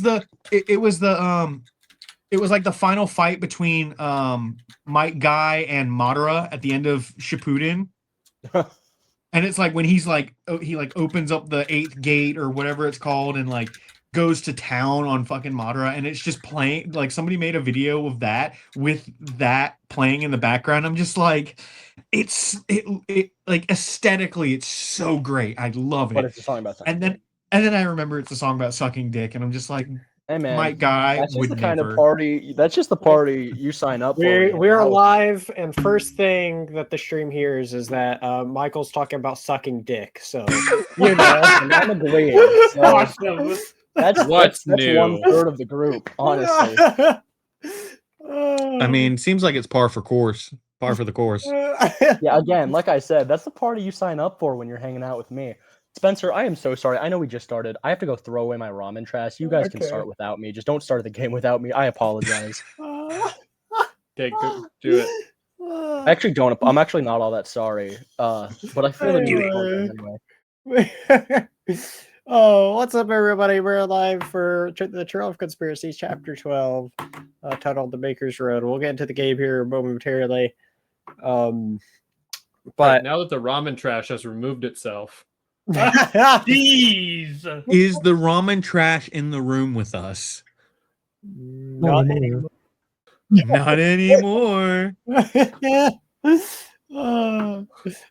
like the final fight between Might Guy and Madara at the end of Shippuden. And it's like when he's like he like opens up the 8th gate or whatever it's called and like goes to town on fucking Madara, and it's just playing. Like somebody made a video of that with that playing in the background. I'm just like, it like aesthetically it's so great. I love it. But it's a song about and then I remember it's a song about sucking dick, and I'm just like, hey man, Might Guy that's just would the kind never. of party. That's just the party you sign up for. We're live, and first thing that the stream hears is that Michael's talking about sucking dick. So you know, and I'm agreeing. So Awesome. that's new? 1/3 of the group, honestly. I mean, seems like it's par for the course. Yeah, again, like I said, that's the party you sign up for when you're hanging out with me. Spencer, I am so sorry. I know we just started. I have to go throw away my ramen trash. You guys can start without me. Just don't start the game without me. I apologize. Okay, do it. I actually don't. I'm actually not all that sorry. But I feel anyway. Oh, what's up, everybody? We're live for the Trail of Conspiracies, Chapter 12, titled The Baker's Road. We'll get into the game here momentarily. But now that the ramen trash has removed itself. Jeez! Is the ramen trash in the room with us? Not anymore. Not anymore.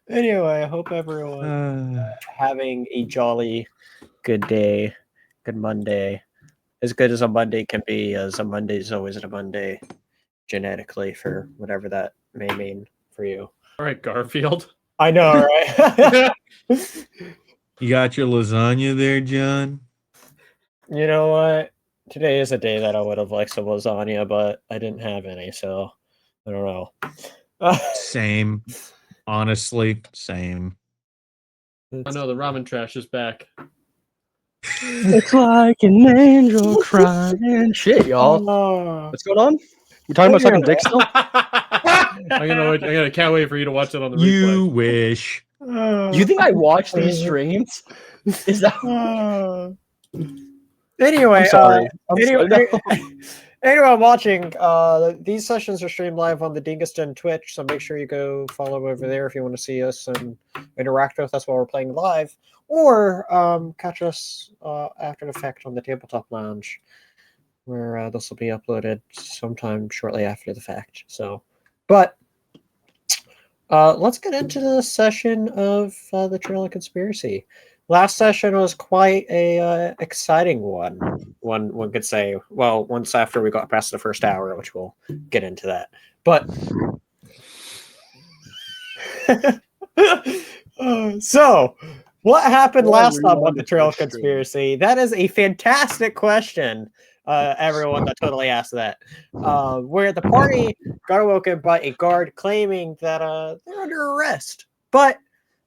Anyway, I hope everyone having a jolly good day, good Monday, as good as a Monday can be, as a Monday is always a Monday, genetically, for whatever that may mean for you. All right, Garfield. I know, right? You got your lasagna there, John? You know what? Today is a day that I would have liked some lasagna, but I didn't have any, so I don't know. Same. Honestly, same. Oh no, the ramen trash is back. It's like an angel crying. Shit, y'all. What's going on? You talking about sucking dick still? I can't wait for you to watch it on the replay. You wish. You think I watch these streams? Is that? Anyway, I'm sorry. Anyway, I'm watching. These sessions are streamed live on the Dingus the DM Twitch, so make sure you go follow over there if you want to see us and interact with us while we're playing live, or catch us after the fact on the Tabletop Lounge, where this will be uploaded sometime shortly after the fact. So, but let's get into the session of the Trail of Conspiracy. Last session was quite a exciting one. One could say. Well, once after we got past the first hour, which we'll get into that. But so, what happened last time on the Trail of Conspiracy? That is a fantastic question. Everyone that totally asked that. Where the party got awoken by a guard claiming that they're under arrest, but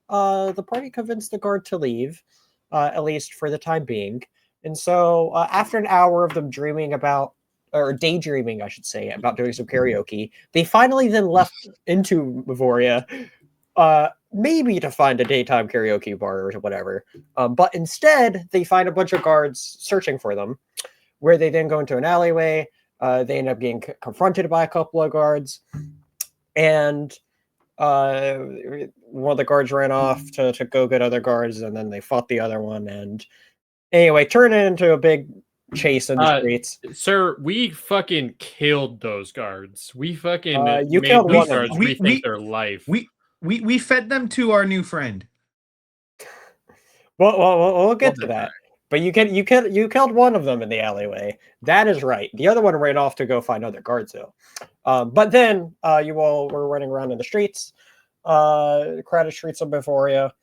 the party convinced the guard to leave, at least for the time being. And so after an hour of them dreaming about, or daydreaming, I should say, about doing some karaoke, they finally then left into Mavoria, maybe to find a daytime karaoke bar or whatever. But instead, they find a bunch of guards searching for them, where they then go into an alleyway. They end up getting confronted by a couple of guards. And one of the guards ran off to go get other guards, and then they fought the other one, and anyway, turned it into a big chase in the streets. Sir, we fucking killed those guards. We fucking you made killed those one guards rethink their life. We fed them to our new friend. We'll get to that. But you killed one of them in the alleyway. That is right. The other one ran off to go find other guards, though. But then you all were running around in the streets, crowded streets of Bavaria,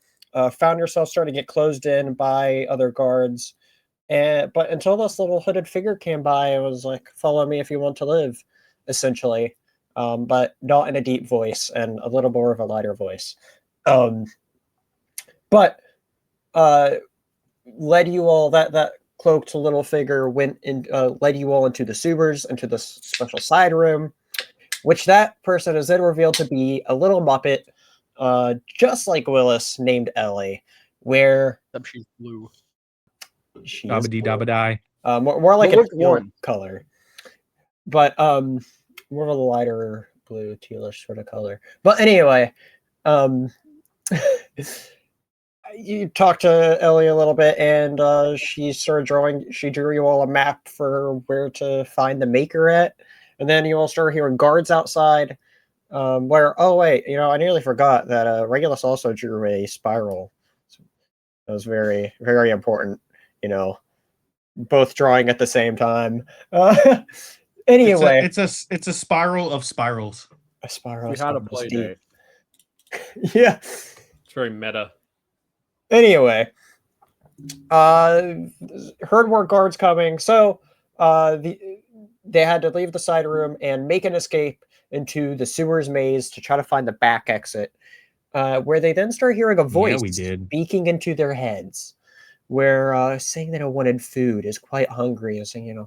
found yourself starting to get closed in by other guards. But until this little hooded figure came by, it was like, "Follow me if you want to live," essentially. But not in a deep voice, and a little more of a lighter voice. But led you all, that cloaked little figure went in, led you all into the sewers, into the special side room, which that person is then revealed to be a little Muppet, just like Willis, named Ellie, where she's blue. Dabba-dee dabba-die. More like But a which teal one? color, but more of a lighter blue, tealish sort of color. But anyway, you talked to Ellie a little bit, and she started drawing. She drew you all a map for where to find the maker at, and then you all started hearing guards outside. Where oh wait, I nearly forgot that Regulus also drew a spiral. That was very very important. Both drawing at the same time. Anyway, it's a spiral of spirals. a spiral. We had a spirals play deep. date. Yeah. It's very meta. Anyway, heard more guards coming, so they had to leave the side room and make an escape into the sewers maze to try to find the back exit, where they then start hearing a voice we did. speaking into their heads, where saying that it wanted food, is quite hungry, and saying,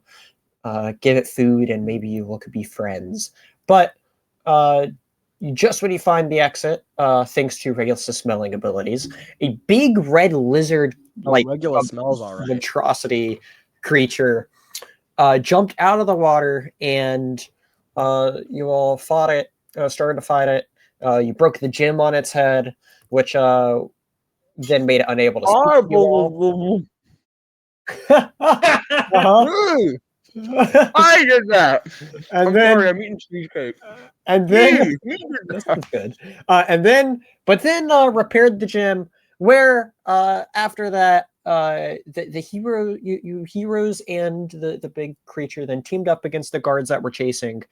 give it food and maybe you all could be friends. But just when you find the exit, thanks to Regulus' smelling abilities, a big red lizard, Regulus smells all right. monstrosity creature, jumped out of the water, and you all fought it, started to fight it. You broke the gem on its head, which then made it unable to speak to you all. Uh-huh. I did that. And I'm then, sorry, I'm eating cheesecake. and then, this is good. But then repaired the gym. Where after that, the hero, you heroes and the big creature then teamed up against the guards that were chasing,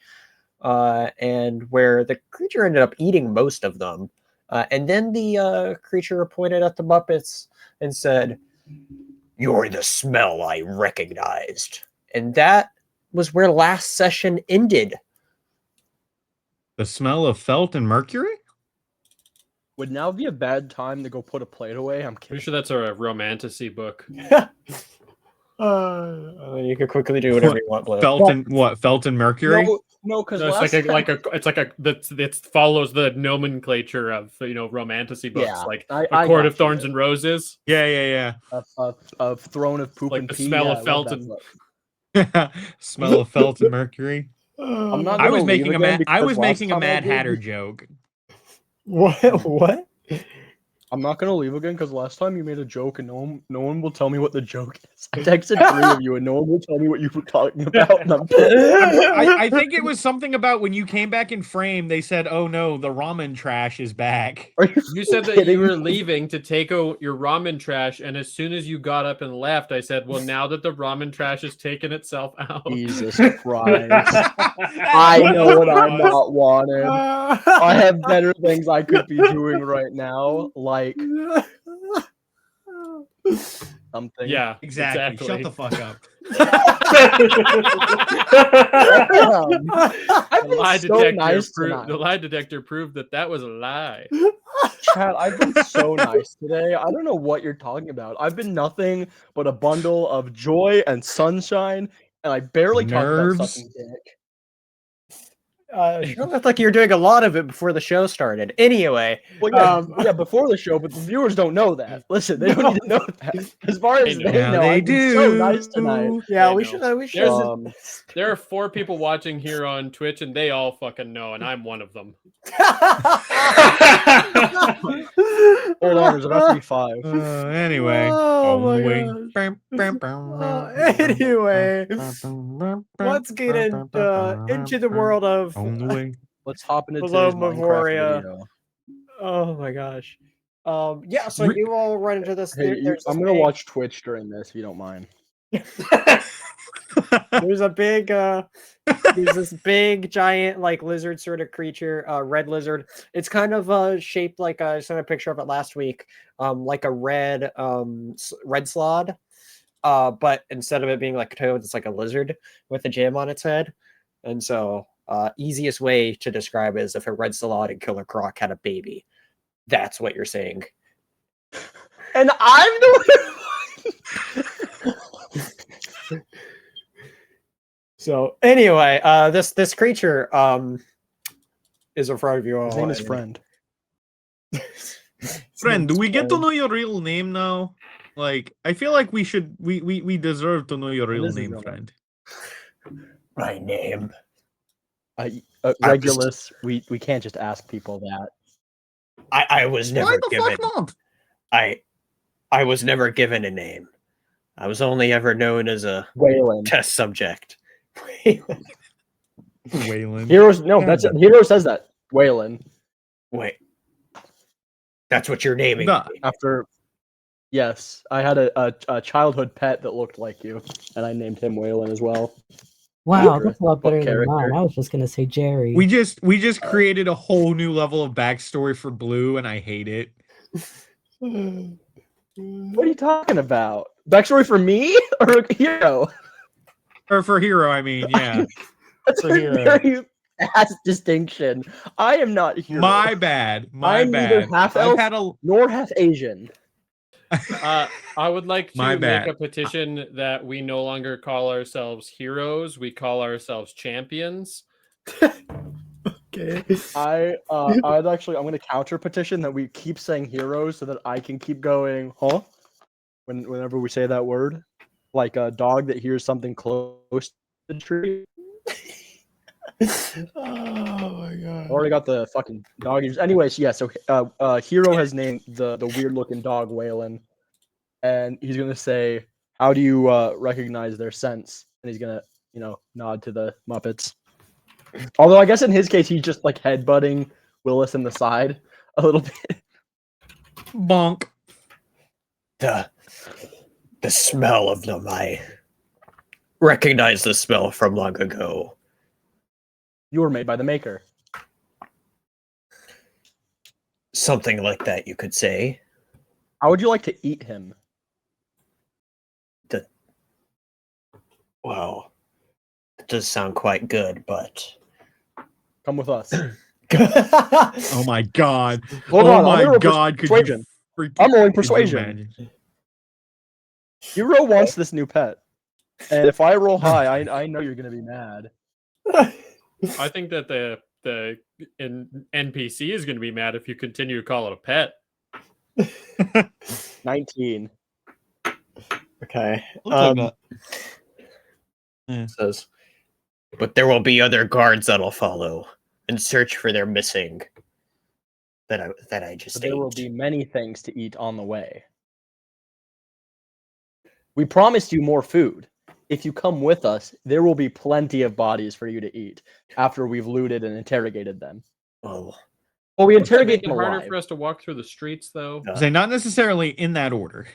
and where the creature ended up eating most of them. And then the creature pointed at the Muppets and said, "You're the smell I recognized." And that was where last session ended. The smell of felt and mercury? Would now be a bad time to go put a plate away? I'm Pretty kidding. sure that's a romantasy book. You could quickly do whatever you want, Blue. Felt and mercury? No, because No, it follows the nomenclature of romantasy books, Yeah, like I A Court got of Thorns you. and Roses, Yeah. a throne of poop like and the pee. smell Yeah, of I love felt that and book. Smell of felt and mercury. I'm not I was gonna leave making again I because was last making a time I Mad did- Hatter joke. What? I'm not gonna leave again because last time you made a joke and no one will tell me what the joke is. I texted 3 of you and no one will tell me what you were talking about. And I'm I think it was something about when you came back in frame, they said, "Oh no, the ramen trash is back." Are you You said that kidding you were me? leaving to take out your ramen trash, and as soon as you got up and left, I said, "Well, now that the ramen trash has taken itself out." Jesus Christ. I know what I'm not wanted. I have better things I could be doing right now, like something. Yeah, Exactly. Shut the fuck up. I've The been lie so detector nice proved tonight. the lie detector proved that was a lie. Chad, I've been so nice today. I don't know what you're talking about. I've been nothing but a bundle of joy and sunshine, and I barely talked about Nerves. sucking dick. Sure looked like you were doing a lot of it before the show started. Anyway, Well, yeah, before the show, but the viewers don't know that. Listen, they don't need to know that. As far as They know. they Yeah, know, they I've been so nice tonight. do. yeah, They we know. should. We should. There's There are 4 people watching here on Twitch, and they all fucking know, and I'm one of them. Hold on, there's about to be 5. Anyway. Oh my Anyway, let's get into the world of On the way. Let's hop into Below today's Minecraft Memoria. video. Oh my gosh. Yeah, so you all run into this. Hey, There's I'm this gonna big- watch Twitch during this if you don't mind. There's a big there's this big giant like lizard sort of creature, red lizard. It's kind of shaped like I sent a picture of it last week, like a red red slod. But instead of it being like a toad, it's like a lizard with a gem on its head. And so easiest way to describe it is if a red slod and Killer Croc had a baby. That's what you're saying. And I'm the So anyway, this creature is in front of you all. His name is and- Friend. Friend, do we get to know your real name now? Like, I feel like we deserve to know your real This is name, real name. friend. My name. Regulus, we can't just ask people that. I was Why never the given. fuck not? I was never given a name. I was only ever known as a Waylon. test subject. Waylon. Heroes, no, God that's damn. Hero says that. Waylon. Wait, that's what you're naming Nah. me. After, yes, I had a childhood pet that looked like you, and I named him Waylon as well. Wow, After that's a lot what better than mine. character? I was just gonna say Jerry. We just created a whole new level of backstory for Blue, and I hate it. What are you talking about? Backstory for me or Hero? Or for Hero, I mean, yeah. That's For a Hero. very ass distinction. I am not Hero. My bad. My I'm neither bad. half I've elf had a nor half Asian. I would like to My make bad. a petition that we no longer call ourselves heroes. We call ourselves champions. Okay. I'm gonna counter petition that we keep saying heroes so that I can keep going, huh? Whenever we say that word. Like a dog that hears something close to the tree. Oh my god. Already got the fucking dog ears. Anyways, yeah, so Hero has named the weird looking dog Waylon. And he's gonna say, how do you recognize their sense? And he's gonna, nod to the Muppets. Although I guess in his case he's just like headbutting Willis in the side a little bit. bonk. The smell of them. I recognize the smell from long ago. You were made by the maker. Something like that, you could say. How would you like to eat him? Well, it does sound quite good, but Come with us. Oh my god. Hold Oh on, I'm my gonna roll god. Could persuasion. you freaking I'm rolling could you persuasion. imagine? Hero wants this new pet. And if I roll high, I know you're gonna be mad. I think that the NPC is going to be mad if you continue to call it a pet. 19. Okay. Looks like that. Says, but there will be other guards that'll follow and search for their missing. That I just But there will ate. be many things to eat on the way. We promised you more food. If you come with us, there will be plenty of bodies for you to eat after we've looted and interrogated them. Oh, Well, we Does that interrogate make it them harder alive. for us to walk through the streets, though? Say not necessarily in that order.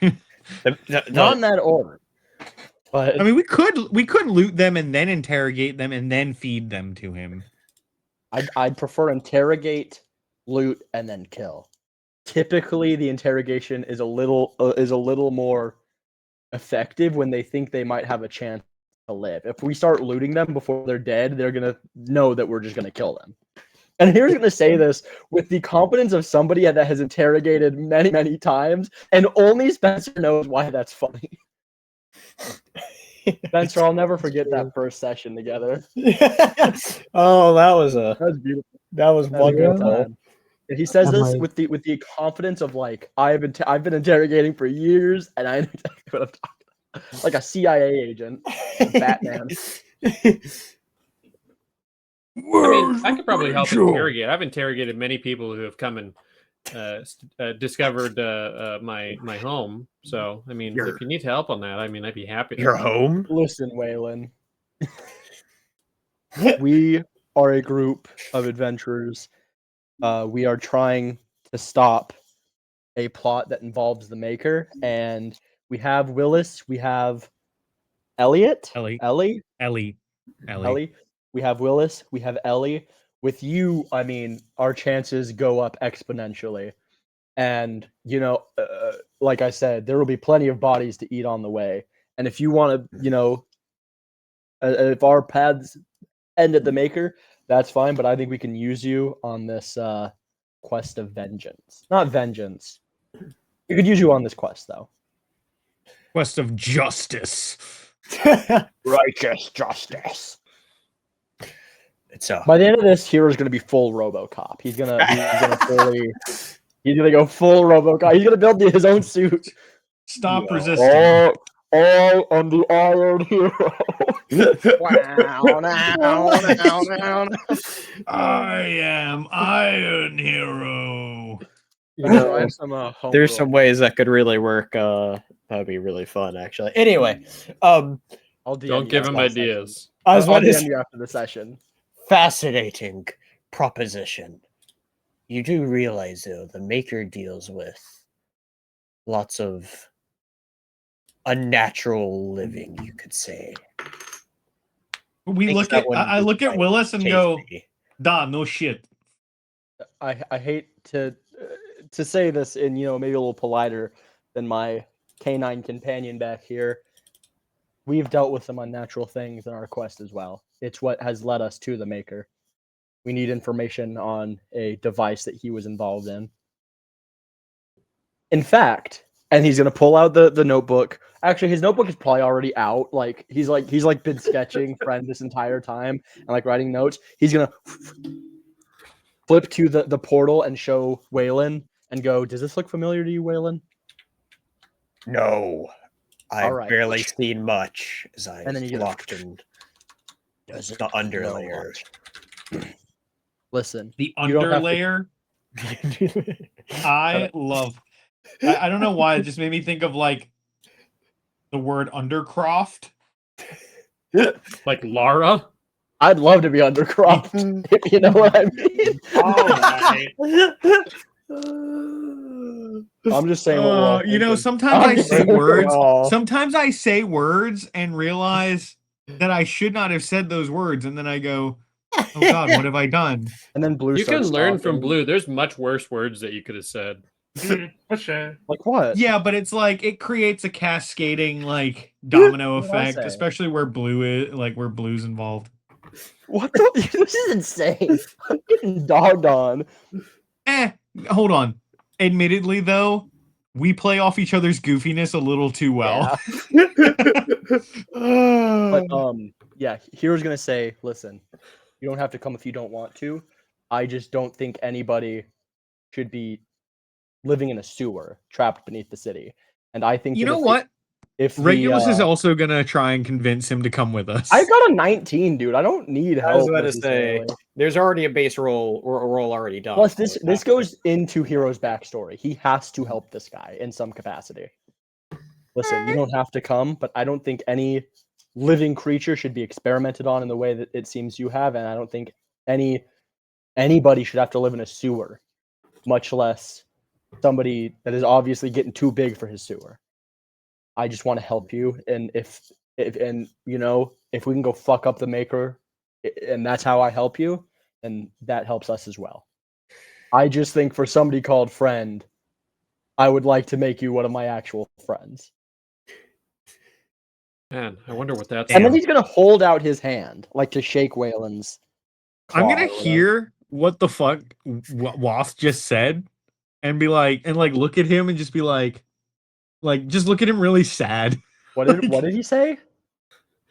Not in that order. But I mean, we could loot them and then interrogate them and then feed them to him. I'd prefer interrogate, loot, and then kill. Typically, the interrogation is a little more effective when they think they might have a chance to live. If we start looting them before they're dead, they're gonna know that we're just gonna kill them. And here's gonna say this with the confidence of somebody that has interrogated many, many times, and only Spencer knows why that's funny. Spencer, I'll never forget that first session together. Oh, that was beautiful. was That was a good wonderful. time. And he says I'm this like- with the confidence of like I've been interrogating for years and I know exactly what I'm talking about. Like a CIA agent, Batman. I mean, I could probably help interrogate. I've interrogated many people who have come and discovered my home. So, I mean, if you need help on that, I mean, I'd be happy to Your help. home? Listen, Waylon. We are a group of adventurers. We are trying to stop a plot that involves the Maker, and we have Willis. We have Elliot. Ellie. We have Willis. We have Ellie. With you, I mean, our chances go up exponentially. And, like I said, there will be plenty of bodies to eat on the way. And if you want to, if our paths end at the Maker, that's fine. But I think we can use you on this quest of vengeance. Not vengeance. We could use you on this quest, though. Quest of justice. Righteous justice. It's By the end of this, Hero's going to be full RoboCop. He's gonna go full RoboCop. He's gonna build his own suit. Stop Yeah. resisting. Oh, I'm the Iron Hero. Wow, now. I am Iron Hero. You know, I have some there's homebrew. some ways that could really work. That'd be really fun, actually. Anyway, I'll DM Don't you give after him the ideas. session. I was I'll about to DM say, you after the session. fascinating proposition. You do realize, though, the maker deals with lots of unnatural living, you could say. We Things look that at wouldn't I be look at quite Willis and go, tasty. "Da, no shit." I hate to say this in maybe a little politer than my canine companion back here. We've dealt with some unnatural things in our quest as well. It's what has led us to the maker. We need information on a device that he was involved in. In fact, and he's gonna pull out the notebook. Actually, his notebook is probably already out. Like he's been sketching friend this entire time and like writing notes. He's gonna flip to the portal and show Waylon and go, "Does this look familiar to you, Waylon?" No, I've right. barely seen much as I And then you get locked in the underlayer. Listen, The you don't have to- underlayer. I love. I don't know why. It just made me think of like the word undercroft. Like Lara. I'd love to be Undercroft, if you know what I mean. I'm just saying what we're all You know, thinking. sometimes I say words. Oh. Sometimes I say words and realize that I should not have said those words, and then I go, "Oh God, what have I done?" And then Blue You can starts learn from talking. Blue. There's much worse words that you could have said. Like what? Yeah, but it's like it creates a cascading like domino What did I effect, say? especially where blue is like where blue's involved. What the? This is insane. I'm getting dogged on. Hold on. Admittedly, though, we play off each other's goofiness a little too well. Yeah. But yeah, Hero's gonna say, listen, you don't have to come if you don't want to. I just don't think anybody should be living in a sewer trapped beneath the city. And I think You that know what? if Regulus is also gonna try and convince him to come with us. I got a 19, dude. I don't need help. I was about to say, necessarily. there's already a base roll already done. Plus, this goes into Hero's backstory. He has to help this guy in some capacity. Listen, you don't have to come, but I don't think any living creature should be experimented on in the way that it seems you have, and I don't think anybody should have to live in a sewer, much less somebody that is obviously getting too big for his sewer. I just want to help you, and if we can go fuck up the maker, and that's how I help you, then that helps us as well. I just think for somebody called friend, I would like to make you one of my actual friends. Man, I wonder what that's. And then he's gonna hold out his hand, like to shake Waylon's. I'm gonna hear what the fuck Wasp just said, and be like, and like look at him and just be like just look at him really sad. What did he say?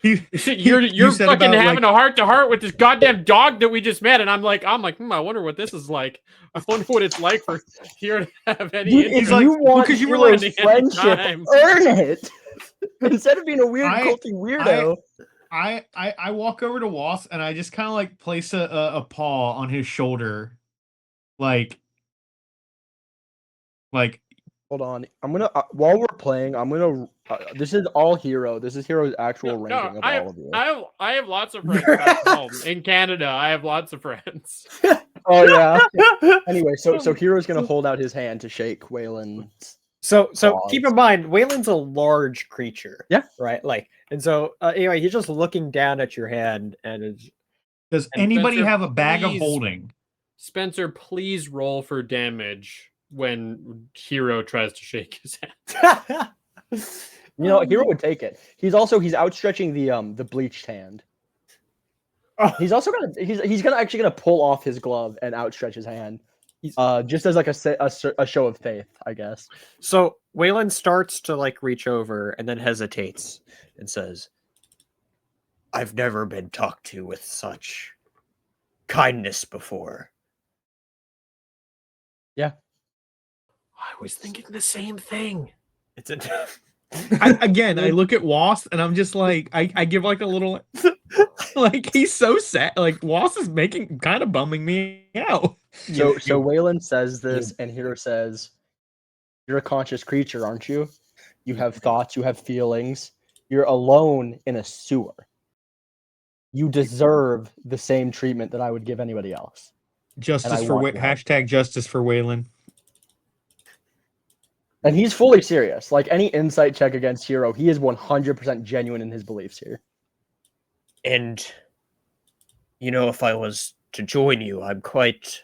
You're fucking having a heart to heart with this goddamn dog that we just met, and I'm like, I wonder what this is like. I wonder what it's like for here to have any. Dude, if you want because you were like friendship, earn it instead of being a weird culty weirdo. I walk over to Wasp and I just kind of like place a paw on his shoulder, like. Hold on, I'm gonna while we're playing, I'm gonna. This is all Hero. This is Hero's actual ranking of all of you. I have lots of friends back home in Canada. I have lots of friends. Oh yeah. Anyway, so Hero's gonna hold out his hand to shake Waylon's. So keep in mind, Waylon's a large creature. Yeah. Right. Like, and so anyway, he's just looking down at your hand, and does anybody Spencer, have a bag of holding? Spencer, please roll for damage when Hero tries to shake his hand. Hero would take it. He's outstretching the bleached hand. He's also gonna pull off his glove and outstretch his hand. Just as like a show of faith, I guess. So Waylon starts to like reach over and then hesitates and says, "I've never been talked to with such kindness before." Yeah. I was thinking the same thing. It's a I look at Was and I'm just like, I give like a little, like he's so sad. Like Was is kind of bumming me out. So Waylon says this, and Hero says, "You're a conscious creature, aren't you? You have thoughts, you have feelings. You're alone in a sewer. You deserve the same treatment that I would give anybody else." Justice for hashtag justice for Waylon. And he's fully serious. Like any insight check against Hero, he is 100% genuine in his beliefs here. And, you know, if I was to join you, I'm quite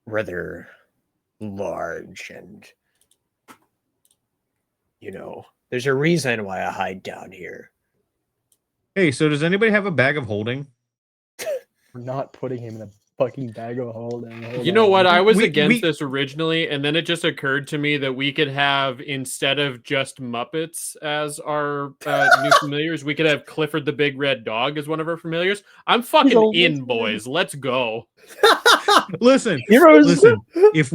rather large and, you know, there's a reason why I hide down here. Hey, so does anybody have a bag of holding? We're not putting him in a fucking bag of holding. You know what? I was against this originally, and then it just occurred to me that we could have, instead of just Muppets as our new familiars, we could have Clifford the Big Red Dog as one of our familiars. I'm fucking in, boys. Let's go. Listen, if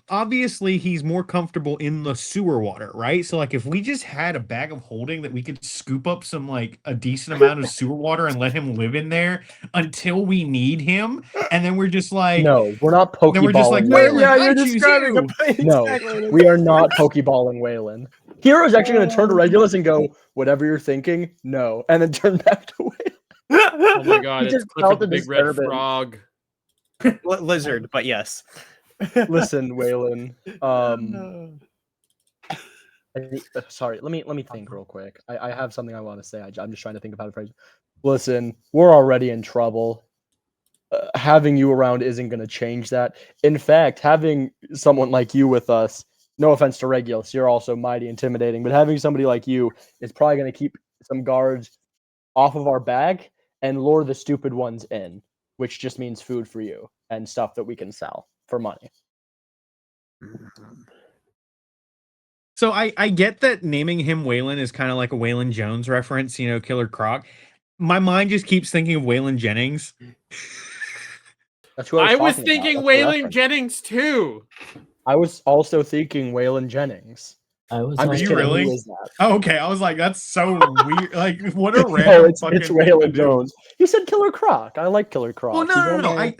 obviously he's more comfortable in the sewer water, right? So like if we just had a bag of holding that we could scoop up some like a decent amount of sewer water and let him live in there until we need him, and then we're just like, no, we're not pokeballing. Then we're just like, you're describing no, we are not pokeballing Waylon. Hero's actually going to turn to Regulus and go, "Whatever you're thinking, no," and then turn back to Waylon. Oh my god, it's Clifford the Big Red Frog. Lizard, but yes. Listen, Waylon. Sorry, let me think real quick. I have something I want to say. I'm just trying to think about it. Listen, we're already in trouble. Having you around isn't going to change that. In fact, having someone like you with us, no offense to Regulus, you're also mighty intimidating, but having somebody like you is probably going to keep some guards off of our back and lure the stupid ones in, which just means food for you and stuff that we can sell for money. So I get that naming him Waylon is kind of like a Waylon Jones reference, you know, Killer Croc. My mind just keeps thinking of Waylon Jennings. That's who I was thinking Waylon Jennings too. I was also thinking Waylon Jennings. Are you really? Oh, okay. I was like, that's so weird. Like, what a random. No, it's Waylon Jones. You said Killer Croc. I like Killer Croc. Well, no. I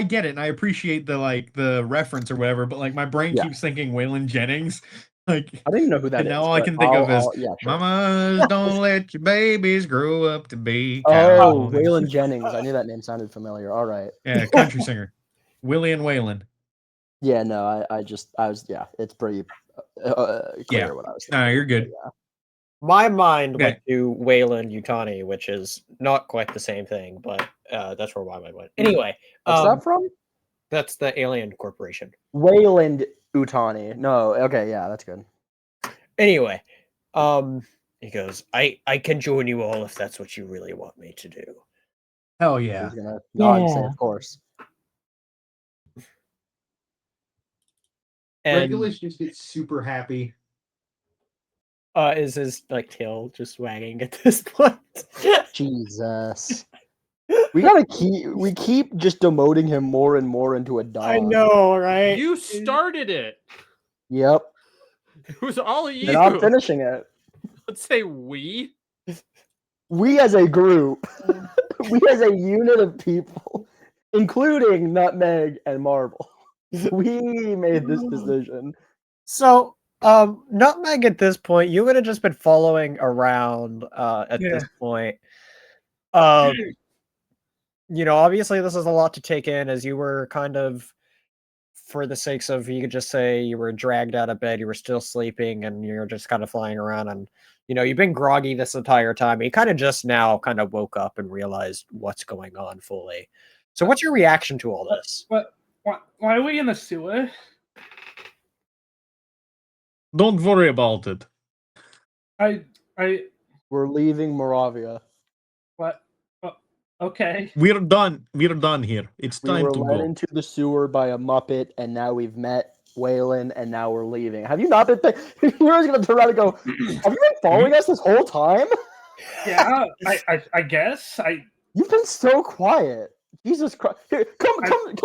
get it, and I appreciate the reference or whatever. But like, my brain keeps thinking Waylon Jennings. Like, I don't even know who that is. Now all I can think of is Mamas don't let your babies grow up to be. Oh, Waylon Jennings. I knew that name sounded familiar. All right. Yeah, country singer, Willie and Waylon. Yeah, no, I was it's pretty clear what I was thinking. No, you're good. Yeah. My mind went to Waylon Yutani, which is not quite the same thing, but that's where my mind went. Anyway, what's that from? That's the Alien Corporation. Wayland Utani. No, okay, yeah, that's good. Anyway, he goes, I can join you all if that's what you really want me to do. Hell yeah. He's gonna nod and say, of course. And Regulus just gets super happy. Is his like tail just wagging at this point? Jesus. We keep just demoting him more and more into a dog. I know, right? You started it. Yep. It was all you. And I'm finishing it. Let's say we. We as a group. We as a unit of people, including Nutmeg and Marble. We made this decision. So, Nutmeg at this point, you would have just been following around at this point. You know, obviously this is a lot to take in, as you were kind of, for the sakes of, you could just say you were dragged out of bed, you were still sleeping, and you're just kind of flying around, and, you know, you've been groggy this entire time. You kind of just now kind of woke up and realized what's going on fully. So what's your reaction to all this? Why are we in the sewer? Don't worry about it. We're leaving Moravia. What? Okay. We're done. We're done here. It's time to go. We were led into the sewer by a Muppet, and now we've met Waylon, and now we're leaving. Have you not been? You're going to turn around and go, have you been following us this whole time? Yeah, I guess. You've been so quiet. Jesus Christ! Here, come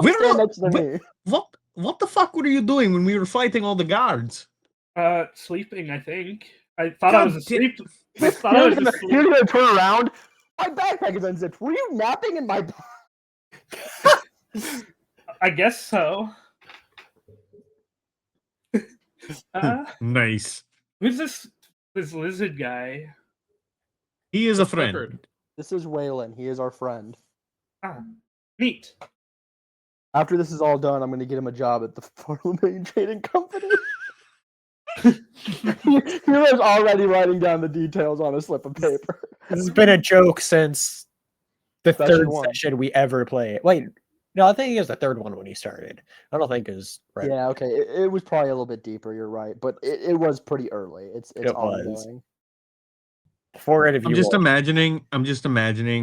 stand next to me. What the fuck were you doing when we were fighting all the guards? Sleeping, I think. I thought I was God asleep. I thought I was asleep. You're gonna turn around. My backpack is unzipped. Were you napping in my bag? I guess so. Nice. Who's this lizard guy? He is a What's friend. Clifford? This is Waylon. He is our friend. Ah, neat. After this is all done, I'm gonna get him a job at the Parliament Trading Company. Hero's already writing down the details on a slip of paper. This has been a joke since the Session third one. session we ever played. Wait, no, I think it was the third one when he started. I don't think it was right. Yeah, okay. It was probably a little bit deeper. You're right, but it was pretty early. It's It ongoing. was. For it, if you I'm just want. imagining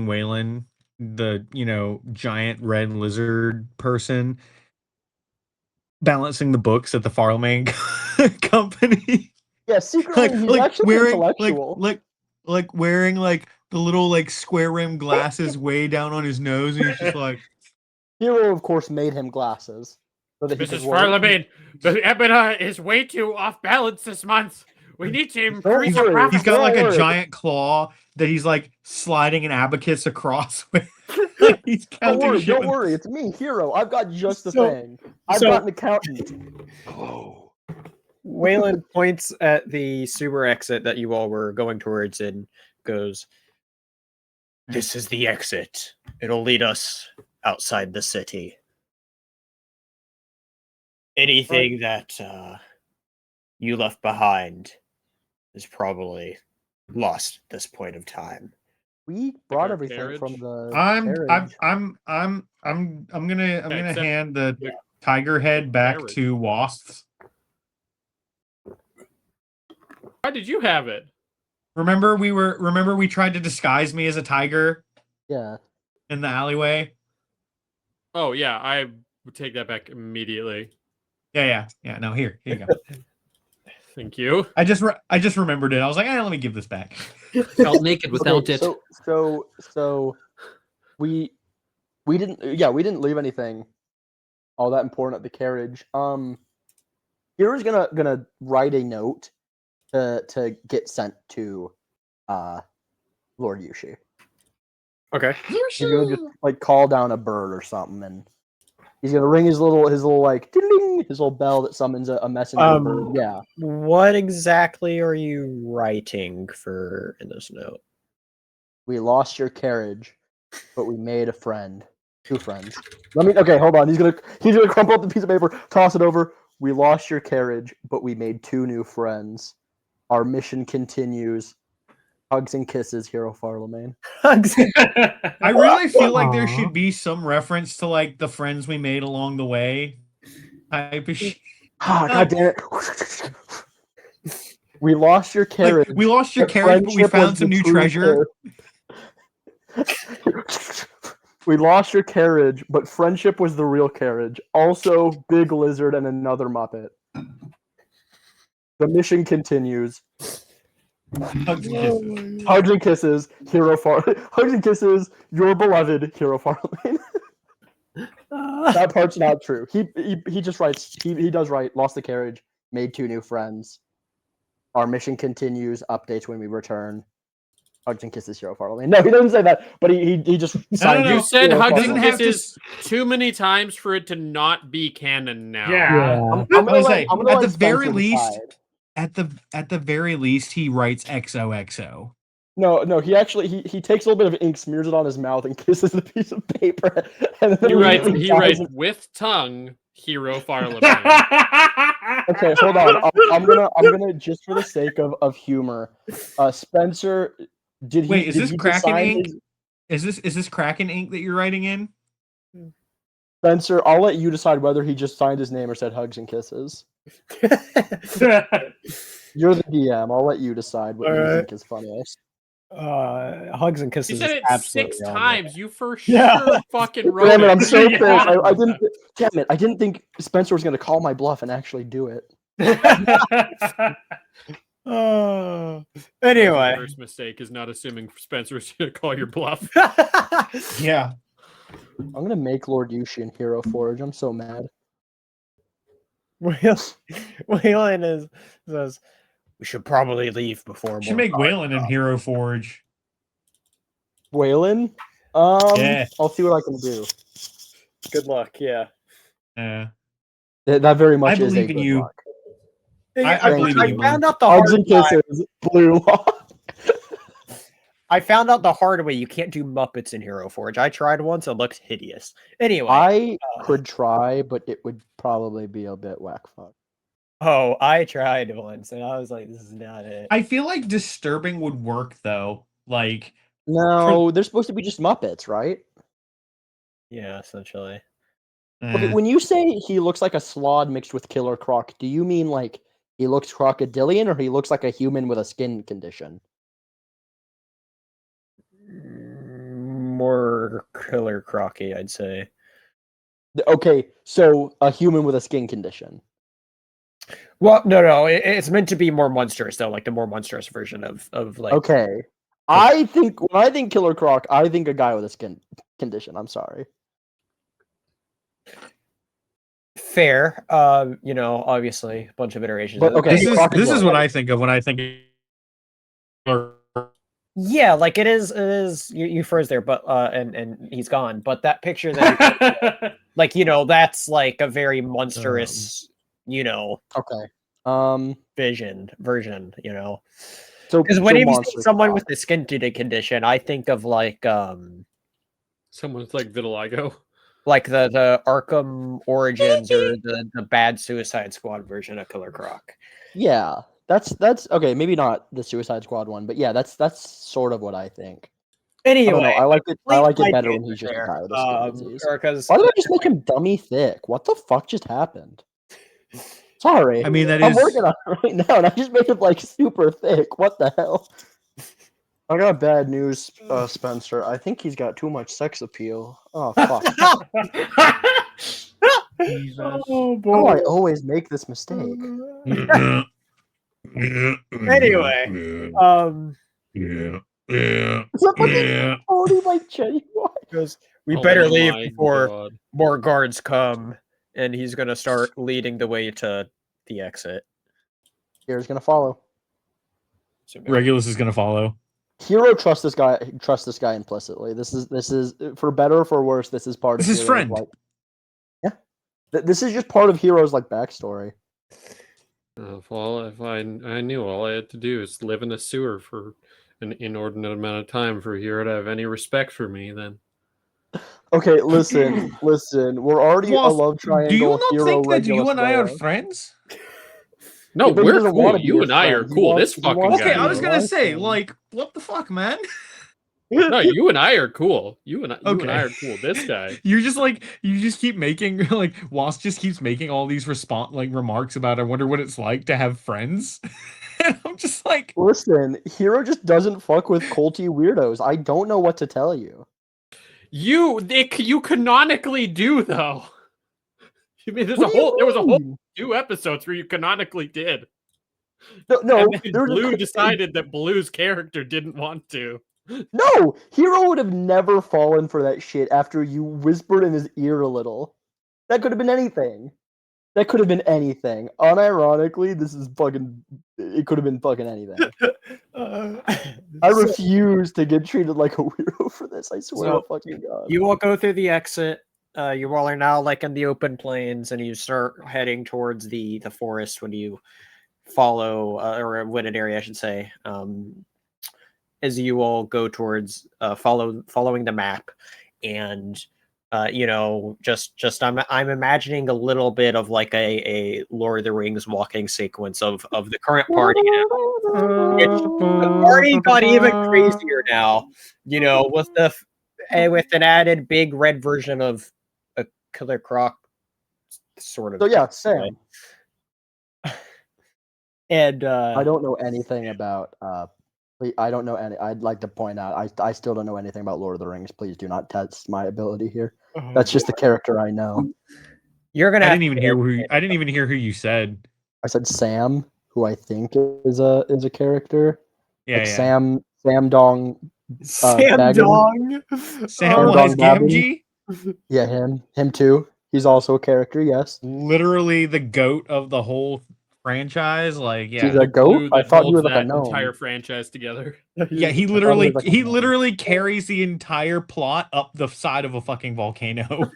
Waylon, the giant red lizard person, balancing the books at the Farlemagne company. Yeah, secretly he's actually intellectual. like wearing like the little like square rim glasses way down on his nose, and he's just like, Hero, of course, made him glasses. So that he could Mrs. work. Farlemagne, the EBITDA is way too off balance this month. We need to increase our worry. profit. he's got like a Forward. giant claw that he's like sliding an abacus across with. Like, he's Don't counting worry, don't shipments. worry. It's me, Hero. I've got just the So- thing. I've so- got an accountant. Waylon points at the sewer exit that you all were going towards and goes, "This is the exit. It'll lead us outside the city. Anything that you left behind is probably lost at this point of time." We brought Our everything from carriage? the I'm carriage. gonna Except hand the the tiger head back carriage. to Wasps. Why did you have it? Remember we tried to disguise me as a tiger Yeah. in the alleyway? Oh yeah, I would take that back immediately. Yeah. No, here you go. Thank you. I just remembered it. I was like, let me give this back. Felt naked without Okay, it. So we didn't leave anything all that important at the carriage. Hero's gonna write a note to get sent to Lord Yushi. Okay. He's gonna just like call down a bird or something, and he's gonna ring his little like ding, his little bell that summons a messenger bird. Yeah. What exactly are you writing for in this note? We lost your carriage, but we made a friend. 2 friends. Okay, hold on. He's gonna crumple up the piece of paper, toss it over. We lost your carriage, but we made 2 new friends. Our mission continues. Hugs and kisses, Hero Farlemagne. I really feel like there Aw. should be some reference to like the friends we made along the way. Type of shit. Ah, God damn it. We lost your carriage. Like, we lost your but carriage, but we friendship was found some the new true treasure. We lost your carriage, but friendship was the real carriage. Also, Big Lizard and another Muppet. The mission continues. Hugs and kisses. Hugs and kisses, Hugs and kisses, your beloved Hero Farlemagne. That part's not true. He just writes. He does write. Lost the carriage, made 2 new friends. Our mission continues. Updates when we return. Hugs and kisses, Hero Farlemagne. No, he doesn't say that, but he just signs You it. said Hero hugs Doesn't and Farlemagne. have to kisses too many times for it to not be canon now. Yeah. I'm I gonna was let, say, I'm gonna at let the very Spencer least, decide. at the very least, he writes XOXO. No, he actually he takes a little bit of ink, smears it on his mouth, and kisses the piece of paper. And then immediately He dies writes of- with tongue, Hero Farlemagne. Okay, hold on. I'm gonna just for the sake of humor, Spencer, did he? Wait, is did this he Kraken design ink? his- Is this Kraken ink that you're writing in? Spencer, I'll let you decide whether he just signed his name or said hugs and kisses. You're the DM. I'll let you decide what you Alright. think is funniest. Hugs and You kisses. said is it absolutely 6 on there. times. You for Yeah. sure fucking wrote Damn it! it. I'm so pissed. Yeah. I didn't. Damn it! I didn't think Spencer was gonna call my bluff and actually do it. Anyway. First mistake is not assuming Spencer's going to call your bluff. Yeah. I'm gonna make Lord Yushi and Hero Forge. I'm so mad. Waylon says we should probably leave before Should more make guards Waylon in Hero Forge. Waylon? Yeah. I'll see what I can do. Good luck. Yeah. Yeah. That very much I is a believe in good you. luck. I believe in you, found man. out the Hugs hard and way. kisses, blue lock. I found out the hard way you can't do Muppets in Hero Forge. I tried once, it looked hideous. Anyway. I could try, but it would probably be a bit whack fuck. Oh, I tried once and I was like, this is not it. I feel like disturbing would work though. Like No, they're supposed to be just Muppets, right? Yeah, essentially. Okay, when you say he looks like a slod mixed with Killer Croc, do you mean like he looks crocodilian or he looks like a human with a skin condition? More Killer Crocky, I'd say. Okay, so a human with a skin condition. Well, no, it's meant to be more monstrous though, like the more monstrous version of like. Okay, I think when I think Killer Croc, I think a guy with a skin condition. I'm sorry. Fair, obviously a bunch of iterations. But, okay, this is what I think of when I think of Yeah, like it is. You froze there, but and he's gone. But that picture that, like that's like a very monstrous, Okay. version. So Because when you see monster someone Croc. with the skin condition, I think of like Someone with like vitiligo. like the Arkham Origins or the bad Suicide Squad version of Killer Croc. Yeah, that's okay. Maybe not the Suicide Squad one, but yeah, that's sort of what I think. Anyway, I don't know. I like it. I like it better when he's he's just a guy with a skin disease. Because Why did I just make him dummy thick? What the fuck just happened? Sorry. I mean, that I'm is working on it right now, and I just made him like super thick. What the hell? I got bad news, Spencer. I think he's got too much sex appeal. Oh fuck! Jesus. oh How do I boy. always make this mistake? Anyway, Is that fucking Cody like genuine? because we Oh better leave my before God. more guards come, and he's gonna start leading the way to the exit. Hero's gonna follow. Regulus is gonna follow. Hero trusts this guy. Trusts this guy implicitly. This is for better or for worse. This is part This of is Hero's, friend. like, yeah. This is just part of Hero's like backstory. Well, if I knew all I had to do is live in a sewer for an inordinate amount of time for a hero to have any respect for me, then. Okay, listen. We're already a Wasp, love triangle. do you not Hero, think that you Regulus, and I are Leia. friends? No, Yeah, but he we're doesn't cool. wanna be You your and I are friend. He cool. wants- This he fucking wants guy. Okay, to I be was your gonna life say, friend. like, what the fuck, man? No, you and I are cool. You and I Okay. are cool. This guy. You just keep making like Wasp just keeps making all these remarks about I wonder what it's like to have friends. And I'm just like, Listen, Hero just doesn't fuck with culty weirdos. I don't know what to tell you. You canonically do though. I mean, there What do you was a whole mean? 2 episodes where you canonically did. No, And then there's Blue decided that Blue's character didn't want to. No, Hero would have never fallen for that shit after you whispered in his ear a little. That could have been anything. Unironically, this is fucking. It could have been fucking anything. I refuse to get treated like a weirdo for this. I swear So, to fucking God. You all go through the exit. You all are now like in the open plains, and you start heading towards the forest when you follow or a wooded area, I should say. As you all go towards following the map, and just I'm imagining a little bit of like a Lord of the Rings walking sequence of the current party. The party got even crazier now, with with an added big red version of a Killer Croc, sort of. So yeah, Sam. And I don't know anything about. I don't know any. I'd like to point out. I still don't know anything about Lord of the Rings. Please do not test my ability here. That's just the character I know. You're gonna. I didn't even hear who you said. I said Sam, who I think is a character. Yeah, Like yeah. Sam Dong. Sam Baggins. Dong. Sam Dong Les Babbin. Gamgee. Yeah, him too. He's also a character, yes. Literally the goat of the whole franchise. Like, He's yeah, a goat? Glue I that thought he holds was like a that gnome. entire franchise together. yeah. He I thought literally was like a he gnome. literally carries the entire plot up the side of a fucking volcano.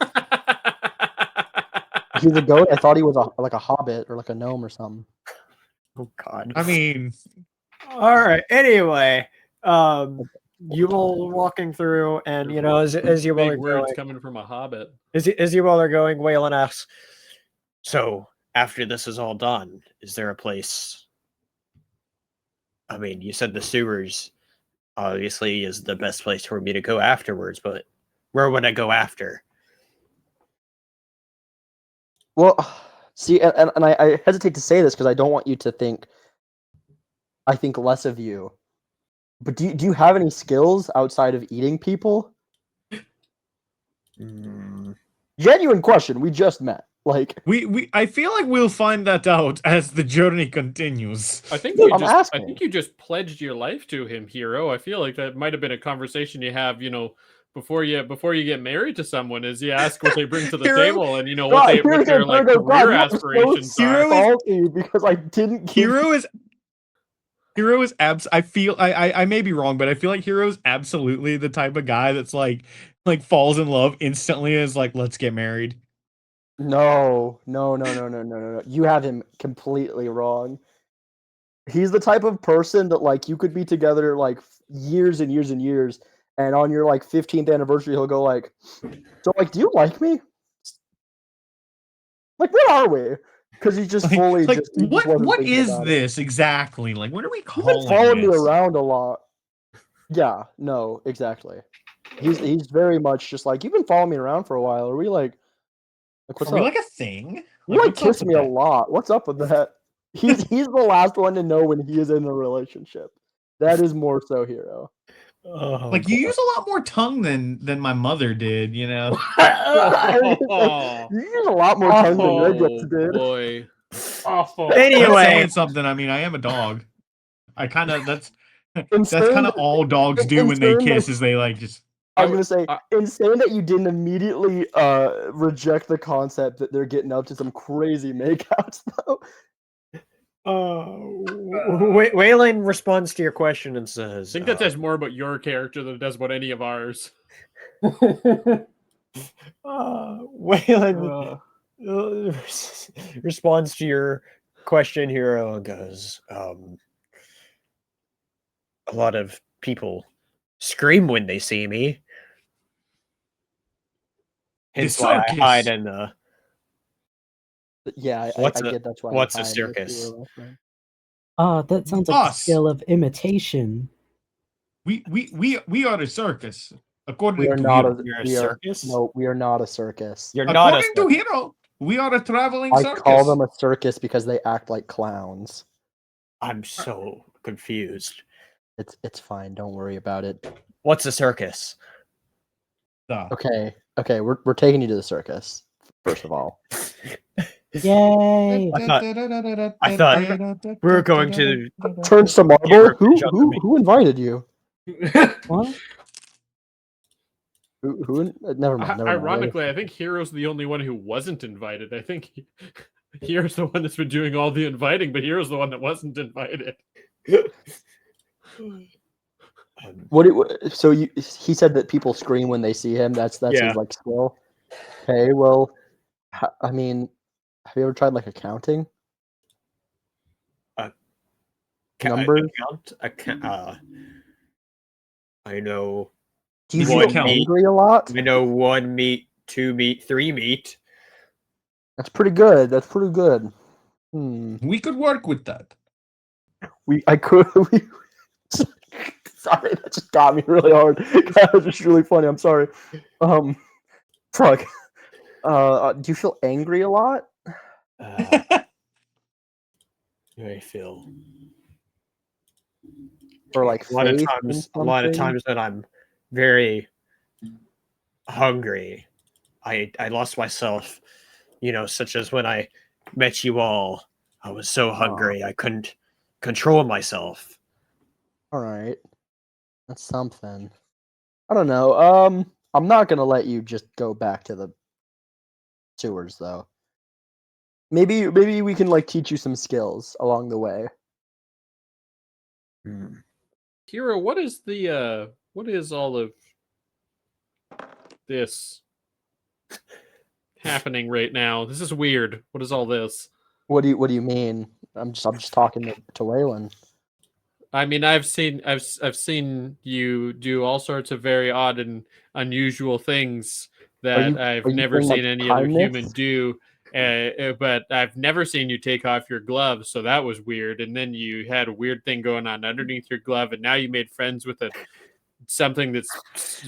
He's a goat? I thought he was like a hobbit or like a gnome or something. Oh God. I mean, All right. Anyway, you all walking through, and you know, as you all are Big words going, coming from a hobbit. as you all are going, Waylon asks, "So after this is all done, is there a place? I mean, you said the sewers obviously is the best place for me to go afterwards, but where would I go after?" Well, see, and I hesitate to say this because I don't want you to think I think less of you. But do you have any skills outside of eating people? Genuine question. We just met. Like I feel like we'll find that out as the journey continues. I think Dude, you I'm just I asking. think you just pledged your life to him, Hero. I feel like that might have been a conversation you have, before you get married to someone, is you ask what they bring to the Hero? table and what their like career aspirations are. Hero is- salty because I didn't give Hero is I feel I may be wrong, but I feel like Hero's absolutely the type of guy that's like falls in love instantly and is like, let's get married. No. You have him completely wrong. He's the type of person that like you could be together like years and years and years, and on your like 15th anniversary he'll go like, so like, do you like me? Like, what are we? Because he's just fully like just he just wasn't what thinking is about it. this exactly? Like, what are we You've been calling following me this? around a lot. Yeah, no, exactly. He's very much just like, you've been following me around for a while. Are we like what's Are we up? like a thing? You like what's up kiss with me a that? lot. What's up with that? He's the last one to know when he is in a relationship. That is more so Hero. Oh, Like, you use a lot more tongue than my mother did, you know. You use a lot more tongue than Regex Oh did. boy. Awful. That's Anyway, saying something. I mean, I am a dog. that's Insane kind of all dogs do when they insane that- kiss is they like just I was gonna say, I- insane that you didn't immediately reject the concept that they're getting up to some crazy makeouts though. Waylon responds to your question and says, I think that says more about your character than it does about any of ours. Waylon responds to your question, Hero, and goes, a lot of people scream when they see me. Hence why I hide in the... Yeah, I get that's why. What's you a hide circus? That sounds like the Us. skill of imitation. we are a circus according We are to not Hero. You're a we are circus? no, we are not a circus. You're not a According to circus. Hero, we are a traveling I circus. call them a circus because they act like clowns. I'm so confused. It's fine. Don't worry about it. What's a circus? Duh. Okay, we're taking you to the circus. First of all, Yay! I thought we were going to... turns to marble. Give revenge on me. Who invited you? What? Never mind. Ironically, I think Hero's the only one who wasn't invited. I think Hero's the one that's been doing all the inviting, but Hero's the one that wasn't invited. So he said that people scream when they see him. That's Yeah. his like skill. Okay, well, I mean, have you ever tried like accounting? Numbers? I know. Do you One feel meat. angry a lot? I know 1 meat, 2 meat, 3 meat. That's pretty good. We could work with that. Sorry, that just got me really hard. That was just really funny. I'm sorry. Fuck. Do you feel angry a lot? I feel Or like a lot of faith in times something? that I'm very hungry. I lost myself, such as when I met you all. I was so hungry I couldn't control myself. All right. That's something. I don't know. I'm not gonna let you just go back to the sewers, though. Maybe we can like teach you some skills along the way. Hero, what is all of this happening right now? This is weird. What is all this? What do you mean? I'm just talking to Waylon. I mean, I've seen you do all sorts of very odd and unusual things that I've are you never saying, seen like, any other human kindness? do. But I've never seen you take off your glove, so that was weird. And then you had a weird thing going on underneath your glove, and now you made friends with something that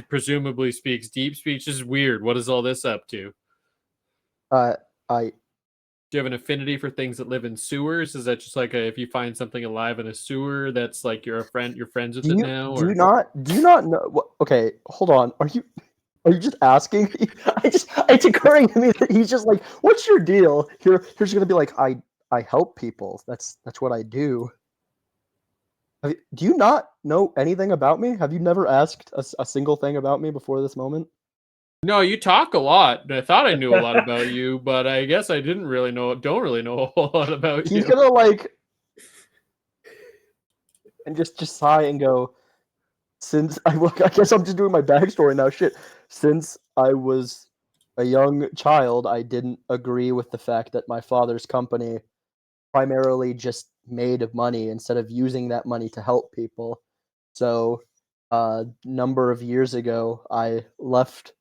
presumably speaks deep speech. This is weird. What is all this up to? I Do you have an affinity for things that live in sewers? Is that just like if you find something alive in a sewer, that's like you're friends with it now? do you not know what? Okay, hold on. Are you just asking me? It's occurring to me that he's just like, what's your deal? Here's gonna be like, I help people. That's what I do. Do you not know anything about me? Have you never asked a single thing about me before this moment? No, you talk a lot. I thought I knew a lot about you, but I guess I don't really know a whole lot about He's you. gonna like, and just sigh and go. I guess I'm just doing my backstory now. Shit. Since I was a young child, I didn't agree with the fact that my father's company primarily just made money instead of using that money to help people. So, a number of years ago, I left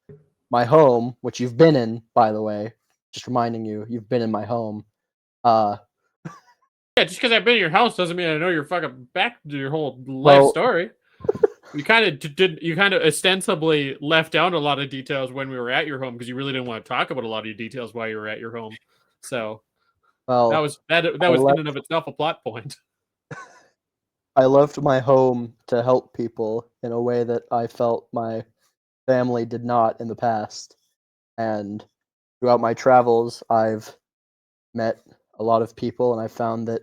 my home, which you've been in, by the way. Just reminding you, you've been in my home. Yeah, just because I've been in your house doesn't mean I know your fucking your whole life Well- story. You kind of ostensibly left out a lot of details when we were at your home because you really didn't want to talk about a lot of your details while you were at your home. So well, that was in and of itself a plot point. I left my home to help people in a way that I felt my family did not in the past. And throughout my travels, I've met a lot of people, and I found that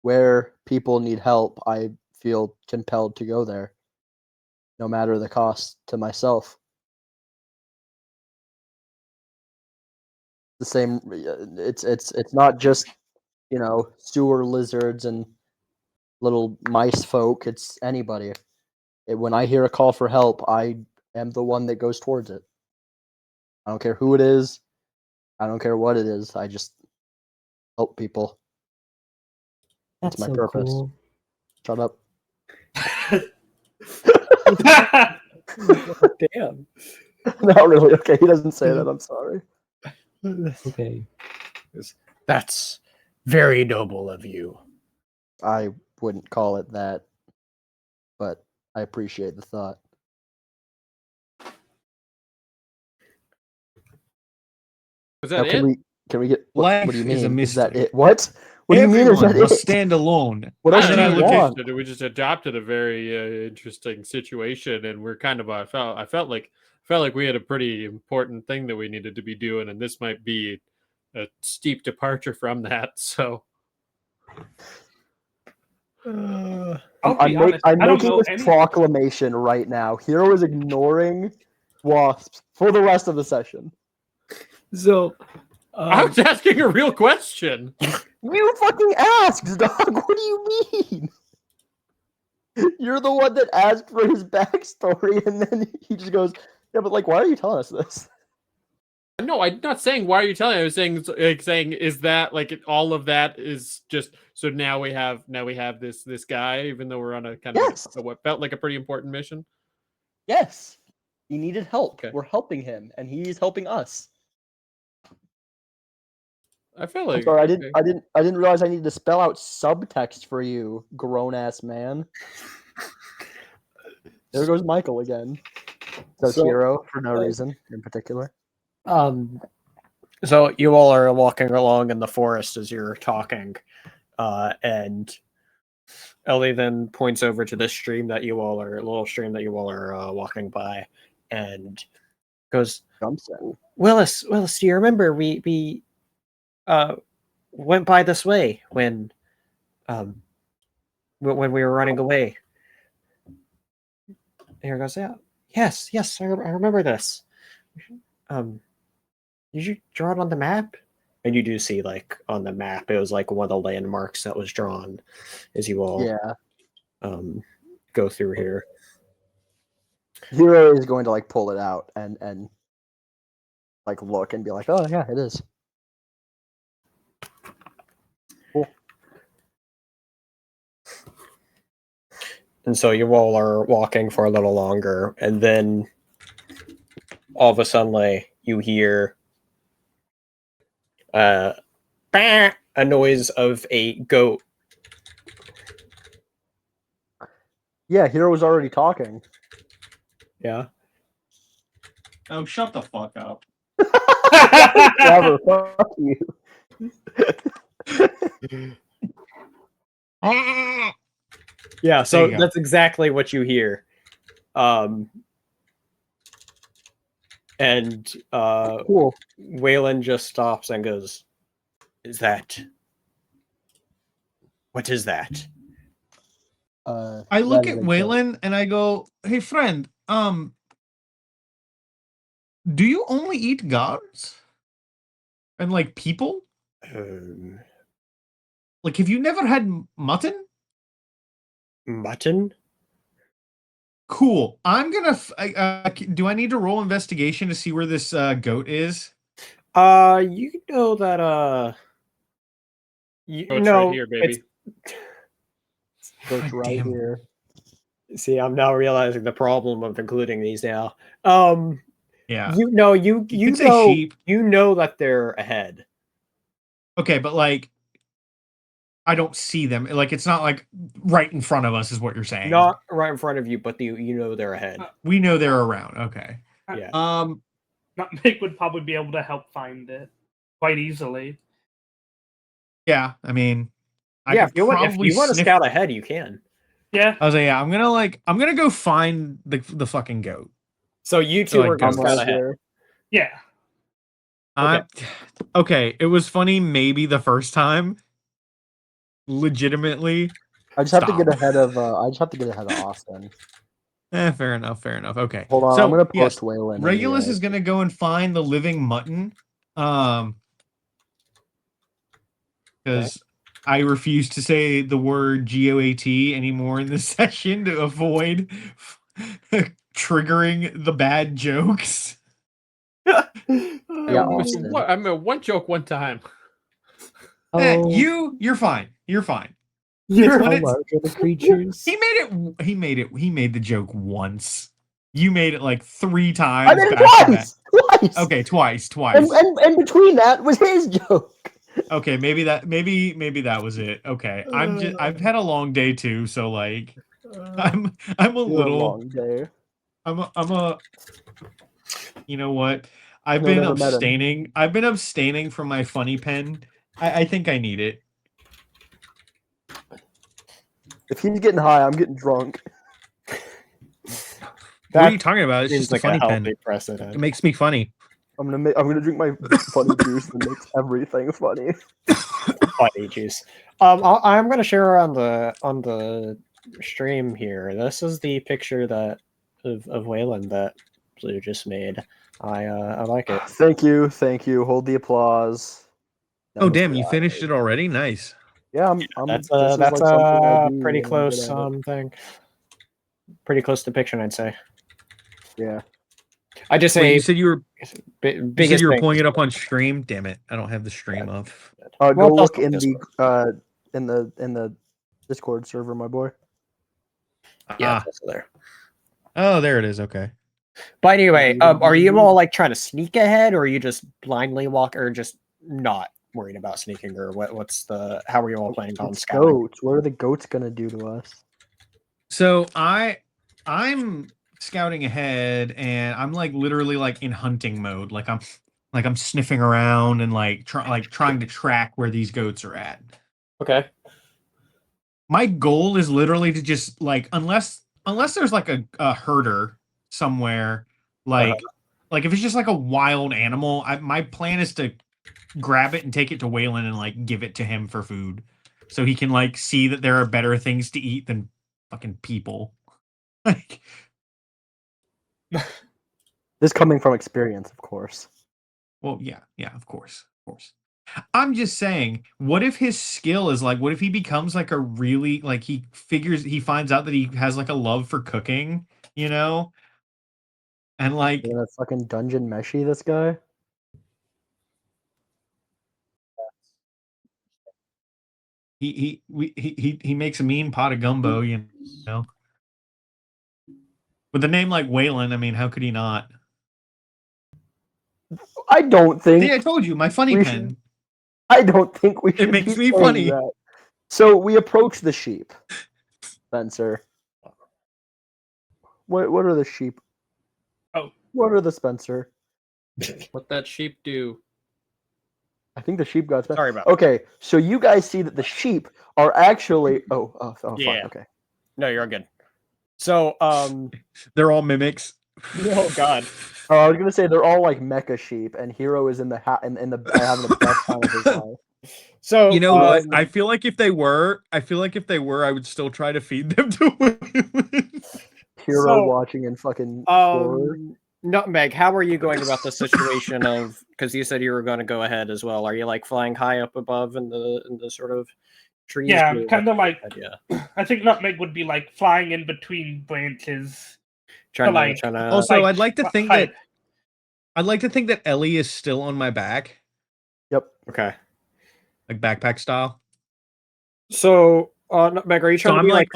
where people need help, I feel compelled to go there, no matter the cost to myself. The same, it's not just, sewer lizards and little mice folk. It's anybody. When I hear a call for help, I am the one that goes towards it. I don't care who it is. I don't care what it is. I just help people. That's my so purpose. cool. Shut up. Damn. Not really. Okay, he doesn't say that. I'm sorry. Okay. That's very noble of you. I wouldn't call it that, but I appreciate the thought. Was Now, that it? can we get what Life do you is a mean? Is that mystery. it? What? What do you mean? Is Everyone that must it? stand alone. What else And do then I you looked at want? We just adopted a very interesting situation, and we're kind of I felt like we had a pretty important thing that we needed to be doing, and this might be a steep departure from that. So I'll be honest. I'm I don't making know this any. proclamation right now. Hero is ignoring wasps for the rest of the session. So, I was asking a real question. You fucking asked, dog. What do you mean? You're the one that asked for his backstory, and then he just goes, "Yeah, but like, why are you telling us this?" No, I'm not saying why are you telling me. I was saying is that like all of that is just so now we have this guy, even though we're on a kind Yes. of what felt like a pretty important mission. Yes, he needed help. Okay. We're helping him, and he's helping us. I feel I'm like sorry, okay. I didn't realize I needed to spell out subtext for you, grown ass man. There goes Michael again. So Hero for no reason in particular. So you all are walking along in the forest as you're talking, and Ellie then points over to this stream that you all are, walking by, and goes, Jumps in. Willis, do you remember we went by this way when we were running away? Here goes, yeah, yes, I remember this. Did you draw it on the map? And you do see, like, on the map, it was like one of the landmarks that was drawn as you all go through here. Hero is going to like pull it out and like look and be like, oh yeah, it is. Cool. And so you all are walking for a little longer, and then all of a sudden, like, you hear a noise of a goat. Yeah, Hero was already talking. Yeah. Oh, shut the fuck up. Trevor, fuck you. Yeah, so There you go. that's exactly what you hear. And Cool. Waylon just stops and goes, "Is that? What is that?" I look that at is a Waylon and I go, "Hey, friend, do you only eat guards and like people? Like, have you never had mutton? Mutton? Cool. I'm gonna. Do I need to roll investigation to see where this goat is? You know that you Goat's know right here, baby. goat's God right damn. here. See, I'm now realizing the problem of including these now. Yeah. You know could say sheep. you know that they're ahead. Okay, but like, I don't see them. Like, it's not like right in front of us, is what you're saying. Not right in front of you, but you know they're ahead. We know they're around. Okay. Yeah. Nutmeg would probably be able to help find it quite easily. Yeah. I mean, I Yeah, could if you probably want to sniff. scout ahead, you can. Yeah. I was like, yeah, I'm gonna go find the fucking goat. So you two like, are going to goats. scout ahead. Here. Yeah. Okay. It was funny maybe the first time. Legitimately. I just have to Stop. get ahead of Austin. Fair enough. Okay. Hold on, So, I'm gonna yes, post Waylon. Regulus is gonna go and find the living mutton. Because I refuse to say the word GOAT anymore in this session to avoid triggering the bad jokes. Yeah, Austin. I mean, one joke one time. Oh, You're fine. You're fine. You're When how it's- large are the creatures? He made the joke once. You made it like 3 times. I did it back to back. twice. Okay, twice. And between that was his joke. Okay, maybe that was it. Okay. I've had a long day too, so like I'm a little long day. I'm a you know what? I've No, been never met him. abstaining. I've been abstaining from my funny pen. I think I need it. If he's getting high, I'm getting drunk. What are you talking about? It's seems just a like funny a healthy pen. precedent. It makes me funny. I'm gonna drink my funny juice that makes everything funny. Funny juice. I'm gonna share on the stream here. This is the picture that of Waylon that Blue just made. I like it. Thank you. Hold the applause. That Oh was damn, you wild. finished it already? Nice. Yeah, I'm That's this is that's like something I a do pretty when I'm close good at it. thing. Pretty close depiction, I'd say. Yeah. I just Wait, say you said you were biggest thing pulling is- it up on stream? Damn it. I don't have the stream up. Go Well, look that's in Discord. the Discord server, my boy. Yeah, Ah. that's there. Oh, there it is. Okay. But anyway, are you all like trying to sneak ahead, or are you just blindly walk, or just not worried about sneaking, or what's the? How are you all planning on It's scouting? goats. What are the goats gonna do to us? So I'm scouting ahead and I'm like literally like in hunting mode. Like I'm sniffing around and like trying to track where these goats are at. Okay. My goal is literally to just like unless there's like a herder somewhere, like if it's just like a wild animal, my plan is to grab it and take it to Waylon and like give it to him for food, so he can like see that there are better things to eat than fucking people. Like, This coming from experience, of course. Well, yeah, of course. I'm just saying, what if his skill is like, what if he becomes like a really, like he finds out that he has like a love for cooking, you know? And like, Yeah, that fucking dungeon meshy, this guy. he makes a mean pot of gumbo, you know? With a name like Waylon, I mean, how could he not? I don't think See, I told you, my funny we pen. I don't think we should makes be me saying funny. that. So we approach the sheep, Spencer. What are the sheep? Oh. What are the Spencer? What that sheep do? I think the sheep got Spencer. Sorry about Okay, so you guys see that the sheep are actually Yeah. fuck, okay. No, you're good. So, They're all mimics. oh god. Oh, I was gonna say they're all like mecha sheep, and Hero is in the having the best time of his life. So You know what? I feel like if they were, I would still try to feed them to women. Hero So, watching in fucking horror. Nutmeg, how are you going about the situation of, because you said you were going to go ahead as well? Are you like flying high up above in the sort of trees? Yeah, kind of like. Yeah. I think Nutmeg would be like flying in between branches. Trying like- to Also, like, I'd like to think hide. that Ellie is still on my back, Yep. okay. like backpack style. So, Nutmeg, are you So trying to I'm be like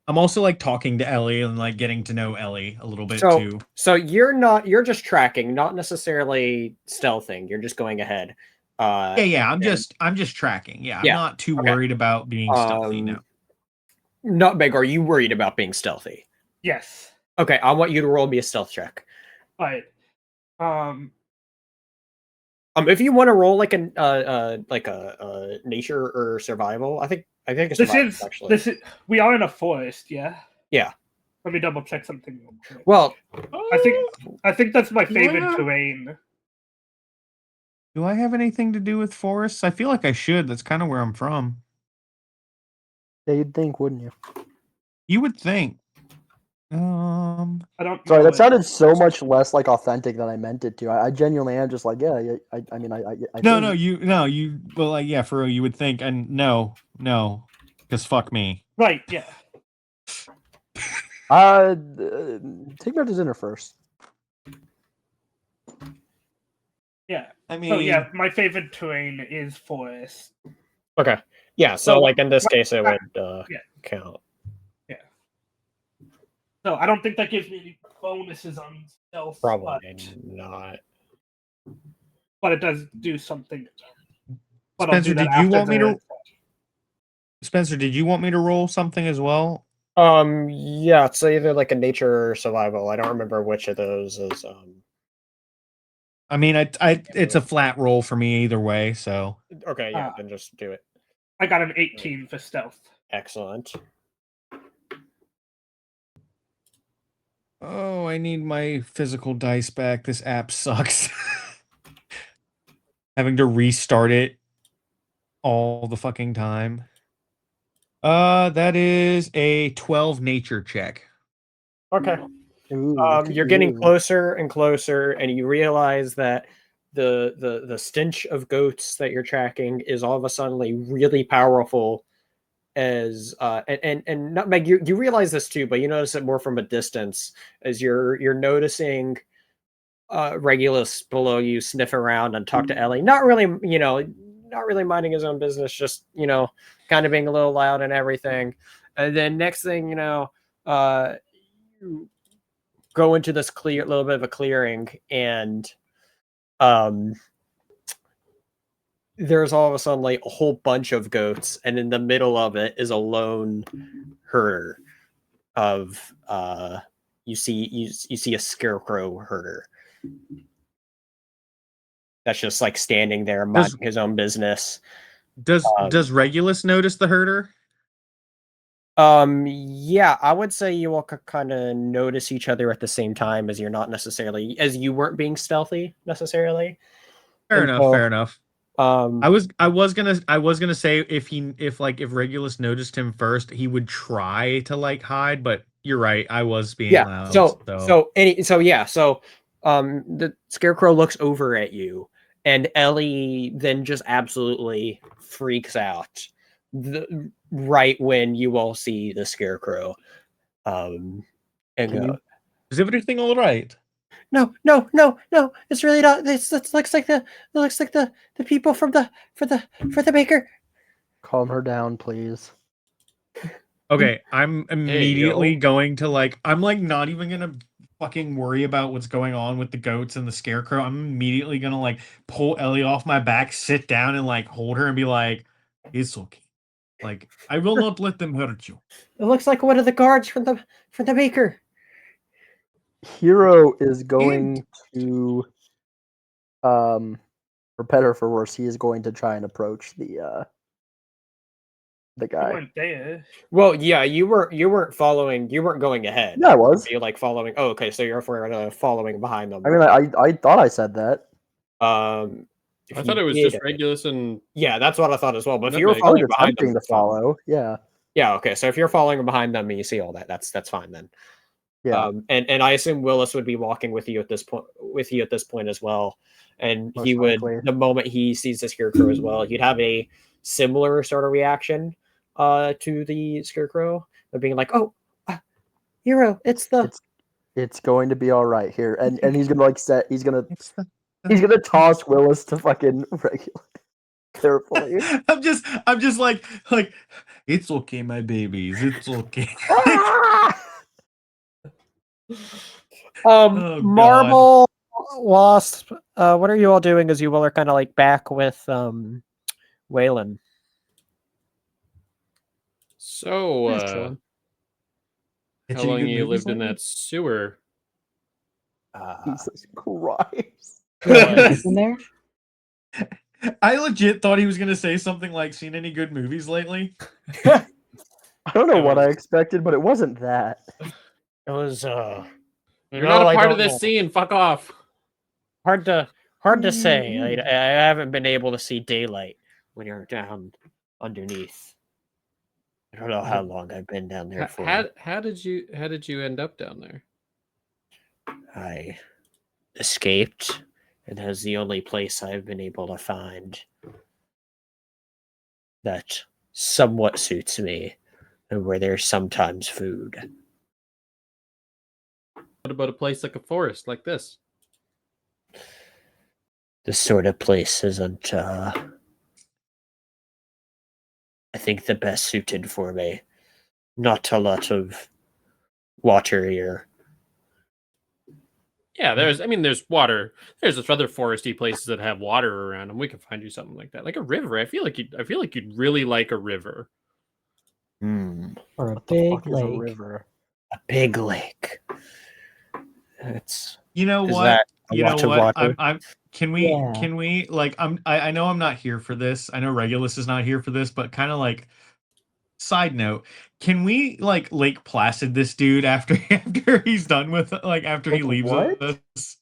I'm also like talking to Ellie and like getting to know Ellie a little bit too. So you're just tracking, not necessarily stealthing. You're just going ahead. I'm just tracking. Yeah, I'm Yeah, not too okay. worried about being stealthy now. Nutmeg, are you worried about being stealthy? Yes. Okay, I want you to roll me a stealth check. All right. If you want to roll like a nature or survival, I think it's survival, actually. We are in a forest, yeah. Yeah. Let me double check something real quick. Well, I think that's my Do favorite I? terrain. Do I have anything to do with forests? I feel like I should. That's kind of where I'm from. Yeah, you'd think, wouldn't you? You would think. I don't. Sorry, know that it. sounded so much less like authentic than I meant it to. I genuinely am just like, yeah. I mean, I You. Well, like, yeah, for real, you would think, and no, because fuck me. Right. Yeah. Take me out to dinner first. Yeah. I mean, So yeah, my favorite terrain is forest. okay. Yeah, so like in this case, it would count. So I don't think that gives me any bonuses on stealth. Probably not. But it does do something. But Spencer, did you want me to? Spencer, did you want me to roll something as well? Yeah, it's either like a nature or survival. I don't remember which of those is. I mean, it's a flat roll for me either way. So Okay, yeah, then just do it. I got an 18 for stealth. Excellent. Oh, I need my physical dice back. This app sucks. Having to restart it all the fucking time. That is a 12 nature check. Okay. Ooh, You're getting closer and closer, and you realize that the stench of goats that you're tracking is all of a sudden really powerful. As and Nutmeg, you realize this too, but you notice it more from a distance as you're noticing Regulus below you sniff around and talk to Ellie. Not really minding his own business, just kind of being a little loud and everything. And then next thing you know, you go into this little bit of a clearing, and there's all of a sudden a whole bunch of goats, and in the middle of it is a lone herder of you see a scarecrow herder that's just standing there minding his own business. Does Regulus notice the herder? Yeah, I would say you all could kind of notice each other at the same time, as you weren't being stealthy necessarily. Fair enough. I was gonna say if Regulus noticed him first, he would try to hide, but you're right. I was being loud. So The Scarecrow looks over at you, and Ellie then just absolutely freaks out right when you all see the Scarecrow. And go, Is everything all right? no, it's really not. It looks like the people from the baker. Calm her down, please. Okay, I'm immediately yo. going to I'm not even gonna fucking worry about what's going on with the goats and the scarecrow. I'm immediately gonna pull Ellie off my back, sit down, and hold her and be like, "It's okay. I will not let them hurt you." It looks like one of the guards from the baker. Hero is going to, for better or for worse, he is going to try and approach the You guy. weren't there. Well, yeah, you weren't following. You weren't going ahead. Yeah, I was. You're following. Oh, okay. So you're following behind them. I mean, I thought I said that. If I thought you it was did, just Regulus and yeah, that's what I thought as well. But if That you were makes- I was following behind them, attempting to that's fine. follow. Yeah. Yeah, okay. So if you're following behind them and you see all that, that's fine then. Yeah. And I assume Willis would be walking with you at this point as well. And Most he would, likely. the moment he sees the Scarecrow as well, he'd have a similar sort of reaction to the Scarecrow of being like, "Oh, Hero, it's the." It's going to be all right here, and he's gonna he's gonna It's the- toss Willis to fucking regular carefully. I'm just like it's okay, my babies. It's okay. Oh, God. Marble, Wasp, what are you all doing as you all are kind of back with Waylon? So, Just chilling. Catch how any long good you movies lived in lately? that sewer? Jesus Christ! What's in there? I legit thought he was gonna say something like, "Seen any good movies lately?" I don't know It what I was- expected, but it wasn't that. It was You're not a part of this scene. Fuck off. hard to say. I haven't been able to see daylight when you're down underneath. I don't know how long I've been down there for. How did you end up down there? I escaped, and that is the only place I've been able to find that somewhat suits me, and where there's sometimes food. What about a place like a forest like this? This sort of place isn't, I think, the best suited for me. Not a lot of water here. Yeah, there's water. There's other foresty places that have water around them. We can find you something like that, like a river. I feel like you'd really like a river. Or a What the big fuck is a lake? river? A big lake. It's You know Is what? that a You know lot of what? water? Yeah. Can we I know I'm not here for this. I know Regulus is not here for this, but kind of side note, can we Lake Placid this dude after he's done with after he leaves What? us?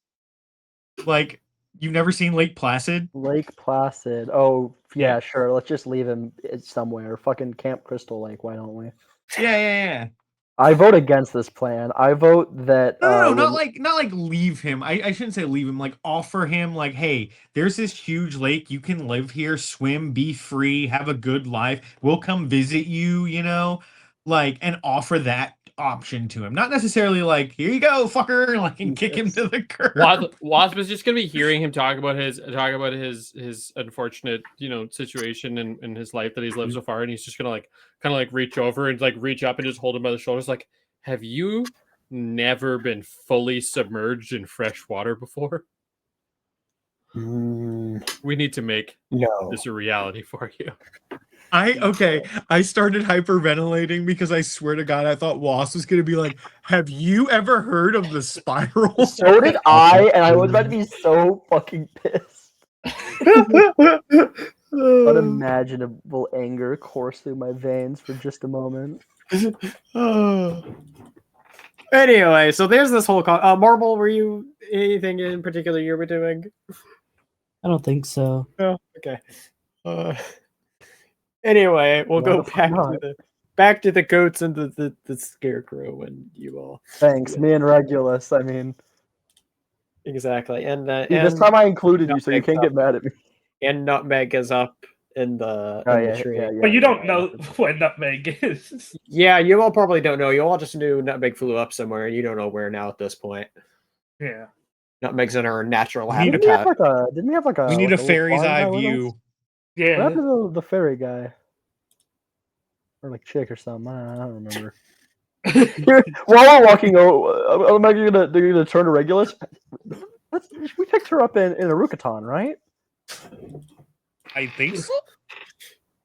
You've never seen Lake Placid? Lake Placid. Oh yeah, sure. Let's just leave him somewhere. Fucking Camp Crystal Lake. Why don't we? Yeah. I vote against this plan. I vote that. No, not when- not leave him. I shouldn't say leave him. Offer him hey, there's this huge lake. You can live here, swim, be free, have a good life. We'll come visit you. And offer that option to him. Not necessarily here you go, fucker, and kick him to the curb. Wasp is just gonna be hearing him talk about his unfortunate situation in his life that he's lived so far, and he's just gonna kind of reach over and reach up and just hold him by the shoulders, have you never been fully submerged in fresh water before? We need to make no. this a reality for you. I started hyperventilating because I swear to God, I thought Wasp was gonna be have you ever heard of the spiral? So did I, and I was about to be so fucking pissed. Unimaginable anger coursed through my veins for just a moment. Anyway, so there's this whole Marble, were you anything in particular you were doing? I don't think so. No. Okay. Anyway, we'll Why go the fuck back to the goats and the scarecrow and you all. Thanks, me and Regulus. I mean, Exactly. And See, this time I included you, so you Nutmeg's can't get up. mad at me. And Nutmeg is up in the tree. But you don't know where Nutmeg is. Yeah, you all probably don't know. You all just knew Nutmeg flew up somewhere, and you don't know where now at this point. Yeah. Nutmeg's in her natural Didn't we have habitat. didn't we have like a We need like a little fairy's farm eye guy with us? view. What Yeah. happened to the fairy guy? Or like chick or something? I don't remember. While we're walking over, am I gonna turn to Regulus? We picked her up in Arukaton, right? I think so.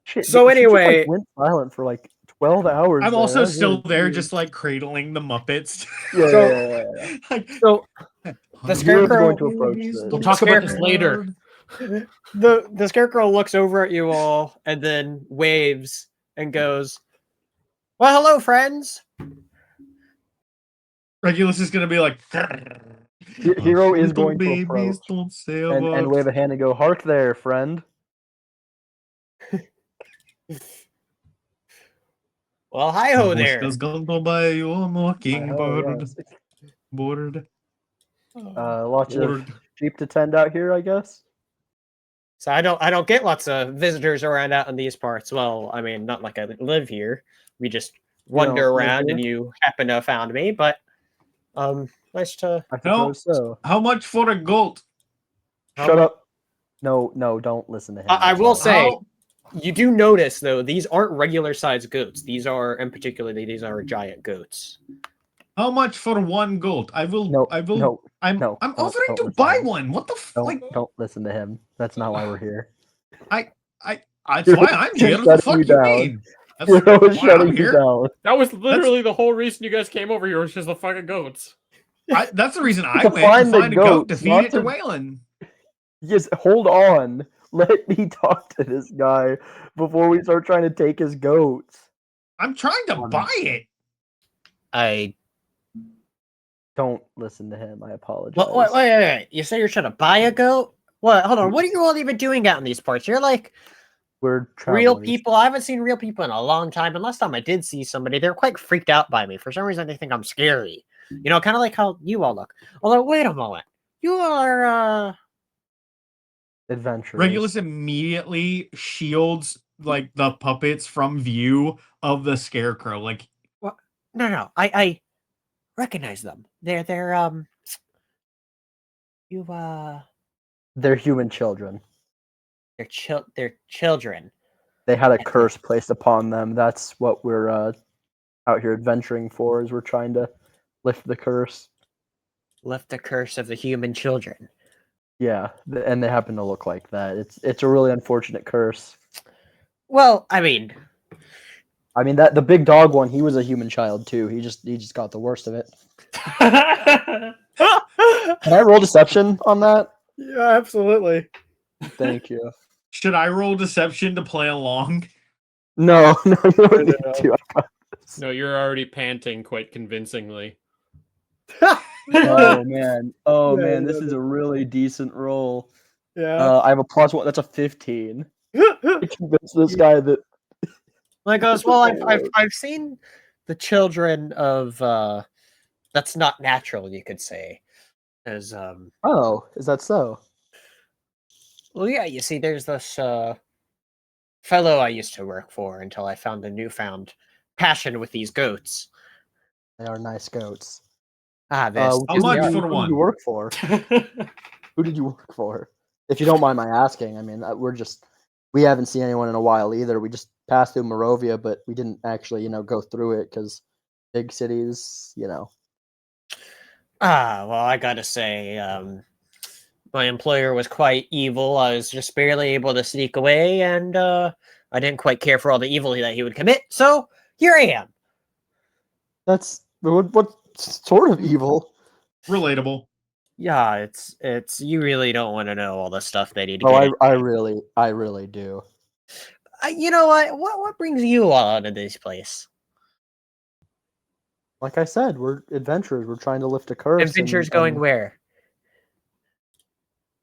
Shit, So she just, anyway- like, went silent for like 12 hours. I'm there. also That was still really there, weird. just like cradling the Muppets. Yeah, So- yeah. Like, So the Hero's scarecrow going to approach this. We'll talk about this later. the scarecrow looks over at you all and then waves and goes, "Well, hello, friends." Regulus is gonna be like, Hero is "Little going to babies approach don't say a and word." wave a hand and go, "Hark there, friend." Well, hi ho Bush there. does gone by your mockingbird. yes. Bird. Lots of Bird. sheep to tend out here, I guess. So I don't get lots of visitors around out in these parts. Well, I mean, not like I live here. We just wander don't live around here? and you happen to have found me, but nice to I No. suppose so. How much for a goat? Shut up. No, don't listen to him. I That's will all. say How- you do notice though, these aren't regular sized goats. These are, and particularly these are giant goats. How much for one goat? I will. No, I will. no, I'm. no, I'm don't offering to listen buy to him. one. What the like? Don't listen to him. That's not why we're here. That's why I'm You're here. What the shutting fuck you you down. mean? That's Hero is why shutting I'm you here. down. That was literally the whole reason you guys came over here, was just the fucking goats. That's the reason I To went to find the find a goat to goats, feed not it to to- Waylon. Just hold on. Let me talk to this guy before we start trying to take his goats. I'm trying to buy it. I Don't listen to him. I apologize. wait. You say you're trying to buy a goat? What? Hold on. What are you all even doing out in these parts? You're like We're real travelers. people. I haven't seen real people in a long time. And last time I did see somebody, they were quite freaked out by me. For some reason, they think I'm scary. You know, kind of like how you all look. Although, wait a moment. You all are, Adventurers. Regulus immediately shields like the puppets from view of the scarecrow. Like, no. I recognize them. They're They're human children. they're children. They had a curse placed upon them. That's what we're out here adventuring for. Is we're trying to lift the curse. Lift the curse of the human children. Yeah, and they happen to look like that. It's a really unfortunate curse. Well, I mean, that the big dog one, he was a human child too. He just got the worst of it. Can I roll deception on that? yeah, absolutely. Thank you. should I roll deception to play along? No, you don't need to. I got this. No, you're already panting quite convincingly. Oh man, Yeah, this is a really decent roll. Yeah. I have a +1. That's a 15. I convinced this guy that Like goes, well, I've seen the children of that's not natural, you could say. As Oh, is that so? well, yeah, you see, there's this fellow I used to work for until I found a newfound passion with these goats. They are nice goats. Ah, this. How much who for did one? you work for? Who did you work for? If you don't mind my asking, I mean, we haven't seen anyone in a while either. We just passed through Morovia, but we didn't actually, go through it because big cities, Ah, well, I gotta say, my employer was quite evil. I was just barely able to sneak away, and I didn't quite care for all the evil that he would commit. So here I am. That's what sort of evil. Relatable. Yeah, it's you really don't want to know all the stuff they need to Oh, get. I really do. You know what? What brings you all out of this place? Like I said, we're adventurers. We're trying to lift a curse. Adventures going where?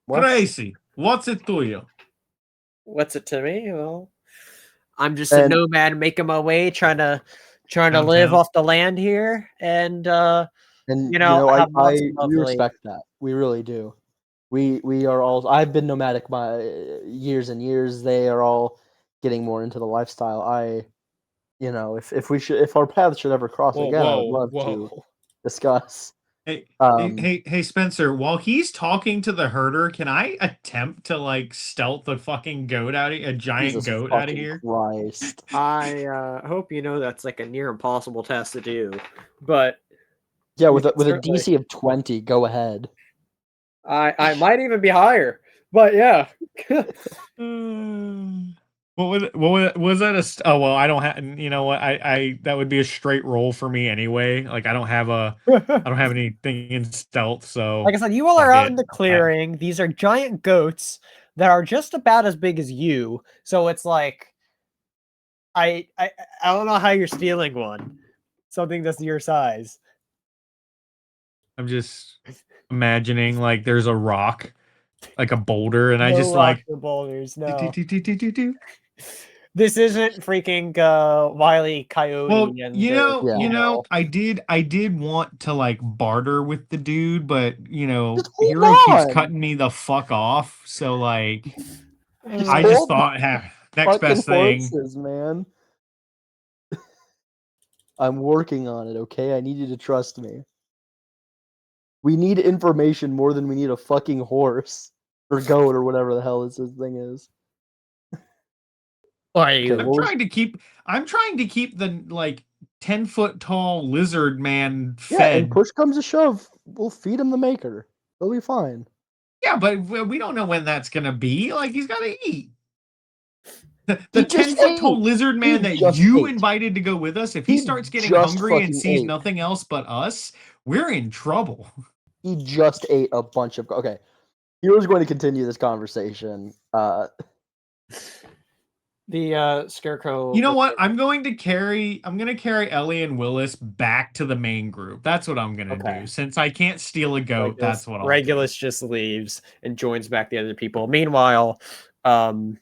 What? Tracy, what's it to you? What's it to me? Well, I'm just a And- nomad making my way, trying to live Downtown. off the land here, and And I have lots of we lovely- respect that. We really do. We are all. I've been nomadic by years and years. They are all getting more into the lifestyle. If our paths should ever cross Whoa, again, I would whoa, love whoa. to discuss. Hey, Um, hey, Spencer. While he's talking to the herder, can I attempt to like stealth a fucking goat out of a giant Jesus goat out of fucking here? Christ. I hope you know that's like a near impossible task to do, but Yeah, you with a can certainly- DC of 20, go ahead. I might even be higher, but yeah. Was that oh well, I don't have, you know what, I that would be a straight roll for me anyway. Like I don't have anything in stealth, so Like I said, you all fuck are out it. in the clearing. These are giant goats that are just about as big as you. So it's like, I don't know how you're stealing one. Something that's your size. I'm just imagining like there's a rock, like a boulder, and I No just rocks like or boulders. No, do. this isn't freaking Wile E. Coyote. Well, and Yeah. I did want to like barter with the dude, but Just hold Hero keeps on. cutting me the fuck off. So like, Just I just hold thought, next fucking best thing. horses, man. I'm working on it, okay? I need you to trust me. We need information more than we need a fucking horse or goat or whatever the hell this thing is. Why Okay, what was- I'm trying to keep the like 10-foot tall lizard man Yeah, and fed. push comes to shove, we'll feed him the maker. He'll be fine. Yeah, but we don't know when that's gonna be. Like he's got to eat. The He just 10-foot tall ate. lizard man He that just you ate. invited to go with us, if he He starts getting just hungry and fucking sees ate. nothing else but us, we're in trouble. He just ate a bunch of. Okay, Hero's going to continue this conversation. the scarecrow? You know what? I'm gonna carry Ellie and Willis back to the main group. That's what I'm gonna Okay. do. Since I can't steal a goat, that's what I'll do. Regulus just leaves and joins back the other people. Meanwhile, the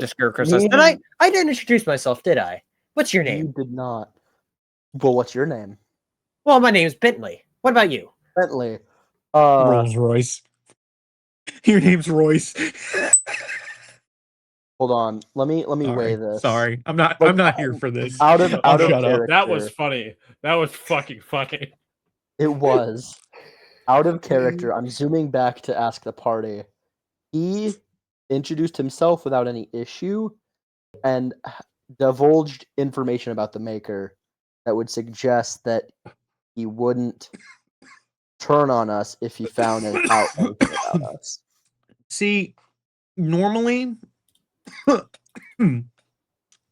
scarecrow says, I didn't introduce myself, did I? What's your You name? did not. Well, what's your name? Well, my name's Bentley. What about you? Bentley. Rolls Royce. Your name's Royce. Hold on. Let me weigh this. Sorry, I'm not here for this. Out of I'll shut up. character. That was funny. That was fucking funny. It was out of character. I'm zooming back to ask the party. He introduced himself without any issue and divulged information about the maker that would suggest that he wouldn't turn on us if he found out anything about us. See, normally,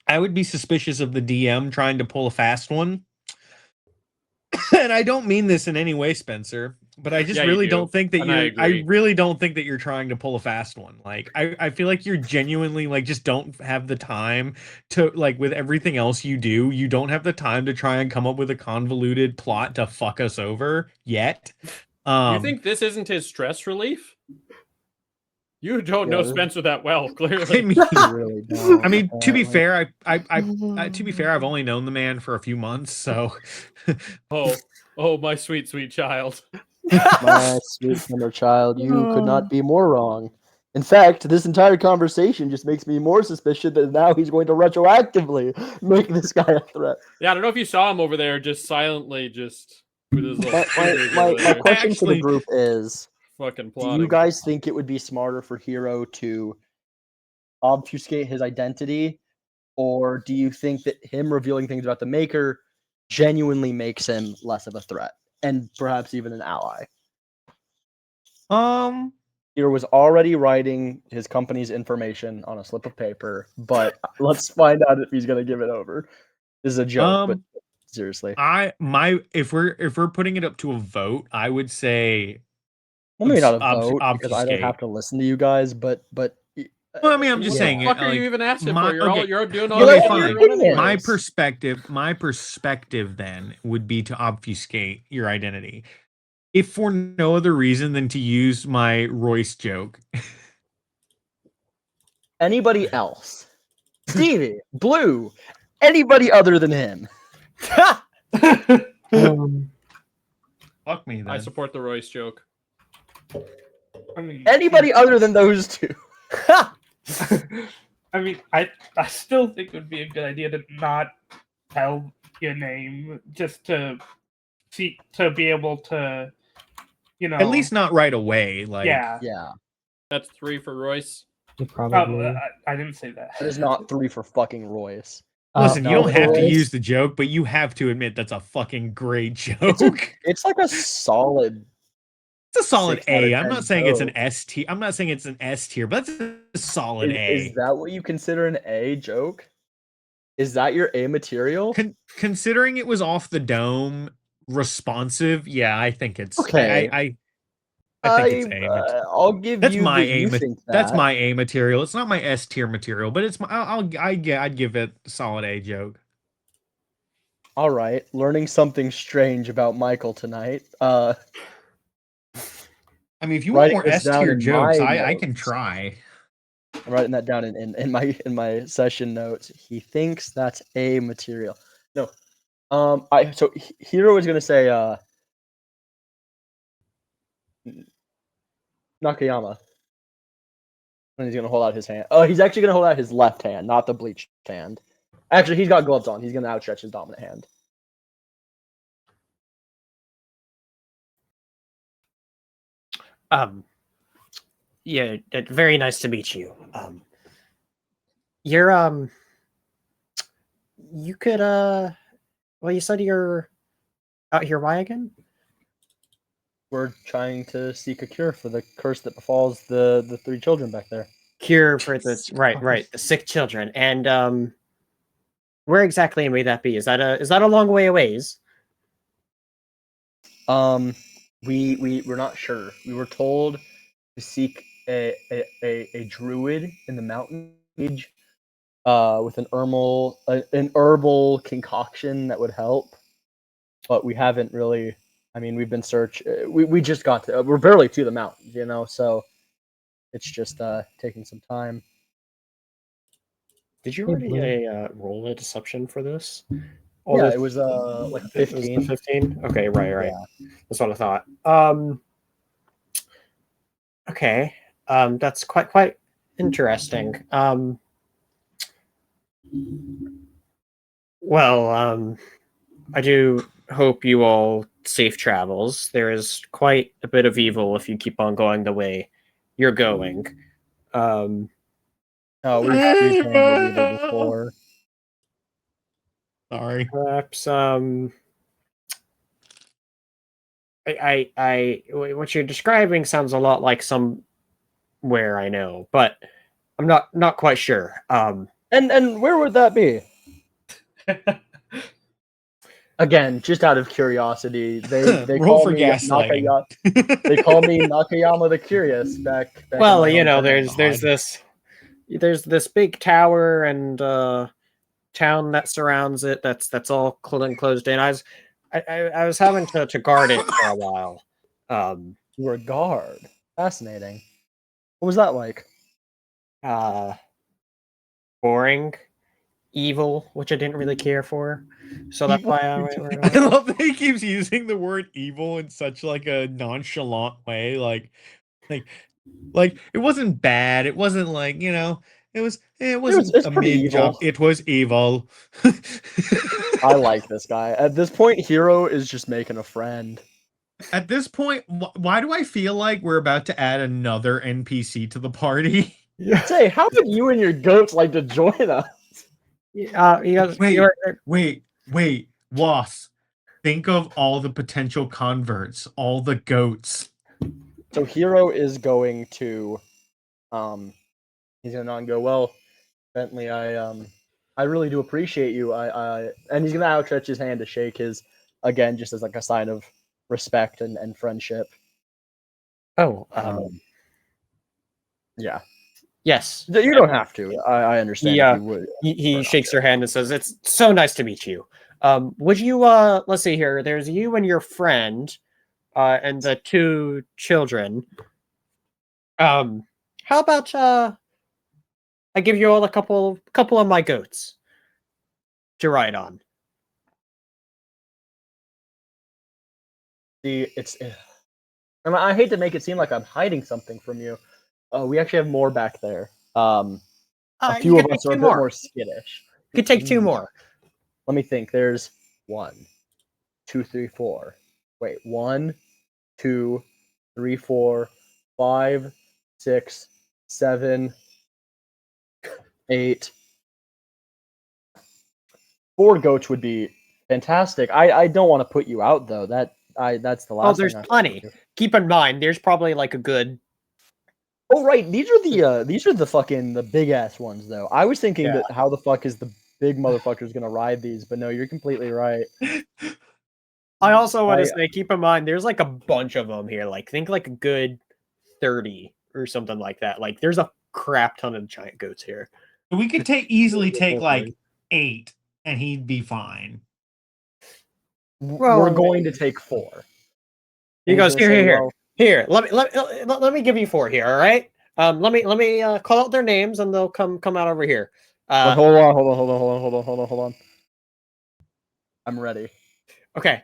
I would be suspicious of the DM trying to pull a fast one. And I don't mean this in any way, Spencer, but I just Yeah, you really do. don't think that And I I agree. really don't think that you're trying to pull a fast one. Like I feel like you're genuinely like just don't have the time to, like, with everything else you do, you don't have the time to try and come up with a convoluted plot to fuck us over yet. You think this isn't his stress relief? You don't know this- Spencer that well, I clearly. mean, He really don't, I mean, to be apparently. fair, to be fair, I've only known the man for a few months, so Oh, my sweet, sweet child. My sweet tender child, you could not be more wrong. In fact, this entire conversation just makes me more suspicious that now he's going to retroactively make this guy a threat. Yeah, I don't know if you saw him over there, just silently, just with his little My fingers over my there, question to the Actually- group is, fucking do plotting. you guys think it would be smarter for Hero to obfuscate his identity, or do you think that him revealing things about the Maker genuinely makes him less of a threat and perhaps even an ally? Hero was already writing his company's information on a slip of paper, but let's find out if he's going to give it over. This is a joke, but seriously. if we're putting it up to a vote, I would say, Well, maybe not a vote because I obfuscate. don't have to listen to you guys, but Well, I mean, I'm just What saying the it. fuck are like, you even asking my- for? You're okay. you're doing all Okay, this on fine. your own anyways. My perspective then would be to obfuscate your identity, if for no other reason than to use my Royce joke. anybody else, Stevie, Blue, anybody other than him. Um, Fuck me, I then. support the Royce joke. I mean, Anybody other than those two. I mean, I still think it would be a good idea to not tell your name, just to be able to, At least not right away. Like, yeah. Yeah, That's 3 for Royce. You Oh, probably. I didn't say that. that is not 3 for fucking Royce. listen, you no, don't have to Royce- use the joke, but you have to admit that's a fucking great joke. It's like a solid. It's a solid 6 out of A. I'm 10 not saying it's an joke. S tier. I'm not saying it's an S tier, but that's a solid A. Is that what you consider an A joke? Is that your A material? Considering it was off the dome, responsive, yeah, I think it's Okay. I think it's A. I'll give That's you my that A. you think that. That's my A material. It's not my S tier material, but it's my. I'd give it a solid A joke. All right, learning something strange about Michael tonight. I mean, if you want Writing more this S down tier in jokes, my I can notes. try. I'm writing that down in my session notes. He thinks that's A material. No. Hero is gonna say Nakayama. And he's gonna hold out his hand. Oh, he's actually gonna hold out his left hand, not the bleached hand. Actually, he's got gloves on. He's gonna outstretch his dominant hand. Yeah, very nice to meet you. You're you could well, you said you're out here. Why again? We're trying to seek a cure for the curse that befalls the 3 children back there. Cure for the right, the sick children. And where exactly may that be? Is that a long way away? We're not sure. We were told to seek a druid in the mountain age, with an herbal concoction that would help, but we haven't really. I mean, we've been we just got to. We're barely to the mountains, so it's just taking some time. Did you Hey, already Blue. roll a deception for this? Yeah, it was like 15. 15. Okay, right. Yeah. That's what I thought. Okay. That's quite interesting. Well, I do hope you all safe travels. There is quite a bit of evil if you keep on going the way you're going. Oh, we've handled evil before. Sorry. Perhaps what you're describing sounds a lot like somewhere I know, but I'm not quite sure. And where would that be? Again, just out of curiosity, they Roll call for me gaslighting. They call me Nakayama the Curious back Well, in my there's this big tower and town that surrounds it. That's all closed in. I was having to guard it for a while. You were a guard. Fascinating. What was that like? Boring, evil, which I didn't really care for. So that's why I went. I love that he keeps using the word evil in such like a nonchalant way. Like it wasn't bad. It wasn't like, it wasn't It's a pretty mid job. evil. It was evil. I like this guy. At this point, Hero is just making a friend. At this point, why do I feel like we're about to add another NPC to the party? Say, how would you and your goats like to join us? You guys, Wait, Wass. Think of all the potential converts, all the goats. So Hero is going to, he's gonna not go, well, Bentley, I really do appreciate you. And he's gonna outstretch his hand to shake his, again, just as like a sign of respect and friendship. Oh, Yeah. yes. You don't have to. I understand if you would. He shakes her hand and says, "It's so nice to meet you. Would you let's see here. There's you and your friend, and the 2 children. How about I give you all a couple of my goats to ride on?" See, And I hate to make it seem like I'm hiding something from you. We actually have more back there. A You few can of take us are a two bit more. more skittish. You could take two more. Let me think. There's 1, 2, 3, 4. Wait, 1, 2, 3, 4, 5, 6, 7, 8. 4 goats would be fantastic. I don't want to put you out though. That's the last. Oh, there's thing I plenty. do. Keep in mind, there's probably like a good. Oh right, these are the fucking the big ass ones though. I was thinking Yeah. that how the fuck is the big motherfuckers gonna ride these, but no, you're completely right. I also want I- to say, keep in mind, there's like a bunch of them here. Like, think like a good 30 or something like that. Like, there's a crap ton of giant goats here. We could easily take like 8, and he'd be fine. Well, We're going to take 4. He And goes, he's gonna here, say, here, well, here. Let me give you 4 here. All right. Let me call out their names and they'll come out over here. wait, hold on. I'm ready. Okay.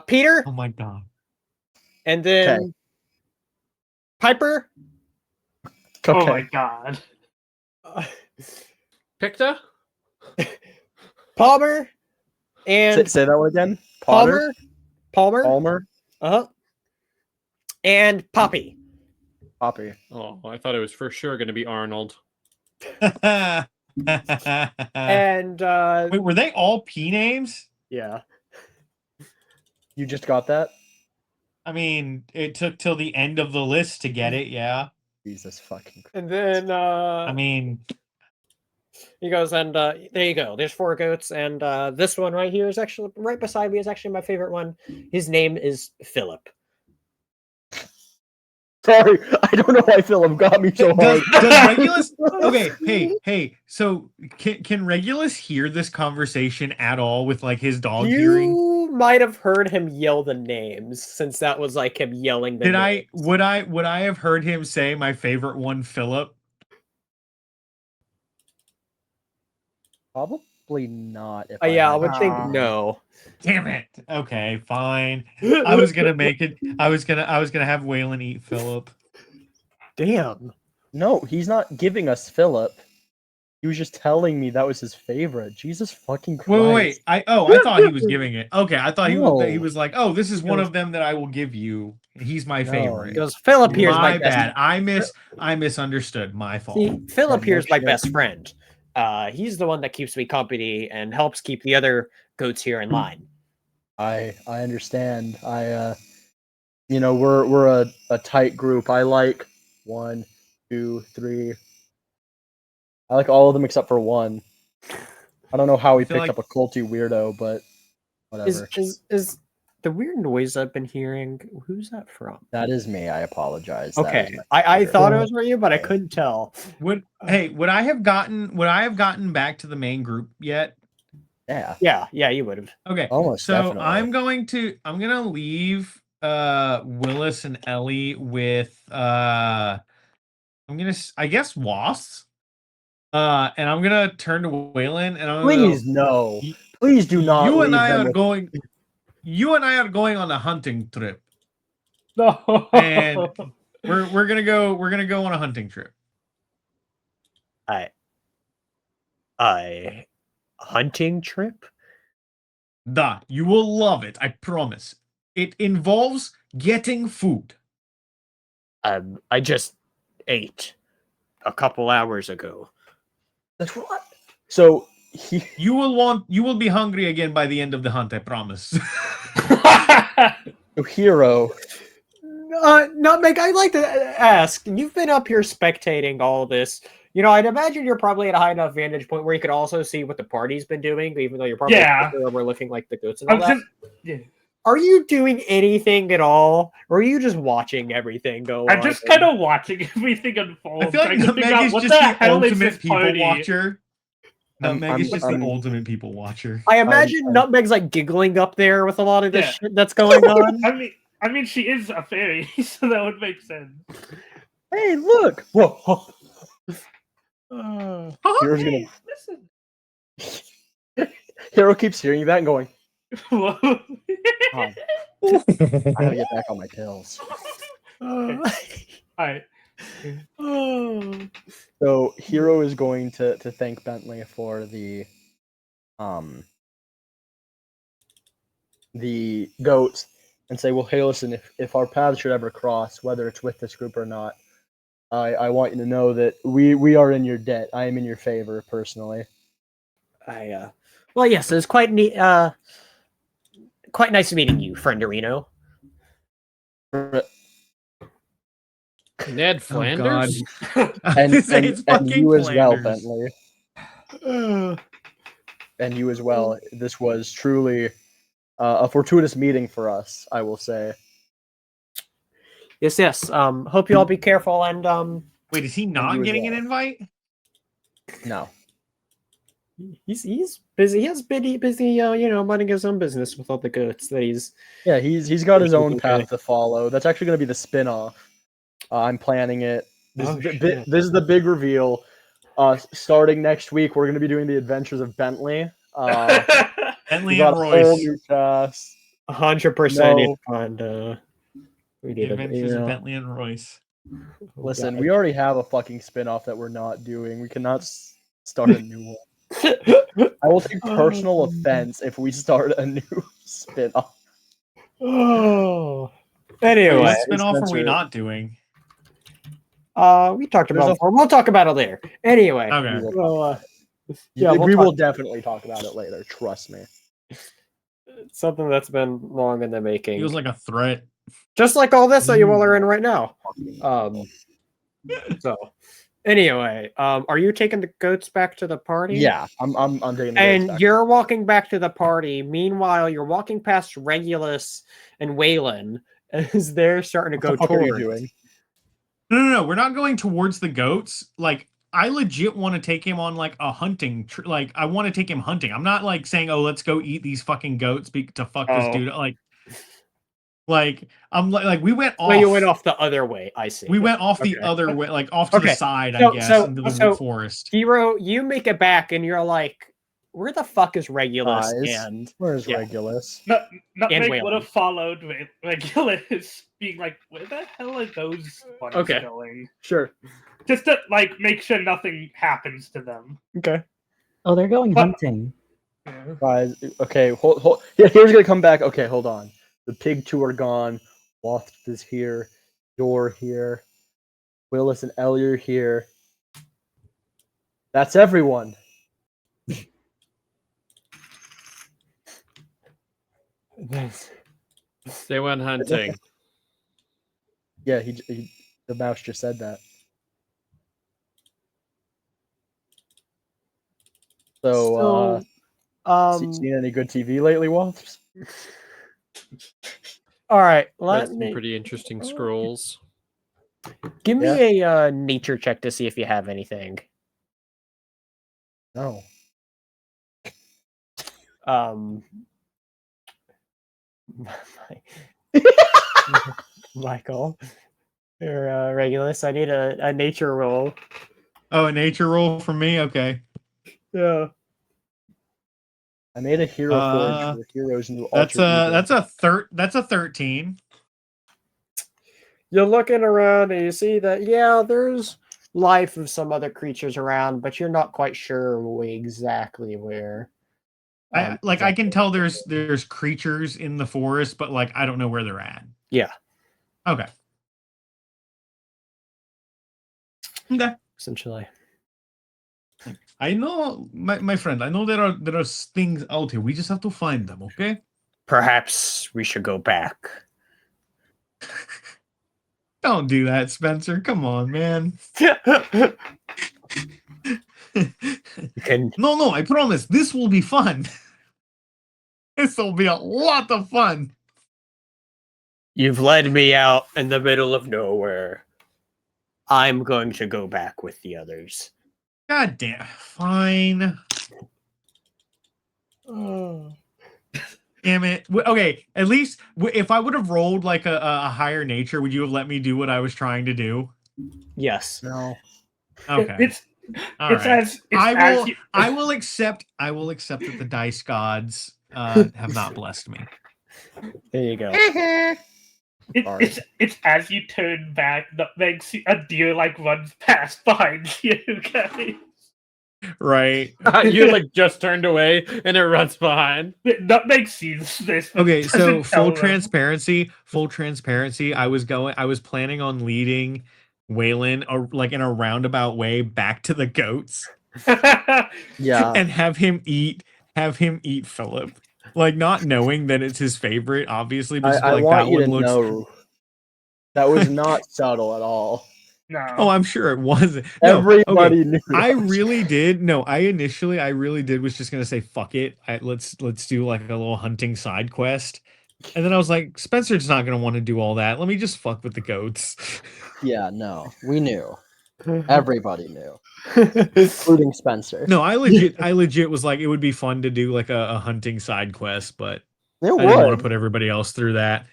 Peter, Oh my god. and then Okay. Piper. Okay. Oh my god. Picta? Palmer, and Say that one again. Potter? Palmer. Uh-huh. And Poppy. Poppy. Oh, I thought it was for sure going to be Arnold. And Wait, were they all P names? yeah. You just got that? I mean, it took till the end of the list to get it, yeah. Jesus fucking Christ. And then I mean, he goes, and there you go. There's 4 goats, and this one right here is actually right beside me is actually my favorite one. His name is Philip. Sorry, I don't know why Philip got me so hard. does Regulus? Okay, hey. So can Regulus hear this conversation at all with like his dog hearing? You might have heard him yell the names, since that was like him yelling the names. Would I have heard him say my favorite one, Philip? Probably not. If Yeah, I had would to think choose. no. Damn it. Okay, fine. I was gonna make it. I was gonna have Waylon eat Philip. Damn. No, he's not giving us Philip. He was just telling me that was his favorite. Jesus fucking Christ. Wait. I thought he was giving it. Okay, I thought he No. was like, oh, this is one of them that I will give you. He's my No. favorite. He goes, Philip here's My my best. bad. I misunderstood. My fault. See, Philip Yeah, here's no my shit. best friend. He's the one that keeps me company and helps keep the other goats here in line. I understand. We're a tight group. I like 1, 2, 3. I like all of them except for 1. I don't know how he feel picked up a culty weirdo, but whatever. Is the weird noise I've been hearing? Who's that from? That is me. I apologize. That Okay, is my I computer. thought it was for you, but I couldn't tell. Would I have gotten back to the main group yet? Yeah, Yeah, you would have. Okay. almost So definitely. I'm gonna leave Willis and Ellie with I guess Wasps. And I'm gonna turn to Waylon and I'm gonna Please go, no. Please do not. You and leave I them are with- going on a hunting trip. No. And we're gonna go on a hunting trip. A hunting trip? You will love it, I promise. It involves getting food. I just ate a couple hours ago. That's what? So You will be hungry again by the end of the hunt, I promise. Hero. Nutmeg, I'd like to ask, you've been up here spectating all this. You know, I'd imagine you're probably at a high enough vantage point where you could also see what the party's been doing, even though you're probably overlooking like the goats and all that. Are you doing anything at all, or are you just watching everything go on? I'm just kind of watching everything unfold. I feel like trying to figure Nutmeg out is what just the hell is ultimate this people party? watcher. Nutmeg is just the I'm- ultimate people watcher. I imagine Nutmeg's like giggling up there with a lot of this Yeah. shit that's going on. I mean, she is a fairy, so that would make sense. Hey, look. Whoa. Hero's Hey, gonna. listen. Hero keeps hearing that and going, Whoa. I gotta get back on my pills. Oh. All right. Oh. So Hero is going to thank Bentley for the goats and say, well, hey, listen, if our paths should ever cross, whether it's with this group or not, I want you to know that we are in your debt. I am in your favor personally. Well, yes, it was quite neat. Quite nice meeting you, Frienderino. Ned Flanders. And you as well, Flanders. Bentley. And you as well. This was truly a fortuitous meeting for us, I will say. Yes. Hope you all be careful and Wait, is he you not as getting well. an invite? No. he's busy. He's busy. Minding his own business with all the goats that he's. Yeah, he's got his own Okay. path to follow. That's actually going to be the spin-off. I'm planning it. This is the big reveal. Starting next week, we're going to be doing the adventures of Bentley. Bentley we got and a whole Royce. new cast. 100% and we The need Adventures of Bentley and Royce. Listen, we already have a fucking spin-off that we're not doing. We cannot start a new one. I will take personal offense if we start a new spin-off. Oh. Anyway, What spinoff are we Spencer. not doing? we talked about it before. We'll talk about it later. Anyway, Okay. well, We will definitely talk about it later. Trust me. something that's been long in the making. Feels like a threat. Just like all this that you all are in right now. So anyway, are you taking the goats back to the party? Yeah, I'm taking the And goats back. you're walking back to the party. Meanwhile, you're walking past Regulus and Waylon as they're starting to What go the fuck are you towards. doing? No. We're not going towards the goats. Like, I legit want to take him on like a hunting. Like, I want to take him hunting. I'm not like saying, "Oh, let's go eat these fucking goats to fuck this dude." Like I'm like we went off. Well, you went off the other way. I see. We went off the other way, like off to the side, I guess, into the forest. Hero, you make it back, and you're like, "Where the fuck is Regulus?" And where's Regulus? Nutmeg Waylon. would have followed Regulus, being like, "Where the hell are those ones going?" Sure. Just to like make sure nothing happens to them. Okay. Oh, they're going hunting. Guys, okay, hold. Yeah, here's gonna come back. Okay, hold on. The pig two are gone. Waft is here. You're here. Willis and Ellie are here. That's everyone. They went hunting. Yeah, the mouse just said that. So, seen any good TV lately, Walters? all right, Read some pretty interesting scrolls. give me a nature check to see if you have anything. No. Michael, or Regulus, I need a nature roll. Oh, a nature roll for me. Okay. Yeah. I made a hero forge for heroes new. That's a 13. You're looking around and you see that there's life of some other creatures around, but you're not quite sure exactly where. I can tell there's creatures in the forest, but like I don't know where they're at. Yeah. Okay. Essentially. I know, my friend. I know there are things out here. We just have to find them. Okay. Perhaps we should go back. Don't do that, Spencer. Come on, man. No, I promise. This will be fun. This will be a lot of fun. You've led me out in the middle of nowhere. I'm going to go back with the others. God damn. Fine. Damn it. Okay, at least if I would have rolled like a higher nature, would you have let me do what I was trying to do? Yes. No. Okay. I will accept that the dice gods have not blessed me. There you go. It's as you turn back, Nutmeg a deer like runs past behind you guys. Right. You like just turned away and it runs behind. Nutmeg sees this. but Okay, so doesn't tell them. full transparency. I was planning on leading Waylon like in a roundabout way back to the goats Yeah. and have him eat Philip. Like not knowing that it's his favorite, obviously, but just be I like want that you one to looks know that was not subtle at all. No. Oh, I'm sure it wasn't. No, Everybody okay. knew. I that was- really did. No, I really did was just gonna say fuck it. Let's do like a little hunting side quest. And then I was like, Spencer's not gonna want to do all that. Let me just fuck with the goats. Yeah, no, we knew. Everybody knew, including Spencer. No, I legit was like, it would be fun to do like a hunting side quest, but It I didn't want to would. put everybody else through that.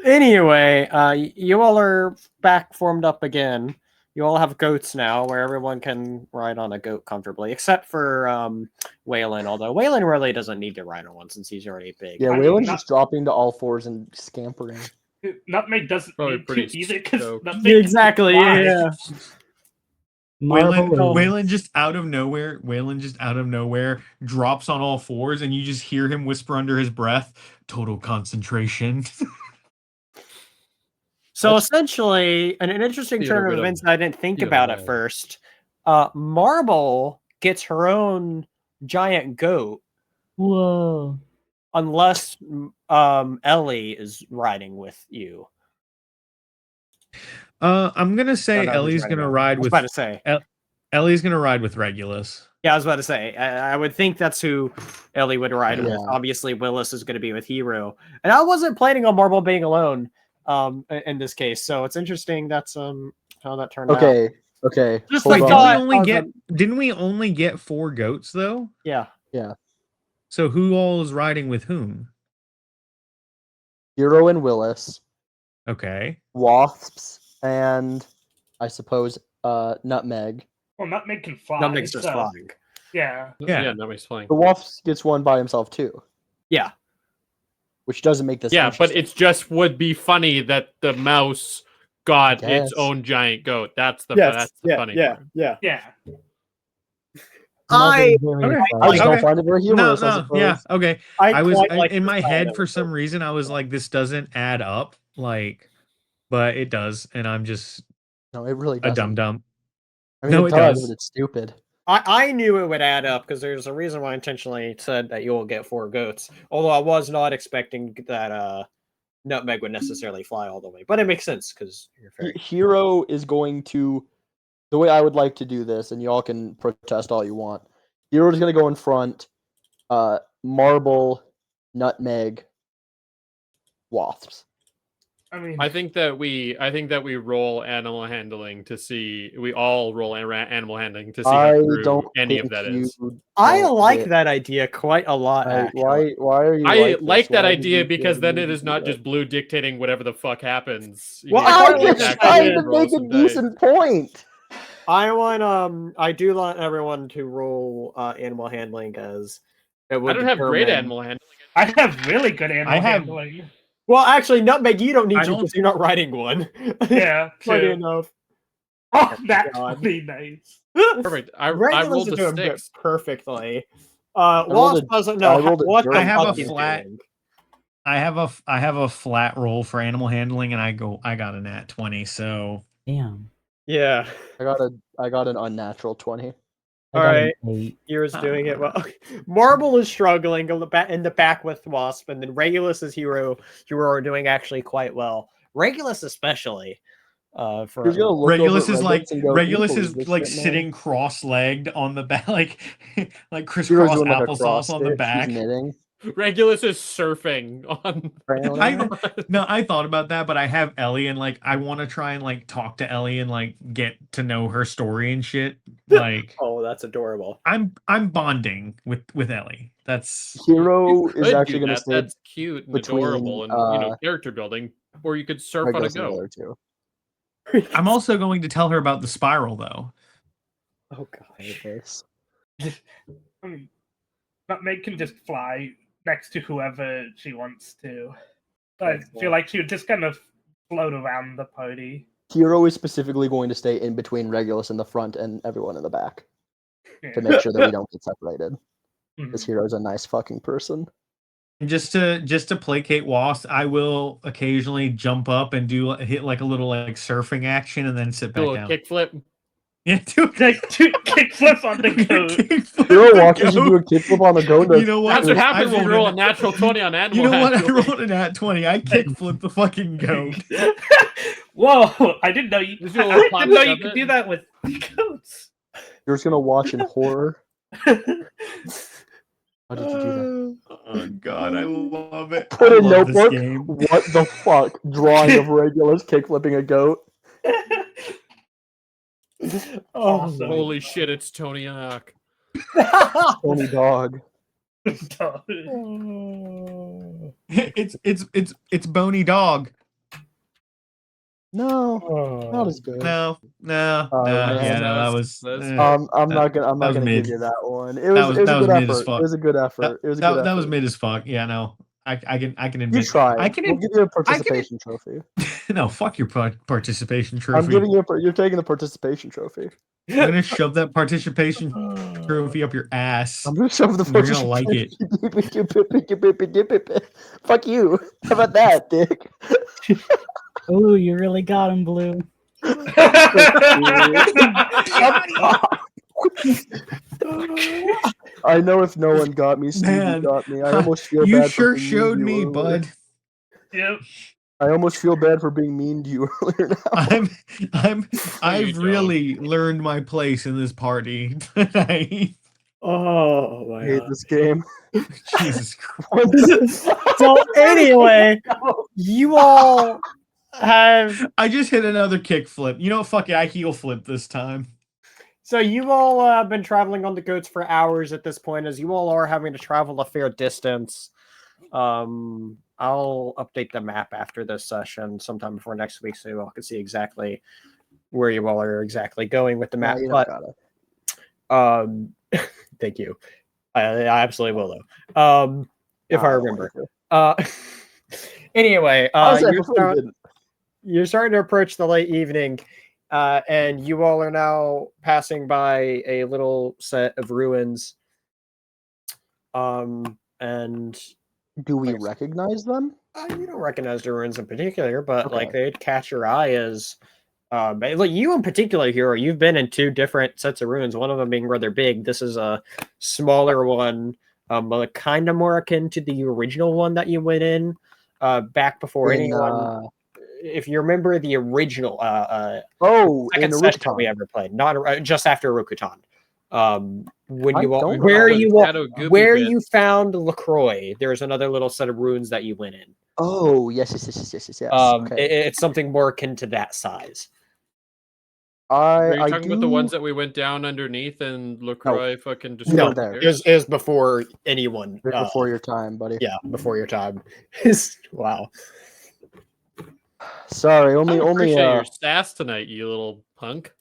Anyway, you all are back formed up again. You all have goats now, where everyone can ride on a goat comfortably, except for Waylon. Although Waylon really doesn't need to ride on one since he's already big. Yeah, I mean, Waylon's not- just dropping to all fours and scampering. Nutmeg doesn't Probably need pretty to either because stoked. Nutmeg Exactly. can fly. Yeah. Waylon, Marble. Waylon just out of nowhere drops on all fours, and you just hear him whisper under his breath, "Total concentration." So essentially, an interesting Get a turn of bit of events I didn't think feel about at bad. first. Marble gets her own giant goat Whoa. unless Ellie is riding with you. I'm gonna I say don't know who's Ellie's riding gonna with her. I ride was with about to say. Ellie's gonna ride with Regulus. Yeah, I was about to say. I would think that's who Ellie would ride with. Yeah. Obviously, Willis is going to be with Hero, and I wasn't planning on Marble being alone. In this case, so it's interesting. That's how that turned out. Okay. Just hold like Wait, thought. didn't we only get 4 goats though? Yeah. So who all is riding with whom? Hero and Willis, Okay. Wasps, and I suppose Nutmeg. Well, Nutmeg can fly. Nutmeg's just so, flying. Yeah. Yeah. That makes flying. The Wasp gets one by himself too, Yeah. which doesn't make this. Yeah, but interesting. it's just would be funny that the mouse got its Guess. own giant goat. That's the funny part. Yeah. Yeah. I just Okay. don't find it very humorous. I suppose. yeah, okay. I was quite like in this my side head of for it. some reason. I was like, this doesn't add up, like, but it does, and I'm just No, it really a doesn't. dum. I mean, No, it it does, does. but it's stupid. I knew it would add up because there's a reason why I intentionally said that you will get 4 goats. Although I was not expecting that Nutmeg would necessarily fly all the way, but it makes sense because you're fair. Hero is going to, the way I would like to do this, and y'all can protest all you want. Hero is going to go in front. Marble, Nutmeg, Wasps. I mean, I think that we roll animal handling to see. We all roll animal handling to see how I true don't any of think that you is. I don't like get- that idea quite a lot. Actually. Why are you? I this? like that Why did idea you because feel then the it need is to not do just that? Blue dictating whatever the fuck happens. You Well, get I to was actually trying to roll make a some dice. decent point. I do want everyone to roll animal handling as it would I don't have great determine- animal handling. I have really good animal I have- handling. Well, actually, Nutmeg, you don't need I to don't- because you're not riding one. Yeah, Funny true. enough. Oh, that's God. really nice. Perfect. I Regulars rolled are a doing 6. perfectly. rolled Wasp a- doesn't I know rolled a what the I have fuck a he's flat- doing. I have a flat roll for animal handling, and I got a nat 20. So Damn. Yeah. I got an unnatural 20. I got an Alright. 8. Hero's doing it well. Marble is struggling in the back with Wasp, and then Regulus is Hero are doing actually quite well. Regulus especially. For He's gonna look Regulus over at is like and go, Regulus "You is believe this like shit, man?" sitting cross-legged on the back, like Hero's crisscross doing like a applesauce cross on the stitch. back. He's knitting. Regulus is surfing on. I thought about that, but I have Ellie, and like I want to try and like talk to Ellie and like get to know her story and shit. Like Oh, that's adorable. I'm bonding with Ellie. That's Hero You is could actually do going to that. stay That's cute and between, adorable and character building. Or you could surf on a Regulus and the goat. other two. I'm also going to tell her about the spiral though. Oh god. Face. I mean, Nutmeg can just fly next to whoever she wants to. I feel like she would just kind of float around the party. Hero is specifically going to stay in between Regulus in the front and everyone in the back Yeah. to make sure that we don't get separated. Mhm. This Hero's a nice fucking person. And just to placate Wasp, I will occasionally jump up and hit like a little like surfing action and then sit Do back a down. kickflip. Yeah, do Like two kickflips on the goat. kickflip Hero the watches you do a goat. kickflip on the goat. You know what? That's what happens I when you rolled roll a natural 20 on animal. You know what? I handling. rolled an at 20. I kickflip the fucking goat. Whoa! I didn't know you. Just do a little I pop didn't know you shove could it. do that with goats. You're just gonna watch in horror. How did you do that? Oh god, I love it. Put I a love this notebook. game. What the fuck? Drawing of Regulus kickflipping a goat. Awesome. Holy shit, it's Tony Hawk. Tony Dog. It's Bony Dog. No, not as good. No, man. yeah, no, that was. I'm not gonna was give mid. you that one. It was a good mid as effort. fuck. It was a good effort. It was a good effort. That was mid as fuck. Yeah, no, I can You admit. tried. I can. We'll give you a participation trophy. No, fuck your participation trophy. I'm giving you. You're taking the participation trophy. I'm gonna shove that participation trophy up your ass. I'm gonna shove the And you're gonna like it. Fuck you. How about that, Dick? Oh, you really got him, Blue. I know if no one got me, Stevie Man, got me. I almost feel you bad. sure for being showed mean to me, you earlier. bud. Yep. I almost feel bad for being mean to you earlier now. I've really learned my place in this party tonight. Oh I my hate god. this game. Jesus Christ. So anyway, you all have I just hit another kick flip. You know what? Fuck it. I heel flip this time. so you all have been traveling on the goats for hours at this point, as you all are having to travel a fair distance. I'll update the map after this session sometime before next week, so you all can see exactly where you all are exactly going with the map. No, you don't But thank you. I absolutely will though. If I remember. Anyway, you're starting to approach the late evening, and you all are now passing by a little set of ruins. And do we recognize them? You don't recognize the ruins in particular, but Okay. like they'd catch your eye as like you in particular, Hero. You've been in two different sets of ruins. One of them being rather big. This is a smaller one, but kind of more akin to the original one that you went in back before anyone. If you remember the original, second session we ever played, not just after Rokutan. When you all, where you found LaCroix, there's another little set of ruins that you went in. Oh yes. Okay. It's something more akin to that size. Are you talking about the ones that we went down underneath and LaCroix fucking destroyed? No, it was before anyone. Before your time, buddy. Yeah, before your time. Wow. Sorry, only appreciate your sass tonight, you little punk.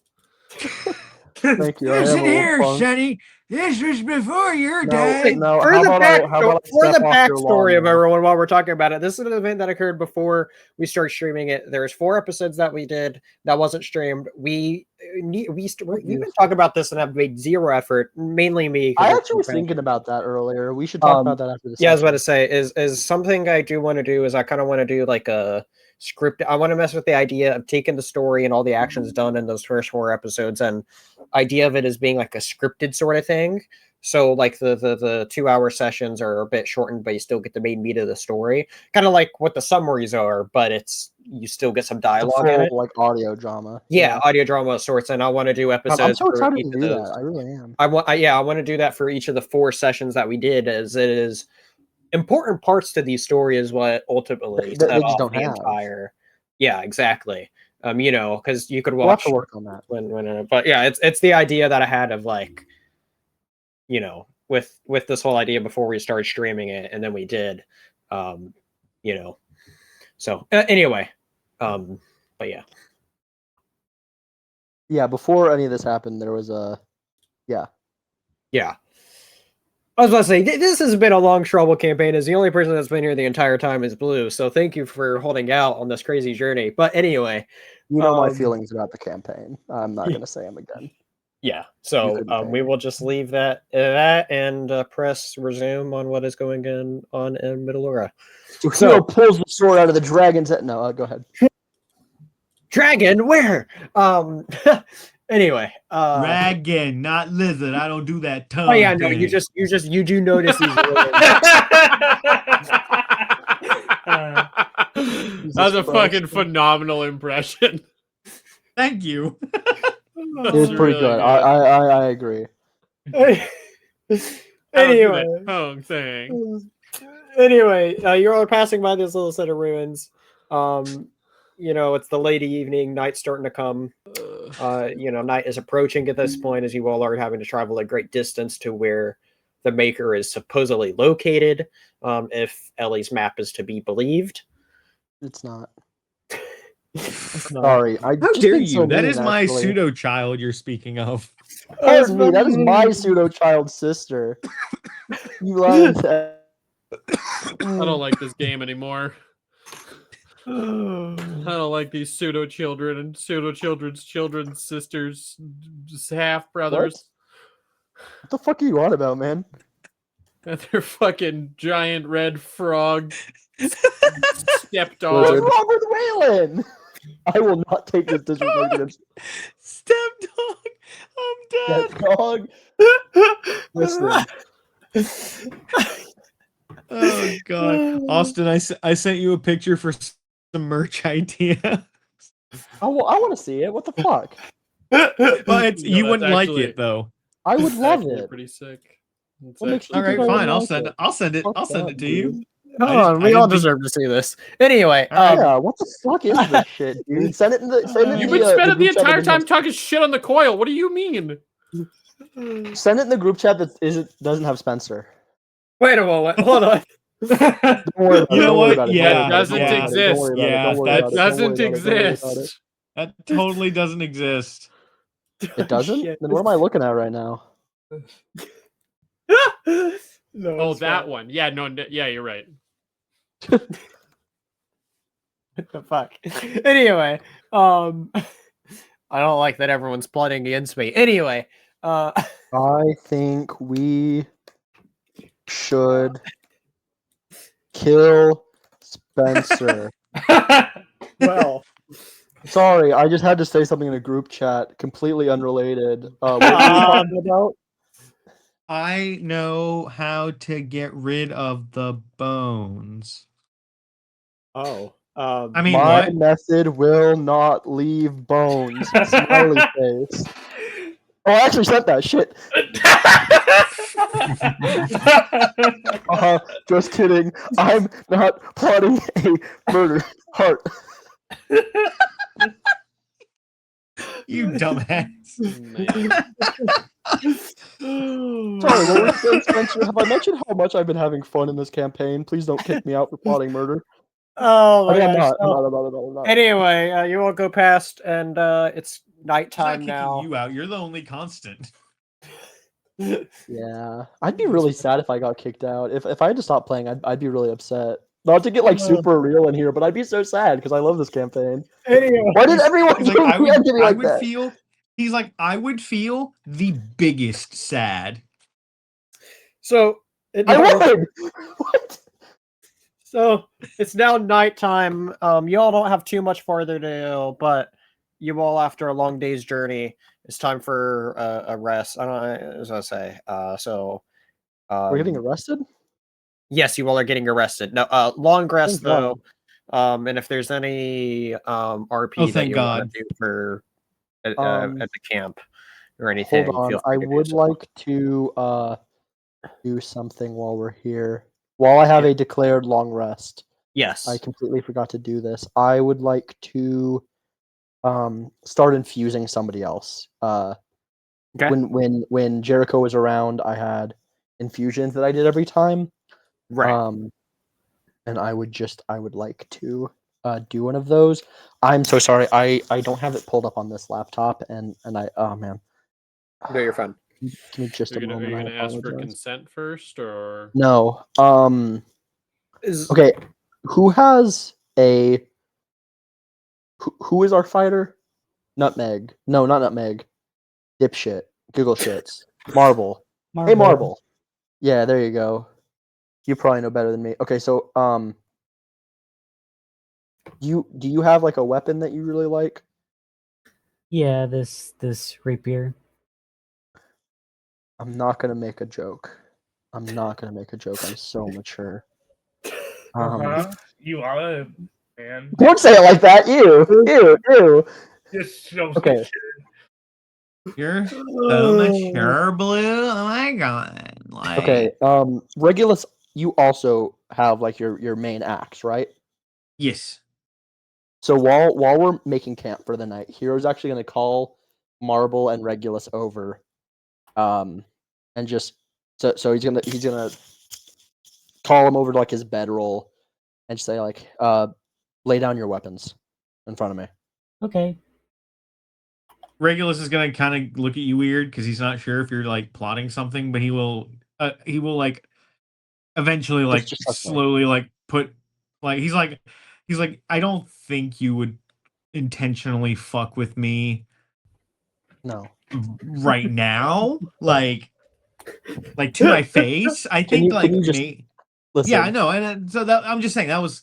Thank you. Listen here, Sonny. This was before your day. No, for the backstory of everyone, while we're talking about it, this is an event that occurred before we started streaming it. There's 4 episodes that we did that wasn't streamed. We've been talking about this and have made zero effort, mainly me. I actually was thinking about that earlier. We should talk about that after this. Yeah, I was about to say is something I do want to do is I kind of want to do like a script. I want to mess with the idea of taking the story and all the actions done in those first 4 episodes, and idea of it as being like a scripted sort of thing. So like the 2-hour sessions are a bit shortened, but you still get the main meat of the story, kind of like what the summaries are, but you still get some dialogue in it, like audio drama. Yeah, audio drama of sorts. And I want to do episodes. I'm so excited to do that. I really am. I want to do that for each of the 4 sessions that we did, as it is important parts to these stories what ultimately set off the entire. Yeah, exactly. Because you could watch. We'll have to work on that. But yeah, it's the idea that I had of like, with this whole idea before we started streaming it, and then we did, So anyway, but yeah. Yeah, before any of this happened, there was a, yeah. I was about to say, this has been a long trouble campaign. As the only person that's been here the entire time is Blue. So thank you for holding out on this crazy journey. But anyway, You know my feelings about the campaign. I'm not going to say them again. yeah. So we will just leave that and press resume on what is going on in Midalora. So pulls the sword out of the dragon's head. No, go ahead. Dragon, where? Anyway, Dragon, not lizard. I don't do that tongue. oh yeah, no, thing. you do notice these. That's a fucking phenomenal impression. Thank you. It was pretty really good. good. I agree. Anyway, tongue thing. Anyway, you all are passing by this little set of ruins. It's the late evening, night's starting to come. Night is approaching at this point as you all are having to travel a great distance to where the maker is supposedly located, if Ellie's map is to be believed. It's not. It's not. Sorry. How dare you? That is my pseudo child you're speaking of. That is me. That is my pseudo child sister. You lying to... I don't like this game anymore. I don't like these pseudo children and pseudo children's sisters, half brothers. What the fuck are you on about, man? And their fucking giant red frog stepdog. What's wrong with Waylon? I will not take this disrespect against Stepdog. I'm dead. Stepdog. Listen. Oh god, Austin, I sent you a picture for some merch idea. I want to see it. What the fuck? But you that's wouldn't like actually- it though. I would love Actually it. pretty sick. It's What makes actually All right, think I fine. would I'll like send it? it. I'll send it. Fuck I'll send that, it to you. dude. Hold I just- on, I we all didn't think- deserve to see this. Anyway, Yeah, what the fuck is this shit, dude? Send it in the. Send it in You've the, been spending the group chat entire that time talking shit on the coil. What do you mean? Send it in the group chat that doesn't have Spencer. wait a moment, hold on. Don't worry about You it. know Don't worry what? about it. Yeah, Don't worry about it. doesn't Don't worry about it. exist. Don't worry Yeah, about it. that Don't worry doesn't about it. Don't worry about it. exist. That totally doesn't exist. It doesn't? Shit. Then what am I looking at right now? No, Oh, it's that fine. one. Yeah, no, yeah, you're right. What the fuck? Anyway, I don't like that everyone's plotting against me. Anyway, I think we should kill Spencer. well, Sorry, I just had to say something in a group chat, completely unrelated. What were you talking about? I know how to get rid of the bones. oh, I mean, My what? method will not leave bones. Smiley face. Oh, I actually sent that shit. Just kidding. I'm not plotting a murder. Heart. You dumbass. Sorry, what were you saying, Spencer? Have I mentioned how much I've been having fun in this campaign? Please don't kick me out for plotting murder. oh my I'm gosh. not. I'm not. Anyway, you all go past, and it's I'm not nighttime kicking now. you out. You're the only constant. Yeah, I'd be really sad if I got kicked out. If I had to stop playing, I'd be really upset. Not to get like super real in here, but I'd be so sad because I love this campaign. Anyway, Why did everyone He's like, I react to me would like that? feel. He's like, I would feel the biggest sad. so I would. What? So it's now nighttime. You all don't have too much farther to do, but you all, after a long day's journey, it's time for a rest. I don't know, as I say. We're getting arrested? Yes, you all are getting arrested. No, long rest Thank God. though. And if there's any RP Oh, that thank you want God. to do for at the camp or Hold anything, on. feel I free to do would so. like to do something while we're here. While I have a declared long rest. Yes. I completely forgot to do this. I would like to start infusing somebody else. Okay. When Jericho was around, I had infusions that I did every time. Right. And I would like to do one of those. I'm so sorry. I don't have it pulled up on this laptop, and I oh man. No, you're fine. Give me just Are a you moment. I gonna ask for apologize. consent first, or No. Is Okay. Who has a? Who is our fighter? Nutmeg. No, not Nutmeg. Dipshit. Giggle shits. Marble. Hey, Marble. Yeah, there you go. You probably know better than me. Okay, so do you have like a weapon that you really like? Yeah, this rapier. I'm not gonna make a joke. I'm not gonna make a joke. I'm so mature. You are a man. Don't say it like that. Ew. Just so Okay. You're so mature, Blue. Oh my god. Like, Okay. Regulus, you also have like your main axe, right? yes. So while we're making camp for the night, Hero's actually gonna call Marble and Regulus over, and just so he's gonna call him over to like his bedroll and say like, lay down your weapons in front of me. Okay. Regulus is gonna kind of look at you weird because he's not sure if you're like plotting something, but he will like eventually like Just trust me. slowly like put like he's like I don't think you would intentionally fuck with me No. right now, like to my face. I think Can you just listen? yeah, I know, and so that I'm just saying that was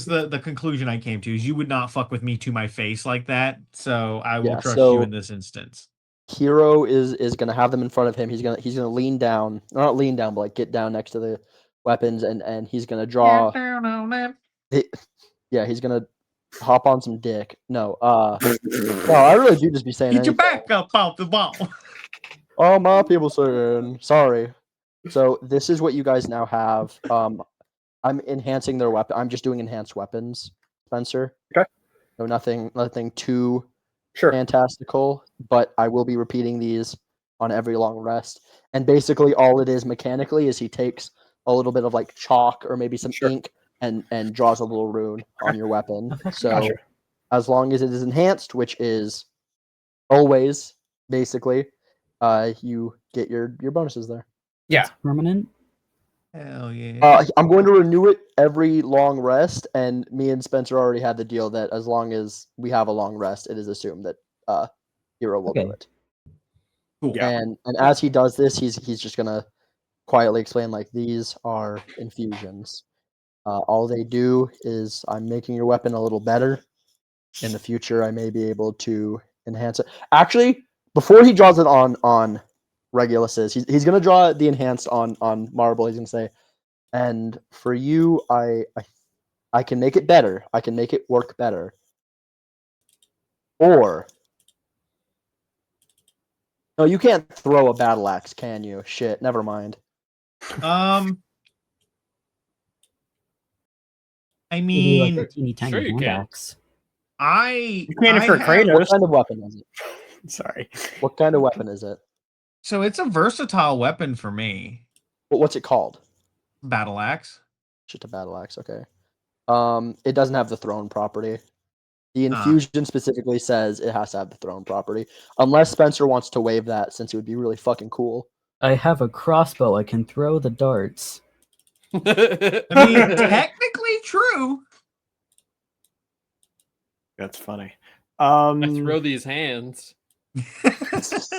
the conclusion I came to is you would not fuck with me to my face like that. So I will Yeah, trust you so in this instance. Hero is gonna have them in front of him. He's gonna lean down, or not lean down, but like get down next to the weapons, and he's gonna draw. Yeah, he's gonna hop on some dick. No, no, I really do just be saying Get your anything. back up off the ball. Oh, my people saying sorry. So this is what you guys now have. I'm enhancing their weapon. I'm just doing enhanced weapons, Spencer. Okay. No, nothing too sure. fantastical, but I will be repeating these on every long rest. And basically, all it is mechanically is he takes a little bit of like chalk or maybe some Sure. ink and draws a little rune on your weapon. So Gotcha. as long as it is enhanced, which is always basically, you get your bonuses there. Yeah. It's permanent. Hell yeah. I'm going to renew it every long rest, and me and Spencer already had the deal that as long as we have a long rest, it is assumed that Hero will do Okay. it. Cool. Yeah. And as he does this, he's just gonna quietly explain like these are infusions. All they do is I'm making your weapon a little better. In the future, I may be able to enhance it. Actually, before he draws it on Regulus's, he's gonna draw the enhanced on Marble. He's gonna say, and for you, I can make it better. I can make it work better. Or no, you can't throw a battle axe, can you? Shit, never mind. I Maybe like a mean, teeny tiny Sure you hand can. axe. I can't I for have- Kratos. What kind of weapon is it? Sorry. What kind of weapon is it? So it's a versatile weapon for me. What's it called? Battle axe. Just a battle axe, okay. It doesn't have the throne property. The Ah. infusion specifically says it has to have the throne property. Unless Spencer wants to waive that, since it would be really fucking cool. I have a crossbow. I can throw the darts. I mean, technically true. That's funny. I throw these hands.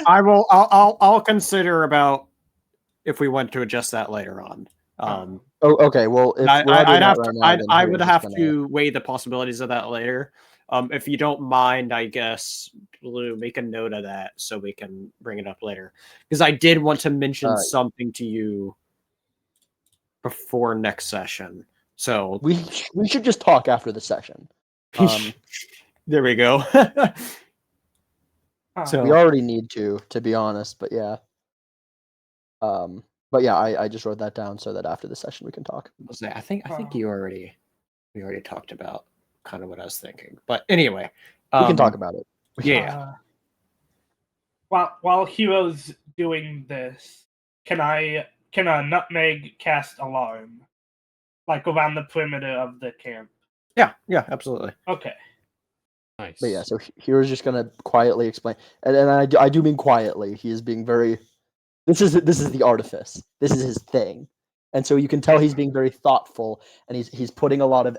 I'll consider about if we want to adjust that later on. Oh, okay. Well, if we're not doing that right now, then I Hero's would just have gonna- to weigh the possibilities of that later. If you don't mind, I guess Blue, make a note of that so we can bring it up later. Because I did want to mention something to you before next session. So we should just talk after the session. there we go. So we already need to be honest, but yeah. But yeah, I just wrote that down so that after the session we can talk. I think we already talked about kind of what I was thinking. But anyway, we can talk about it. Yeah. While Hero's doing this, can a nutmeg cast alarm, like around the perimeter of the camp? Yeah, absolutely. Okay. Nice. But yeah, so Hero's just gonna quietly explain, and I do mean quietly. He is being very This is the artifice. This is his thing, and so you can tell he's being very thoughtful, and he's putting a lot of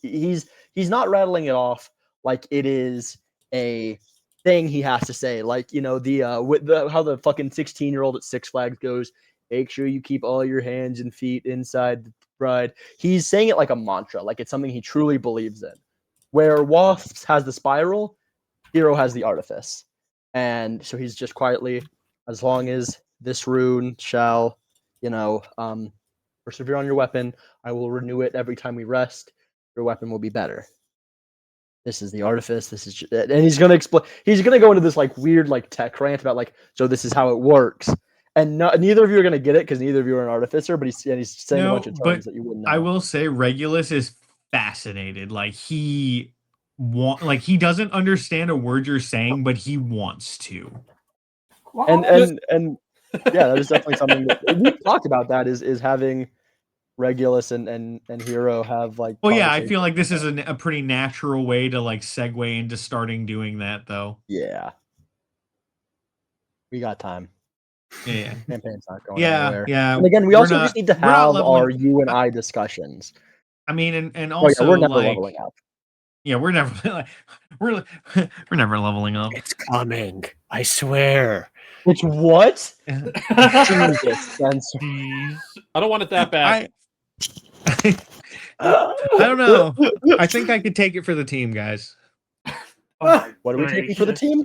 he's not rattling it off like it is a thing he has to say, like how the fucking 16-year-old at Six Flags goes, make sure you keep all your hands and feet inside the bride. He's saying it like a mantra, like it's something he truly believes in. Where Wasps has the spiral, Hero has the artifice, and so he's just quietly, as long as this rune shall, persevere on your weapon, I will renew it every time we rest. Your weapon will be better. This is the artifice. This is, and he's gonna explain. He's gonna go into this like weird like tech rant about like, so this is how it works. And neither of you are gonna get it because neither of you are an artificer. But he's saying a bunch of terms that you wouldn't know. I will say Regulus is fascinated. Like he doesn't understand a word you're saying, but he wants to. And yeah, that is definitely something that we've talked about. That is having Regulus and Hero have like. Well, yeah, I feel like this is a pretty natural way to like segue into starting doing that, though. Yeah, we got time. Yeah, Campaign's not going anywhere. Yeah. And again, we also just need to have our you and I discussions. I mean, and also we're never leveling up. Yeah, we're never we're never leveling up. It's coming. I swear. Which what? Jesus, Spencer. I don't want it that bad. I don't know. I think I could take it for the team, guys. What are we taking for the team?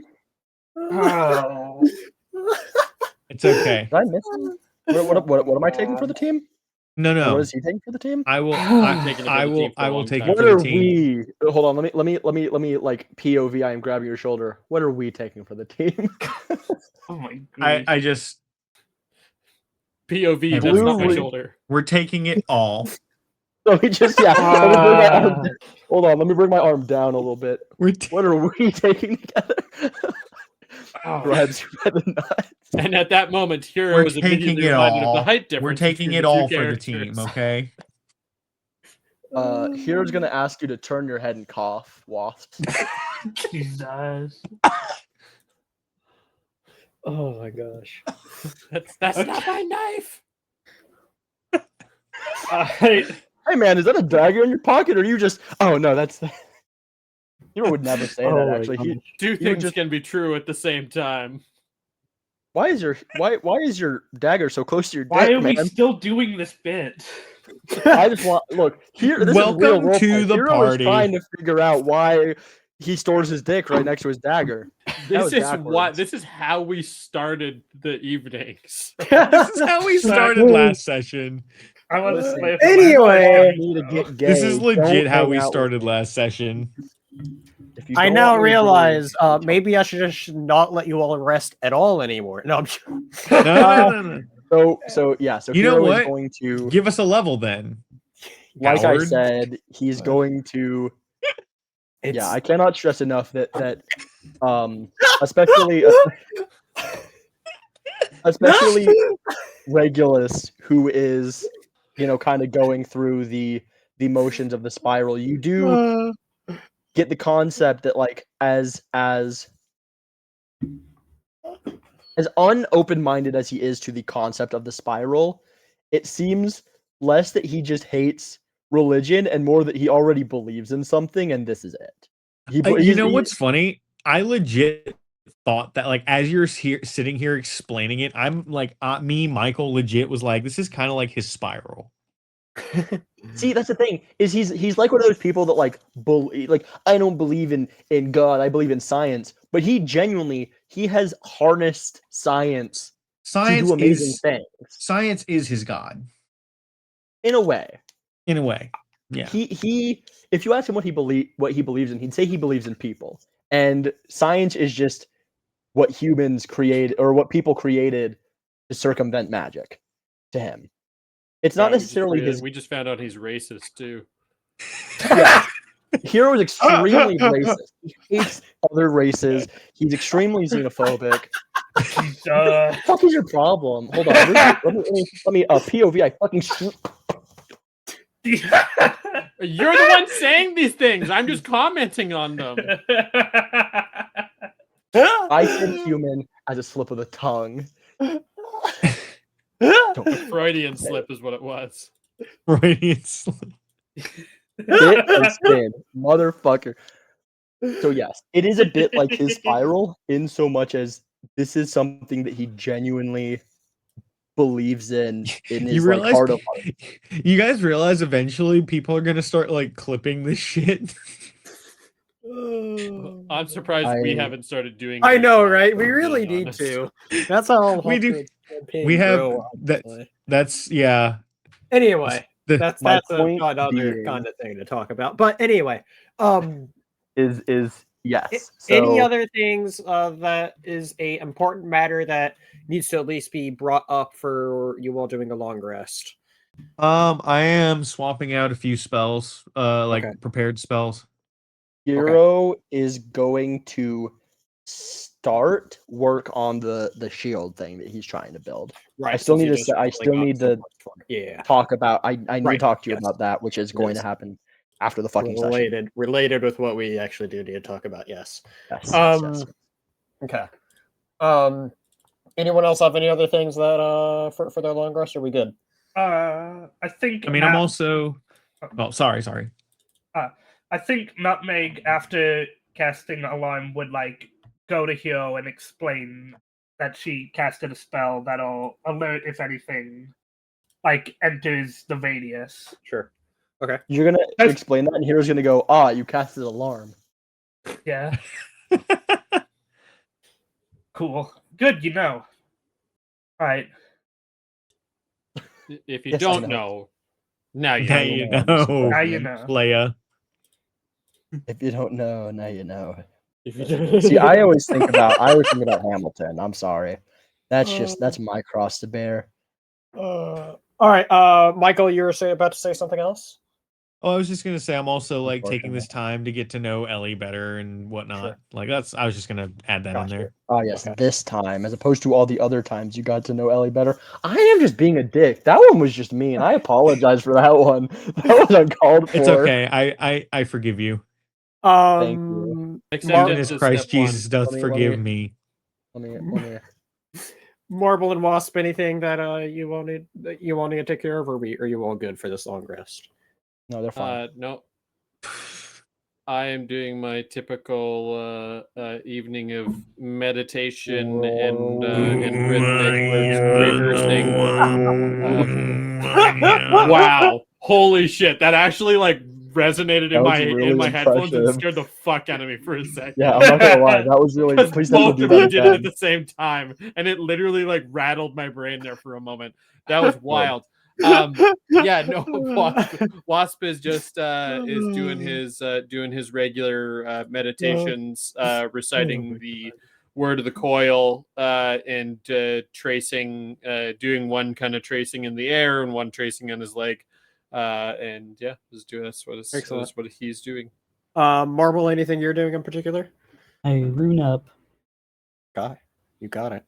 Oh. It's okay. Did I miss him? What am I taking for the team? No. What is he taking for the team? I will. I'm taking it for the team for I a will long take time. it What for are the team. we? Hold on. Let me like POV. I am grabbing your shoulder. What are we taking for the team? Oh my god. I just POV. That's Blue not my ring. shoulder. we're taking it all. So we just let me bring my arm down. Hold on. Let me bring my arm down a little bit. What are we taking together? Grabs you by the nuts. And at that moment, Hero We're was taking immediately it reminded of all. the height difference. We're taking between it the all two for the team. characters. Okay. Hero's gonna ask you to turn your head and cough, Wasps. Jesus. Oh my gosh. That's not my knife. Hey man, is that a dagger in your pocket, or are you just? Oh no, that's. Hero would never say that. Actually, Two things can be true at the same time. why is your dagger so close to your dick, Why are man? we still doing this bit? I just want look here. This Welcome is real role to play. the Hero party. is trying to figure out why he stores his dick right next to his dagger. This is how we started the evenings. This is how we started last session. I want to Listen, play. anyway. Me to get gay. This is legit Don't how hang we out with started me. last session. If you I don't now want me to realize maybe I should just not let you all rest at all anymore. No, I'm No. So yeah. So You know Hero what? is going to Give us a level then. like I Coward. said, he's going to. It's, Yeah, I cannot stress enough that especially Regulus, who is kind of going through the motions of the spiral. You do get the concept that like as unopen-minded as he is to the concept of the spiral, it seems less that he just hates religion and more that he already believes in something, and this is it. What's funny? I legit thought that, like, as you're sitting here explaining it, I'm like, Michael, legit was like, this is kind of like his spiral. See, that's the thing. Is he's like one of those people that like I don't believe in God, I believe in science, but he has harnessed science to do amazing things. Science is his god. In a way. Yeah. He if you ask him what he believes in, he'd say he believes in people. And science is just what humans create or what people created to circumvent magic to him. It's not necessarily his. We just found out he's racist too. Yeah. Hero is extremely racist. He hates other races. He's extremely xenophobic. What the fuck is your problem? Hold on. Let me POV. I fucking shoot. You're the one saying these things. I'm just commenting on them. I said human as a slip of the tongue. Freudian slip is what it was. Freudian Bit and spin, motherfucker. So yes, it is a bit like his spiral in so much as this is something that he genuinely believes in You his realize, heart of hearts. you guys realize eventually people are gonna start like clipping this shit. I'm surprised we I- haven't started doing. I this know, yet, right? if We I'm really being need honest. to. That's how We do. campaign We have grow, that. honestly. That's yeah. Anyway, The- that's my that's point another being- kind of thing to talk about. But anyway, is yes. any So other things that is a important matter that needs to at least be brought up for you all doing a long rest? I am swapping out a few spells, like Okay. prepared spells. Hero is going to start work on the shield thing that he's trying to build. Right. I still since need you to just say, I really still got need so to much for it. Yeah. talk about. I need to Right, talk to you yes. about that, which is going to Yes. happen after the fucking session. Related with what we actually do need to talk about. Yes. Yes, yes. Okay. Anyone else have any other things that for their long rest? Are we good? I think. I mean, I'm also. Oh, sorry. I think Nutmeg, after casting Alarm, would like go to Hero and explain that she casted a spell that'll alert if anything like enters the radius. Sure. Okay. You're gonna That's- explain that, and Hero's gonna go, "Ah, you casted alarm." Yeah. Cool. Good, you know. All right. If you Yes, I don't know. know, now you Now know. you know. know, Now you know. Leia. If you don't know, now you know. See, See, I always think about Hamilton. I'm sorry. That's my cross to bear. all right. Michael, you were about to say something else? Oh, I was just gonna say I'm also like taking Unfortunately. this time to get to know Ellie better and whatnot. Sure. Like I was just gonna add that in Gotcha. there. Oh yes, Okay. this time, as opposed to all the other times you got to know Ellie better. I am just being a dick. That one was just mean. I apologize for that one. That was uncalled for. It's okay. I forgive you. Thank you. Acceptance Even as is Christ step one. Jesus doth Let me- forgive me. Let me. Marble and Wasp, anything that you wanted to take care of, or are you all good for this long rest? No, they're fine. No. I am doing my typical evening of meditation and rhythmic rehearsing. Wow! Holy shit! That actually like resonated That in was my really headphones and impressive. scared the fuck out of me for a second. Yeah, I'm not gonna lie. That was really. Because Please never both do of that you did it at again. the same time, and it literally like rattled my brain there for a moment. That was wild. Yeah, no, Wasp is just is doing his regular meditations, reciting the word of the coil, and tracing, doing one kind of tracing in the air and one tracing on his leg, and yeah, that's what he's doing. Marble, anything you're doing in particular? I rune up. You got it.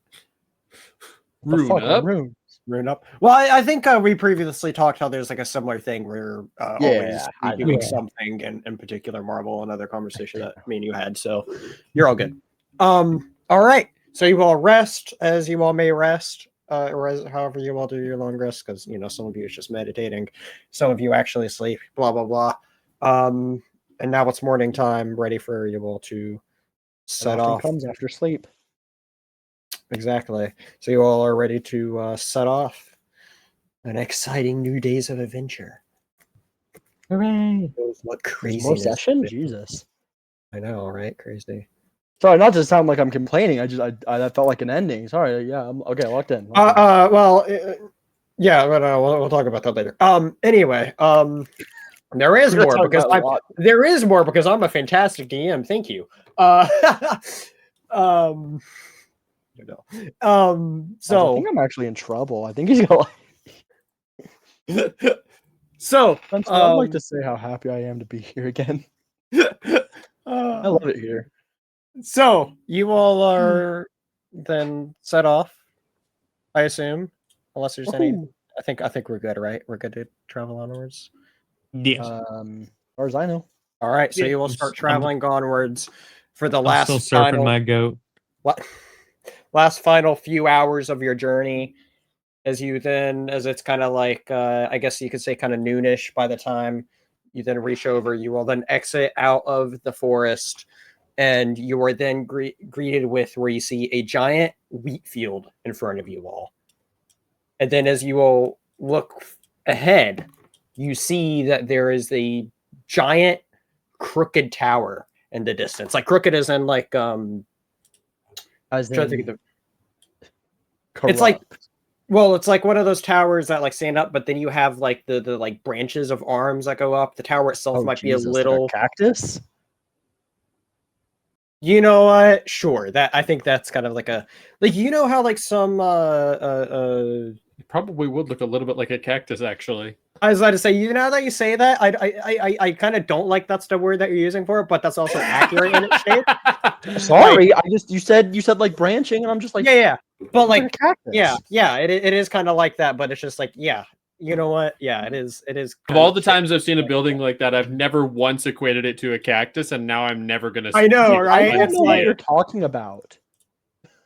The Rune fuck are up? runes? Rune up. Well, I think we previously talked how there's like a similar thing where always I be doing know. something in particular. Marble, another conversation that me and you had. So you're all good. All right. So you all rest as you all may rest, or as however you all do your long rest, because some of you is just meditating, some of you actually sleep. Blah blah blah. And now it's morning time, ready for you all to set off. Comes after sleep. Exactly. So you all are ready to set off an exciting new days of adventure. Hooray! What There's crazy more session? Jesus. I know, right? Crazy. Sorry, not to sound like I'm complaining. I that felt like an ending. Sorry. Yeah. I'm okay. Locked in. Yeah, but we'll talk about that later. Anyway, there is We're gonna more talk because about a lot. I'm a fantastic DM. Thank you. I think I'm actually in trouble. I think he's gonna. So Spencer, I'd like to say how happy I am to be here again. I love it here. So you all are then set off, I assume, unless there's any. Woohoo. I think we're good, right? We're good to travel onwards. Yes. As far as I know. All right, so Yeah, you will I'm start s- I'm- traveling onwards for the I'm last still surfing final, my goat. last final few hours of your journey. as it's kind of like, I guess you could say kind of noonish by the time you then reach over, you will then exit out of the forest, and you are then greeted with where you see a giant wheat field in front of you all. And then as you all look ahead, you see that there is a giant crooked tower in the distance. Like crooked as in like As trying to think in of it's like, corrupt. well, it's like one of those towers that like stand up, but then you have like the like branches of arms that go up. The tower itself Oh, might be a Jesus, like little cactus. You know what? Sure. That I think that's kind of like a like you know how like some It probably would look a little bit like a cactus, actually. I was about to say, you know that you say that, I kind of don't like that's the word that you're using for it, but that's also accurate in its shape. Sorry, you said like branching, and I'm just like, Yeah. But like a like cactus. it is kind of like that, but it's just like, yeah, you know what? Yeah, it is. Of all the times I've seen a building like that, I've never once equated it to a cactus, and now I'm never gonna. I know, right? I don't It's know what like you're talking about.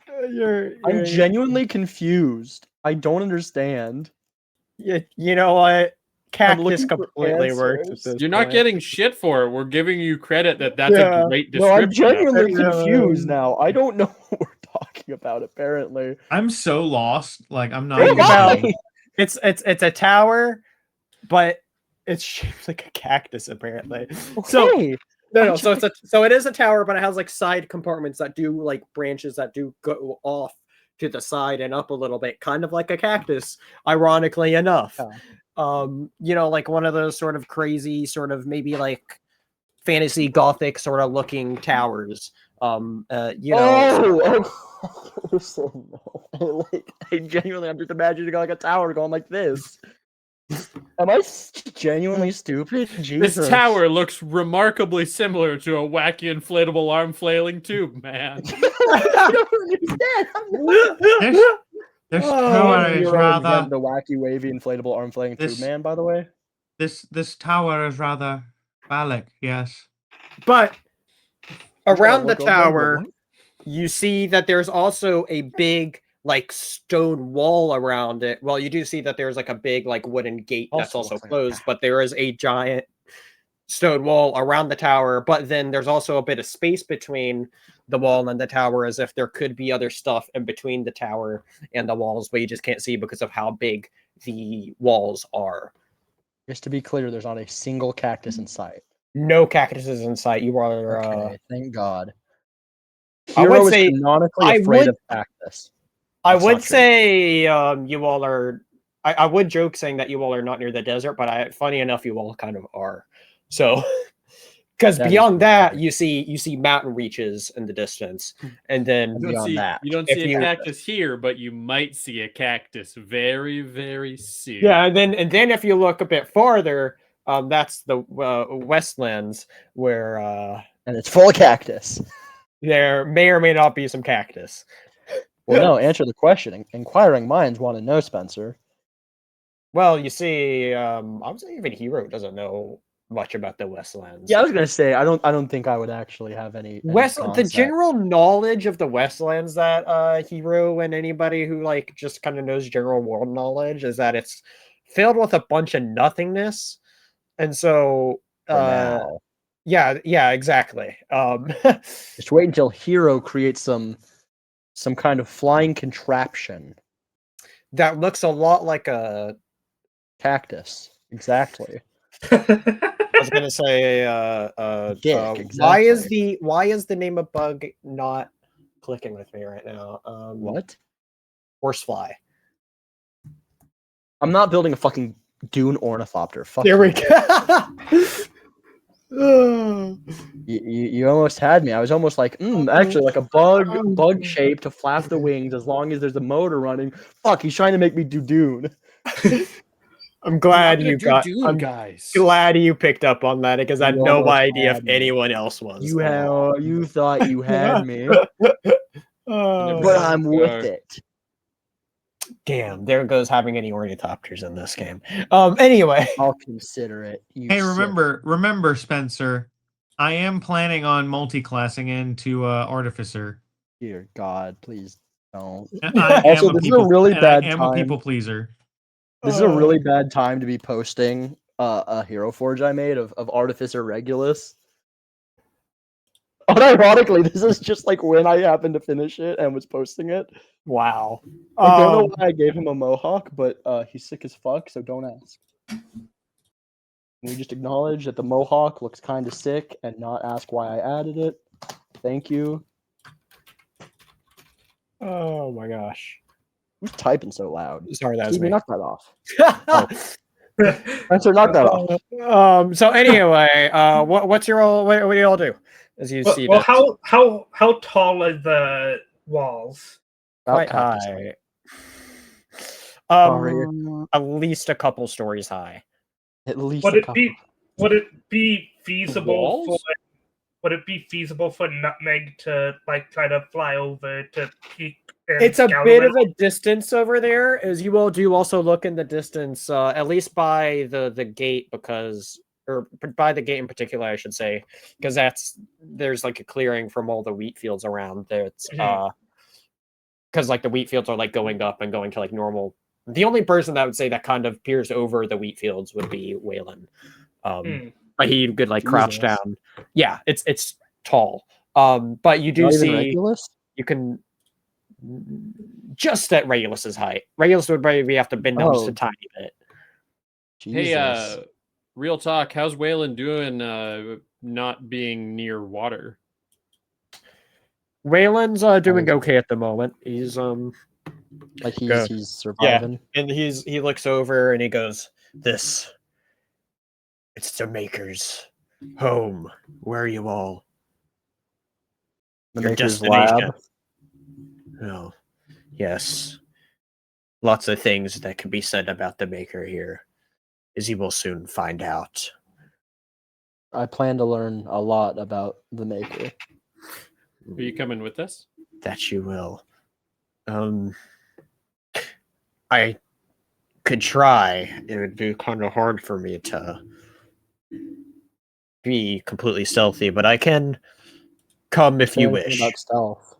I'm genuinely confused. I don't understand. you know what? Cactus looking for completely works at answers. this You're not point. getting shit for it. We're giving you credit that's Yeah. a great No, I'm description. genuinely Yeah. confused now. I don't know what we're talking about. Apparently, I'm so lost. Like I'm not Think even about kidding. it's a tower, but it's shaped like a cactus apparently. So okay. no, so it is a tower, but it has like side compartments that do like branches that do go off to the side and up a little bit, kind of like a cactus, ironically enough. Yeah. You know, like one of those sort of crazy, sort of maybe like fantasy gothic sort of looking towers. You know, Listen, no. Like, I genuinely, I'm just imagining like a tower going like this. Am I genuinely stupid? Jesus. This tower looks remarkably similar to a wacky inflatable arm flailing tube, man. I don't understand. This Oh, tower is Hero rather invent the wacky, wavy, inflatable arm flailing tube This- man. By the way, this tower is rather phallic. Yes. but around the Look over tower, and go, you see that there's also a big like stone wall around it. Well, you do see that there's like a big like wooden gate that's Also also looks like a closed, but there is a giant stone wall around the tower. But then there's also a bit of space between the wall and the tower, as if there could be other stuff in between the tower and the walls, but you just can't see because of how big the walls are. Just to be clear, there's not a single cactus in sight. No cactuses in sight. You are Okay, thank God. I Hero would is say- canonically I afraid would- of cactus. I That's would not true. say you all are. I would joke saying that you all are not near the desert, but funny enough, you all kind of are. So, because That is beyond that, funny. you see mountain reaches in the distance, and then You don't Beyond see, that, you don't if see you- a cactus here, but you might see a cactus very, very soon. yeah, and then if you look a bit farther, that's the Westlands where and it's full of cactus. there may or may not be some cactus. Well, no, answer the question. Inquiring minds want to know, Spencer. Well, you see, I would say even Hero doesn't know much about the Westlands. Yeah, I was gonna say I don't think I would actually have any The concept. general knowledge of the Westlands that Hero and anybody who like just kind of knows general world knowledge is that it's filled with a bunch of nothingness, and so for now. yeah, exactly. Just wait until Hero creates some kind of flying contraption. That looks a lot like a. Cactus. Exactly. I was gonna say, Dick, why is the name of bug not clicking with me right now? What? Horsefly. I'm not building a fucking dune ornithopter. Fuck There we you. go. You almost had me. I was almost like, actually, like a bug shape to flap the wings as long as there's a motor running. Fuck, he's trying to make me do Dune. I'm glad I'm you gonna got. do Dune, I'm glad glad you picked up on that because I had You no almost idea if had me. anyone else was. You thought you had me, Oh, but I'm with it. damn, there goes having any ornithopters in this game. Anyway, I'll consider it. Hey, remember, Spencer. I am planning on multi-classing into Artificer. Dear God, please No. I Also, am this is a really and bad I am time. a people pleaser. This is a really bad time to be posting a Hero Forge I made of Artificer Regulus. Unironically, this is just like when I happened to finish it and was posting it. Wow. I don't know why I gave him a mohawk, but he's sick as fuck, so don't ask. We just acknowledge that the mohawk looks kind of sick and not ask why I added it. Thank you. Oh my gosh. Who's typing so loud? Sorry, that was Stevie, me. knock that off. Spencer, knock that off. So anyway, what do you all do as you see Well, this? how tall are the walls? About Quite cactus high. Sorry. At least a couple stories high. At least Would a it couple. be feasible for Walls? would it be feasible for Nutmeg to like try to fly over to peek? And It's a scout bit of little? a distance over there, as you all do also look in the distance, at least by the gate, or by the gate in particular, I should say, because there's like a clearing from all the wheat fields around there. It's because like the wheat fields are like going up and going to like normal. The only person that would say that kind of peers over the wheat fields would be Waylon. But he could like crouch Jesus. down. Yeah, it's tall. But you do Not even see Regulus? you can just at Regulus's height. Regulus would maybe have to bend down just a Oh. tiny bit. Jesus. Hey, real talk. How's Waylon doing? Not being near water. Waylon's doing okay at the moment. He's like good. he's surviving. And he looks over and he goes, "It's the Maker's home. Where are you all? The Your Maker's destination." lab. Oh, yes. Lots of things that can be said about the Maker here, as you will soon find out. I plan to learn a lot about the Maker. Are you coming with us? That you will. I could try. It would be kind of hard for me to be completely stealthy, but I can come if you Anything wish. about stealth.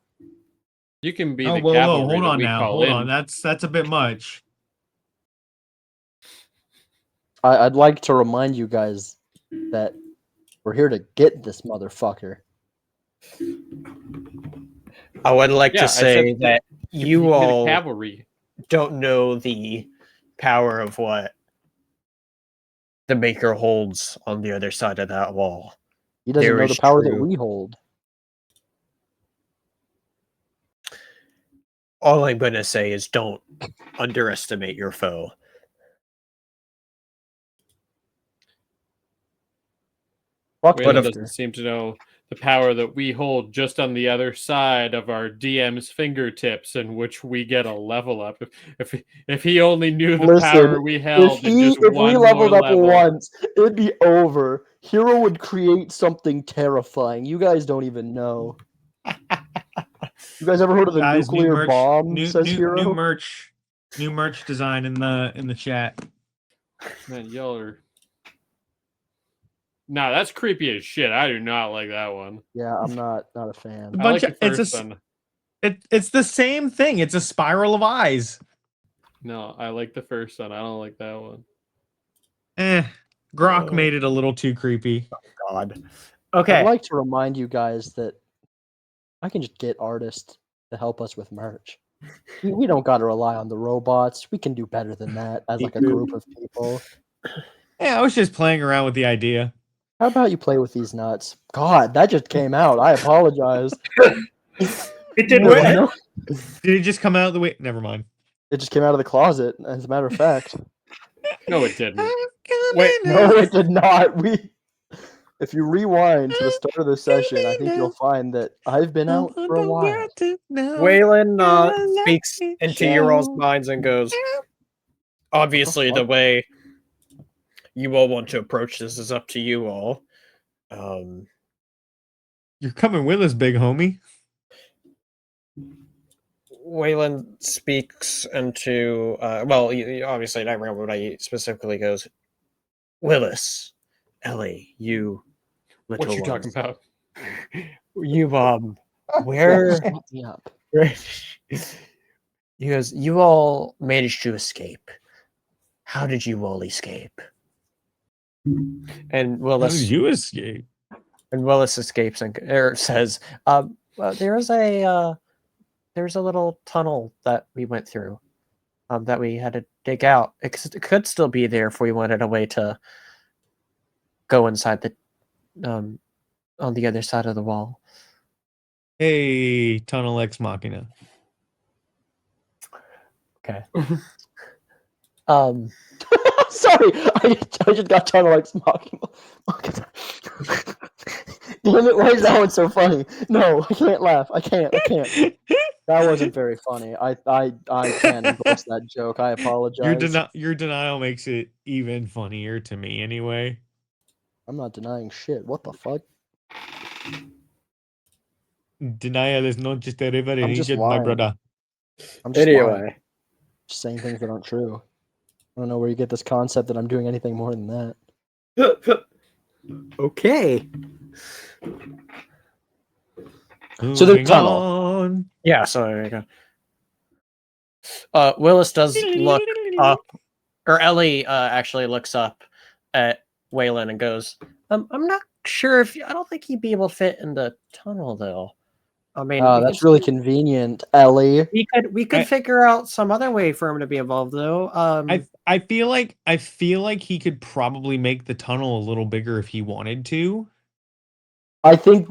You can be Oh, the whoa, cavalry hold that on we now. call Hold in. on. That's a bit much. I'd like to remind you guys that we're here to get this motherfucker. I would like Yeah, to I say said that You you can be the all cavalry. don't know the power of what the Maker holds on the other side of that wall. He doesn't There know the is power that true- we hold. All I'm going to say is don't underestimate your foe. Fuck Waylon Lifter. doesn't seem to know the power that we hold just on the other side of our DM's fingertips, in which we get a level up. If he only knew the power we held in just If one we leveled more up level. once, it'd be over. Hero would create something terrifying. You guys don't even know. You guys ever heard of the Guys, nuclear bomb? new Says Hero. new merch design in the chat. Man, y'all are. Nah, that's creepy as shit. I do not like that one. Yeah, I'm not a fan. I like the first one. It's the same thing. It's a spiral of eyes. No, I like the first one. I don't like that one. Grok made it a little too creepy. God. Okay. I'd like to remind you guys that I can just get artists to help us with merch. We don't got to rely on the robots. We can do better than that as like a group of people. Yeah, I was just playing around with the idea. How about you play with these nuts? God, that just came out. I apologize. It didn't. No, Did it just come out of the way? Never mind. it just came out of the closet, as a matter of fact. No, it didn't. Wait, No, it did not. If you rewind to the start of the session, I think you'll find that I've been out for a while. Waylon speaks into your all's minds and goes, obviously, the way you all want to approach this is up to you all. You're coming with us, big homie. Waylon speaks into, well, obviously, I remember what he specifically goes, Willis, Ellie, you little What you ones. talking about? You, where, Shut me up. He goes, "You all managed to escape. How did you all escape?" And How did Willis you escape? escapes and says, well, there's a little tunnel that we went through, that we had to dig out. It could still be there if we wanted a way to go inside the on the other side of the wall." Hey, Tunnel X Machina. Okay. Sorry, I just got Tunnel X Machina. Damn it, why is that one so funny? No, I can't laugh. I can't. That wasn't very funny. I can't endorse that joke. I apologize. Your denial makes it even funnier to me anyway. I'm not denying shit. What the fuck? Denial is not just a river in I'm just Egypt, my lying. brother. I'm just lying. Anyway, Just saying things that aren't true. I don't know where you get this concept that I'm doing anything more than that. okay. So the Moving tunnel. on. Yeah. So there you go. Willis does look up, or Ellie actually looks up at Waylon and goes, I'm not sure if I don't think he'd be able to fit in the tunnel though. I mean, we That's could really convenient, Ellie. we could figure out some other way for him to be involved though. I feel like he could probably make the tunnel a little bigger if he wanted to. I think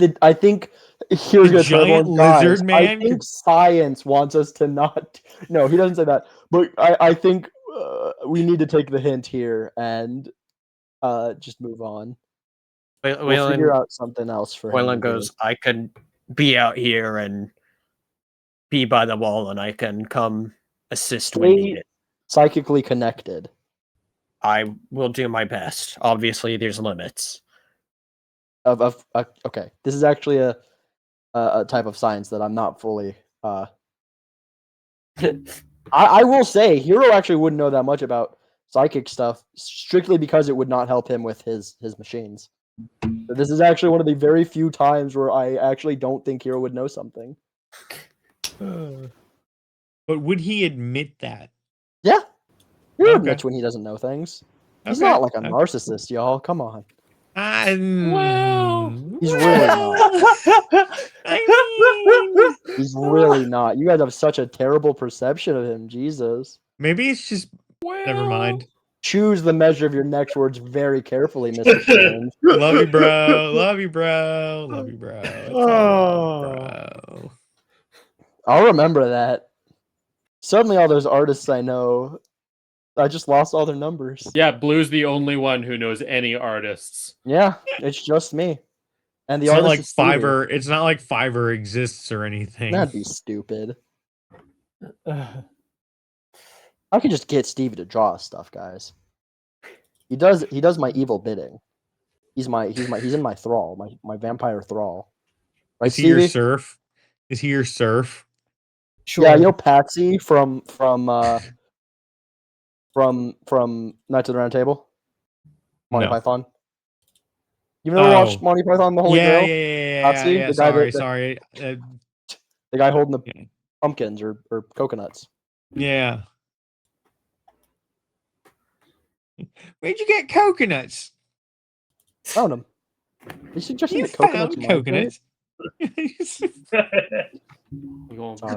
here's The a giant lizard man I think science wants us to not. No, he doesn't say that. But I think we need to take the hint here and just move on. We'll figure out something else for him. Waylon goes, I could be out here and be by the wall, and I can come assist when needed. Psychically connected. I will do my best. Obviously, there's limits. Okay, this is actually a type of science that I'm not fully. I will say, Hero actually wouldn't know that much about psychic stuff, strictly because it would not help him with his machines. So this is actually one of the very few times where I actually don't think Hero would know something. But would he admit that? Yeah, Hero Okay. admits when he doesn't know things. He's Okay. not like a narcissist, y'all. Come on. Well, He's really not. I mean, He's really not. You guys have such a terrible perception of him. Jesus. maybe it's just. Never mind. Choose the measure of your next words very carefully, Mr. Strange. Love you, bro. Love you, bro. Love you, bro. It's all love, bro. I'll remember that. Suddenly, all those artists I know, I just lost all their numbers. Yeah, Blue's the only one who knows any artists. Yeah, it's just me. And the It's not artist like is Stevie. Fiverr. It's not like Fiverr exists or anything. That'd be stupid. I could just get Stevie to draw stuff, guys. He does my evil bidding. He's in my thrall, my vampire thrall. Right, Is he your Stevie? serf? Is he your serf? Sure. Yeah, you know Patsy from Knights of the Round Table? Monty No. Python. You've never watched Monty Python the Holy Grail? Patsy, Yeah. the guy Sorry. the guy holding the Yeah. pumpkins or coconuts. Yeah. Where'd you get coconuts? Found him. You suggesting You that coconuts found migrate? coconuts. Sorry.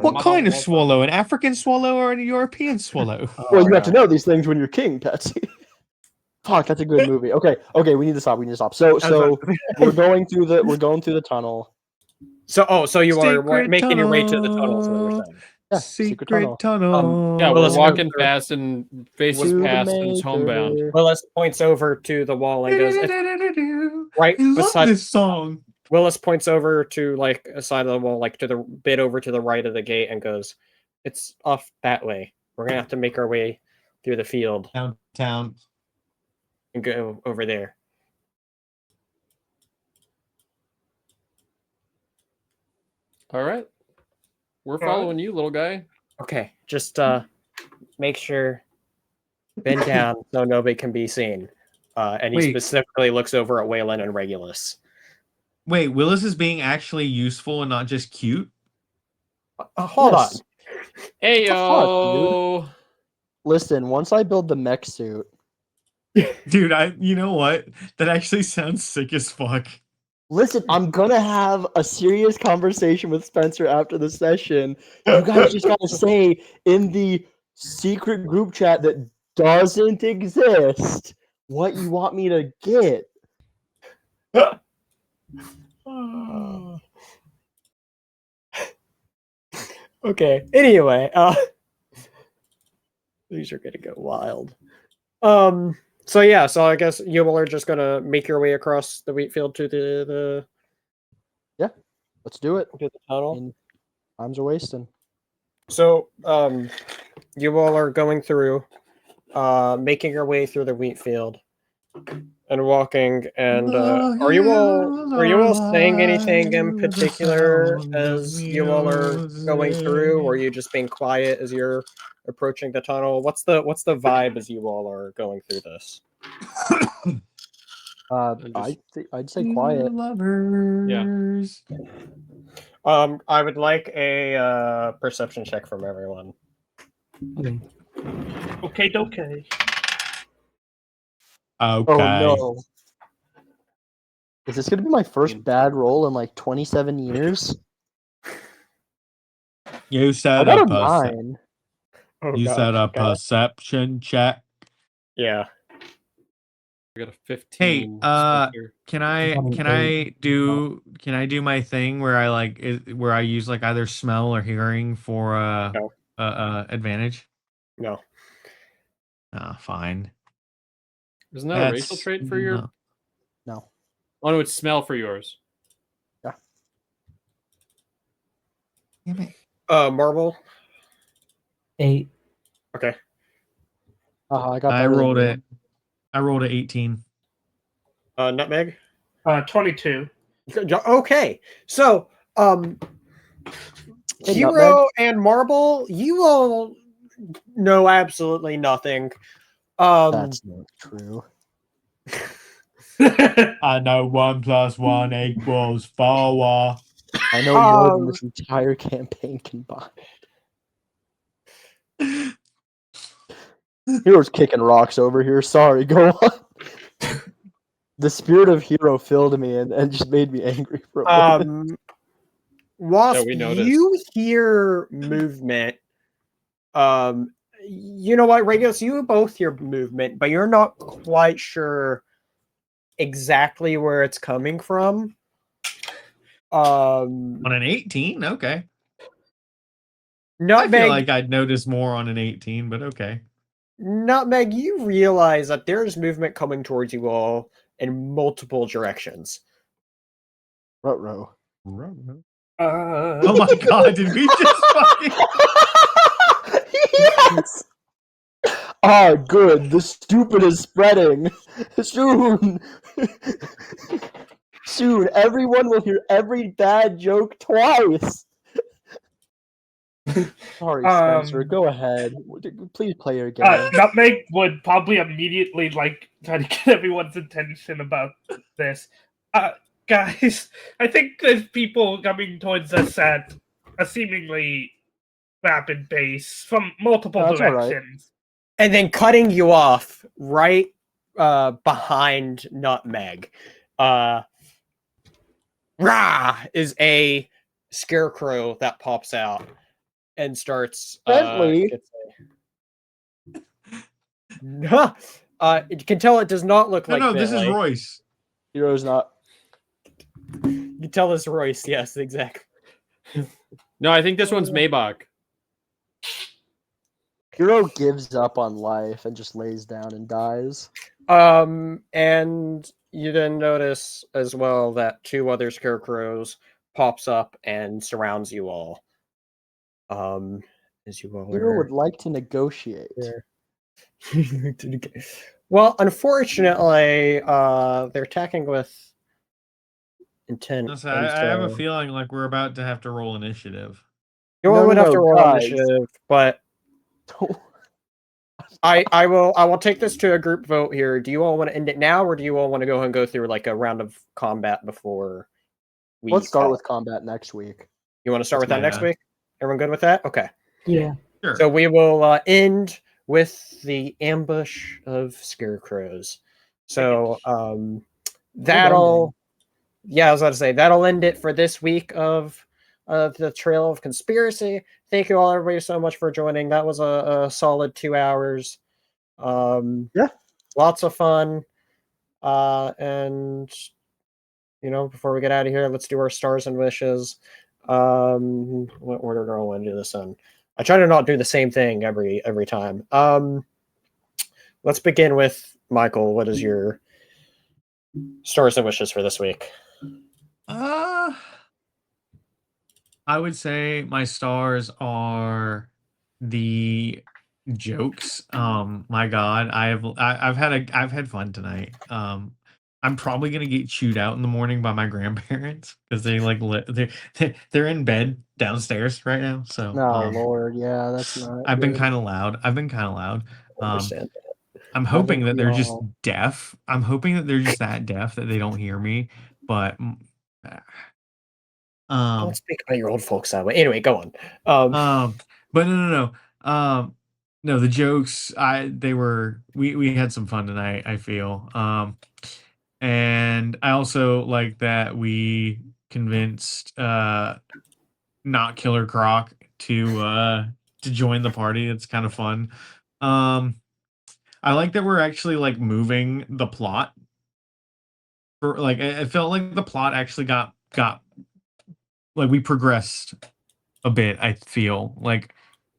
What kind of swallow? An African swallow or a European swallow? Well, you have to know these things when you're king, Patsy. Fuck, that's a good movie. Okay, we need to stop. So we're going through the tunnel. So you are Secret making your way to the tunnel. Is what you're saying. Yeah, Secret tunnel. Yeah, Well, we're let's walking go- past and faces To the past and it's maker. homebound. Willis points over to the wall and goes, right I love beside. this song. Willis points over to like a side of the wall, like to the bit over to the right of the gate, and goes, "It's off that way. We're gonna have to make our way through the field Downtown. and go over there." All right. We're following you, little guy. Okay, just make sure bend down so nobody can be seen. And he Wait. specifically looks over at Waylon and Regulus. Wait, Willis is being actually useful and not just cute? Hold Yes. on. Hey fuck, yo. Listen, once I build the mech suit, Dude, you know what? That actually sounds sick as fuck. listen, I'm gonna have a serious conversation with Spencer after the session. You guys just gotta say in the secret group chat that doesn't exist what you want me to get. Okay. Anyway, these are gonna go wild. So yeah, so I guess you all are just gonna make your way across the wheat field to the Let's do it. to the tunnel. And times are wasting. So you all are going through, making your way through the wheat field and walking. And are you all saying anything in particular as you all are going through, or are you just being quiet as you're approaching the tunnel? What's the vibe as you all are going through this? I'd say quiet. Lovers. I would like a perception check from everyone. Okay, okay. Okay. Oh no. Is this gonna be my first bad roll in like 27 years? You I said got a a 9. Oh, You gosh, said a okay. perception check. Yeah. We got a 15. Hey, Spencer. can I do my thing where I where I use like either smell or hearing for No. advantage? No. Fine. Isn't that a racial trait for your? No. Oh no, it's smell for yours. Damn it. Marble. 8. Okay. I got. I rolled it. I rolled an 18. Nutmeg. 22. Okay. So, Hey, Hero Nutmeg. and Marble, you all know absolutely nothing. That's not true. I know 1 + 1 equals 4. I know more than this entire campaign combined. Hero's kicking rocks over here. Sorry, go on. The spirit of Hero filled me and just made me angry for a moment. Wasp, we noticed. you hear movement. You know what, Regulus, you both hear movement, but you're not quite sure exactly where it's coming from. On an 18? Okay. I Nutmeg, feel like I'd notice more on an 18, but okay. Nutmeg, you realize that there's movement coming towards you all in multiple directions. Ruh-roh. Oh my god, did we just fucking... Yes! Ah, good. The stupid is spreading. Soon. Soon, everyone will hear every bad joke twice. Sorry, Spencer. Go ahead. Please play your game. Nutmeg would probably immediately try to get everyone's attention about this. Guys, I think there's people coming towards us at a seemingly rapid pace from multiple That's all right. directions. And then cutting you off right behind Nutmeg. Rah is a scarecrow that pops out and starts Bentley. you can tell it does not look like No, this is Bentley. Royce. Hero's not. You can tell it's Royce, yes, exactly. No, I think this one's Maybach. Hero gives up on life and just lays down and dies. And you then notice as well that 2 other scarecrows pops up and surrounds you all. As you all Hero would like to negotiate. Well, unfortunately, they're attacking with intent. Listen, I have a feeling like we're about to have to roll initiative. You all would have to roll guys. initiative, but I will take this to a group vote here. Do you all want to end it now, or do you all want to go and go through like a round of combat before we Let's start call? with combat next week. You want to start with that next week? Everyone good with that? Okay. Yeah. Sure. So we will end with the ambush of scarecrows. So that'll, yeah, I was about to say that'll end it for this week of the Trail of Conspiracy. Thank you all, everybody, so much for joining. That was a solid 2 hours. Yeah, lots of fun. And before we get out of here, let's do our stars and wishes. What order do I want to do this in? I try to not do the same thing every time. Let's begin with Michael. What is your stars and wishes for this week? I would say my stars are the jokes. My God, I've had fun tonight. I'm probably gonna get chewed out in the morning by my grandparents because they they're in bed downstairs right now. So oh Lord, yeah, that's not. I've been good. kind of loud. I understand. I'm I hoping think that we they're just all- deaf. I'm hoping that they're just that deaf that they don't hear me. But Don't speak about your old folks that way. Anyway, go on. but no, the jokes, we had some fun tonight, I feel. And I also like that we convinced not Killer Croc to join the party. It's kind of fun. I like that we're actually like moving the plot. For like it felt like the plot actually got like we progressed a bit. I feel like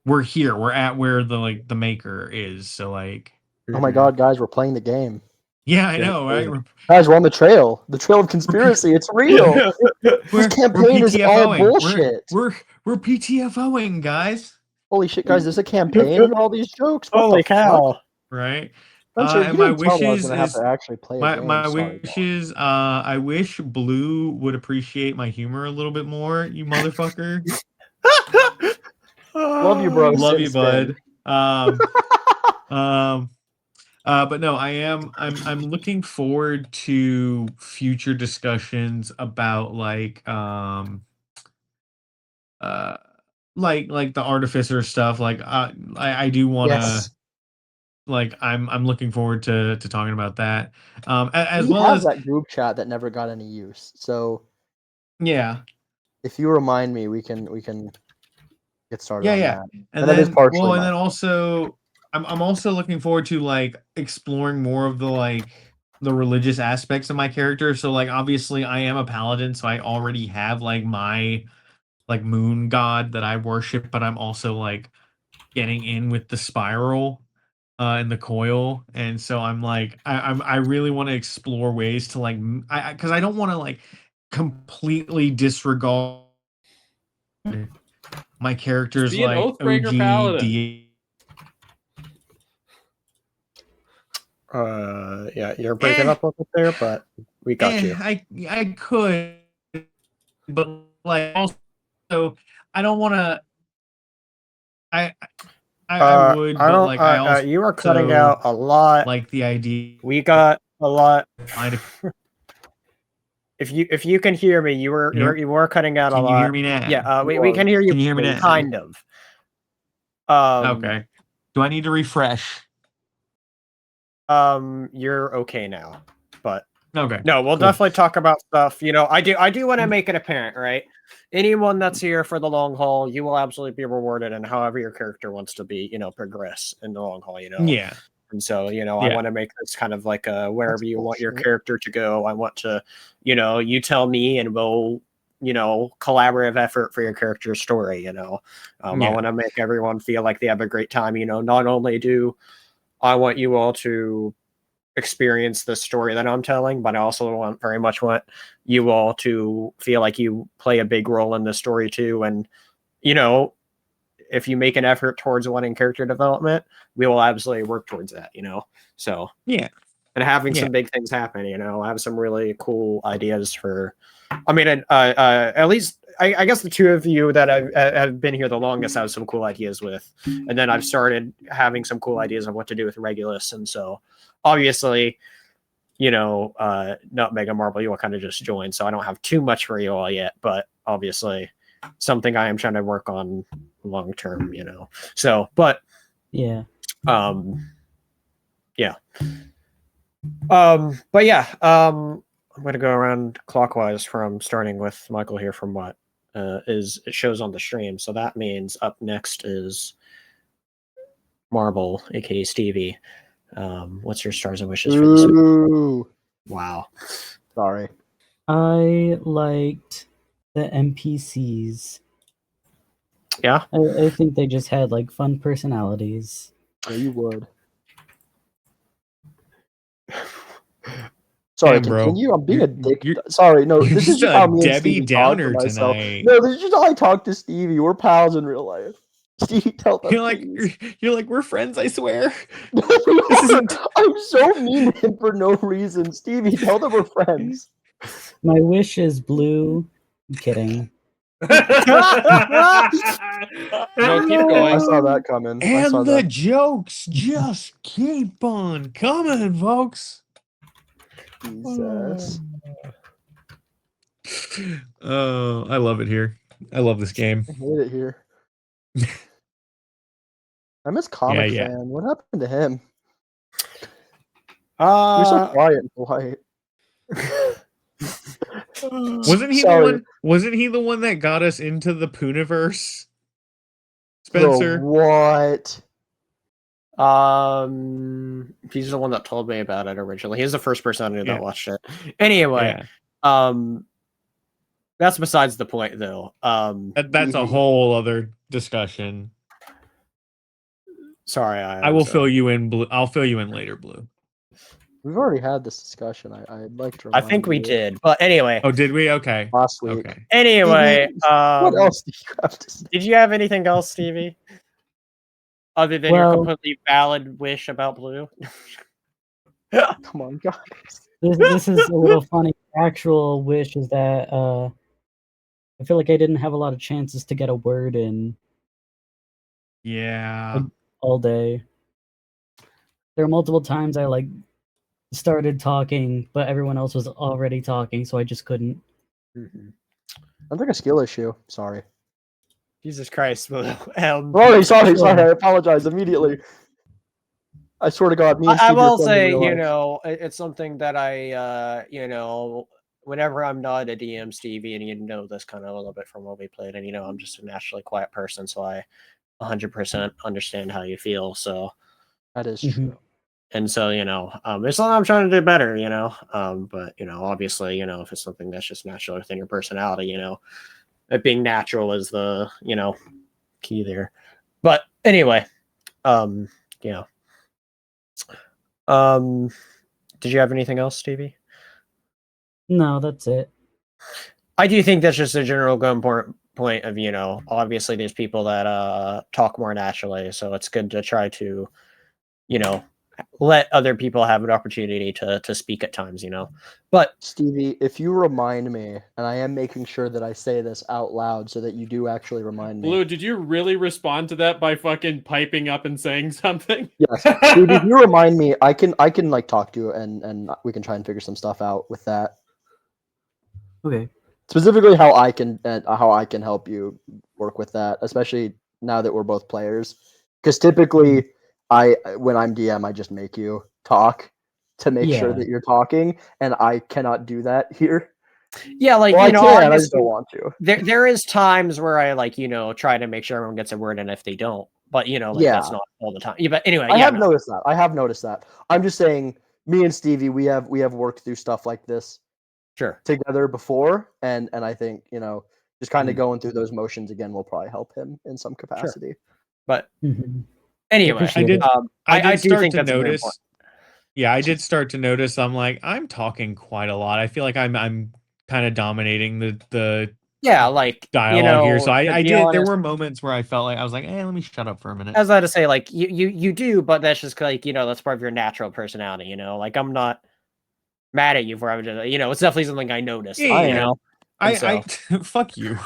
we're here. We're at where the maker is. So like, Oh my God, guys, we're playing the game. yeah, I know, right? Guys, we're on the trail. The Trail of Conspiracy. It's real. This campaign is all bullshit. We're PTFOing, guys. Holy shit, guys! There's a campaign and all these jokes. What Holy the cow! fuck? Right. Spencer, And you my didn't tell me I was wishes gonna have is to actually play a game. my Sorry, wishes. I wish Blue would appreciate my humor a little bit more. You motherfucker. Love you, bro. Love Sit you, and spin. bud. But no, I'm looking forward to future discussions about like the artificer stuff. Like I do want to Yes. like I'm looking forward to talking about that. As We well have as that group chat that never got any use. So yeah. if you remind me, we can get started on Yeah. that. And that is then partially and my then also I'm also looking forward to like exploring more of the religious aspects of my character. So like obviously I am a paladin, so I already have like my like moon god that I worship, but I'm also like getting in with the spiral and the coil. And so I'm like I really want to explore ways to like because I don't want to like completely disregard my character's Be an like Oathbreaker OG paladin. Yeah, you're breaking up a little bit there, but we got you. I could, but like also I don't want to. I would, I but don't. like I also You are cutting out a lot. like the idea. We got a lot. Mind If you can hear me, you were cutting out a lot. Can you hear me now? Yeah, we can hear you. Can you hear me now? Kind of. Okay. Do I need to refresh? You're okay now, but Okay. no, we'll Cool. definitely talk about stuff. I do want to make it apparent, right? Anyone that's here for the long haul, you will absolutely be rewarded, and however your character wants to be, progress in the long haul. Yeah. And so, I want to make this kind of like wherever you want your character to go. I want to, you tell me, and we'll, collaborative effort for your character's story. I want to make everyone feel like they have a great time. Not only do I want you all to experience the story that I'm telling, but I also very much want you all to feel like you play a big role in the story too. And, if you make an effort towards wanting character development, we will absolutely work towards that, So, yeah. And having some big things happen, I have some really cool ideas for, at least I guess the two of you that have been here the longest have some cool ideas with, and then I've started having some cool ideas of what to do with Regulus. And so obviously, Nutmeg and Marble, you will kind of just join. So I don't have too much for you all yet, but obviously something I am trying to work on long term, you know. So, but Yeah. yeah. But yeah, I'm gonna go around clockwise from starting with Michael here from what is it shows on the stream. So that means up next is Marble, aka Stevie. What's your stars and wishes for this week? Ooh, Wow. sorry. I liked the NPCs. Yeah. I think they just had like fun personalities. Yeah, you would. Sorry, Damn, bro. continue. I'm being a You're- dick. you're- Sorry, no. you're This is just just a how me and Debbie Stevie talk to Downer myself. tonight. No, this is just how I talk to Stevie. We're pals in real life. Stevie, tell them, You're like please. you're like we're friends. I swear. This isn't- I'm so mean to him for no reason. Stevie, tell them we're friends. My wish is blue. I'm kidding. No, keep I going. saw that coming. I saw And the that. jokes just keep on coming, folks. Jesus. Oh, I love it here. I love this game. I hate it here. I miss Comic yeah. Fan. What happened to him? You're so quiet and polite. Wasn't he Sorry. the one? Wasn't he the one that got us into the Pooniverse? Bro, Spencer. what? He's the one that told me about it originally. He's the first person I knew Yeah. that watched it. Anyway, that's besides the point, though. That's a whole other discussion. Sorry, I will fill you in. Blue. I'll fill you in later, Blue. We've already had this discussion. I'd like to. I think we remind you. did, but anyway. Oh, did we? Okay. Last week. Okay. Anyway, What else do you have to say? did you have anything else, Stevie? Other than your completely valid wish about blue? Come on, guys. This is a little funny. Actual wish is that I feel like I didn't have a lot of chances to get a word in Yeah. all day. There were multiple times I like started talking, but everyone else was already talking, so I just couldn't. I think a skill issue. Sorry. Jesus Christ. Sorry. I apologize immediately. I swear to God, me and I Steve will are friends in say, real you life. know, it's something that I, you know, whenever I'm not a DM, Stevie, and you know this kind of a little bit from what we played, and you know, I'm just a naturally quiet person, so I 100% understand how you feel. So that is true. And so, you know, it's something I'm trying to do better, you know. But you know, obviously, you know, if it's something that's just natural within your personality, you know, it being natural is the, you know, key there. But anyway, yeah. Did you have anything else, Stevie? No, that's it. I do think that's just a general going point of, you know, obviously there's people that talk more naturally, so it's good to try to, you know, let other people have an opportunity to speak at times, you know. But Stevie, if you remind me, and I am making sure that I say this out loud so that you do actually remind me. Blue, did you really respond to that by fucking piping up and saying something? Yes. Stevie, if you remind me, I can like talk to you and we can try and figure some stuff out with that. Okay. Specifically how I can help you work with that, especially now that we're both players. Because typically when I'm DM, I just make you talk to make sure that you're talking, and I cannot do that here. Yeah, like, well, you know, I just don't want to. There is times where I, like, you know, try to make sure everyone gets a word in if they don't. But, you know, like, that's not all the time. Yeah, but anyway, I have noticed that. I'm just saying, me and Stevie, we have worked through stuff like this together before, and I think, you know, just kind of going through those motions again will probably help him in some capacity. Sure. But anyway, I did do think that's notice. Yeah, I did start to notice. I'm like, I'm talking quite a lot. I feel like I'm kind of dominating the like dialogue, you know, here. So I did. honest, there were moments where I felt like I was like, hey, let me shut up for a minute. As I had to say, like you do, but that's just like, you know, that's part of your natural personality. You know, like I'm not mad at you for having to, you know, it's definitely something I noticed. Yeah, you know, I fuck you.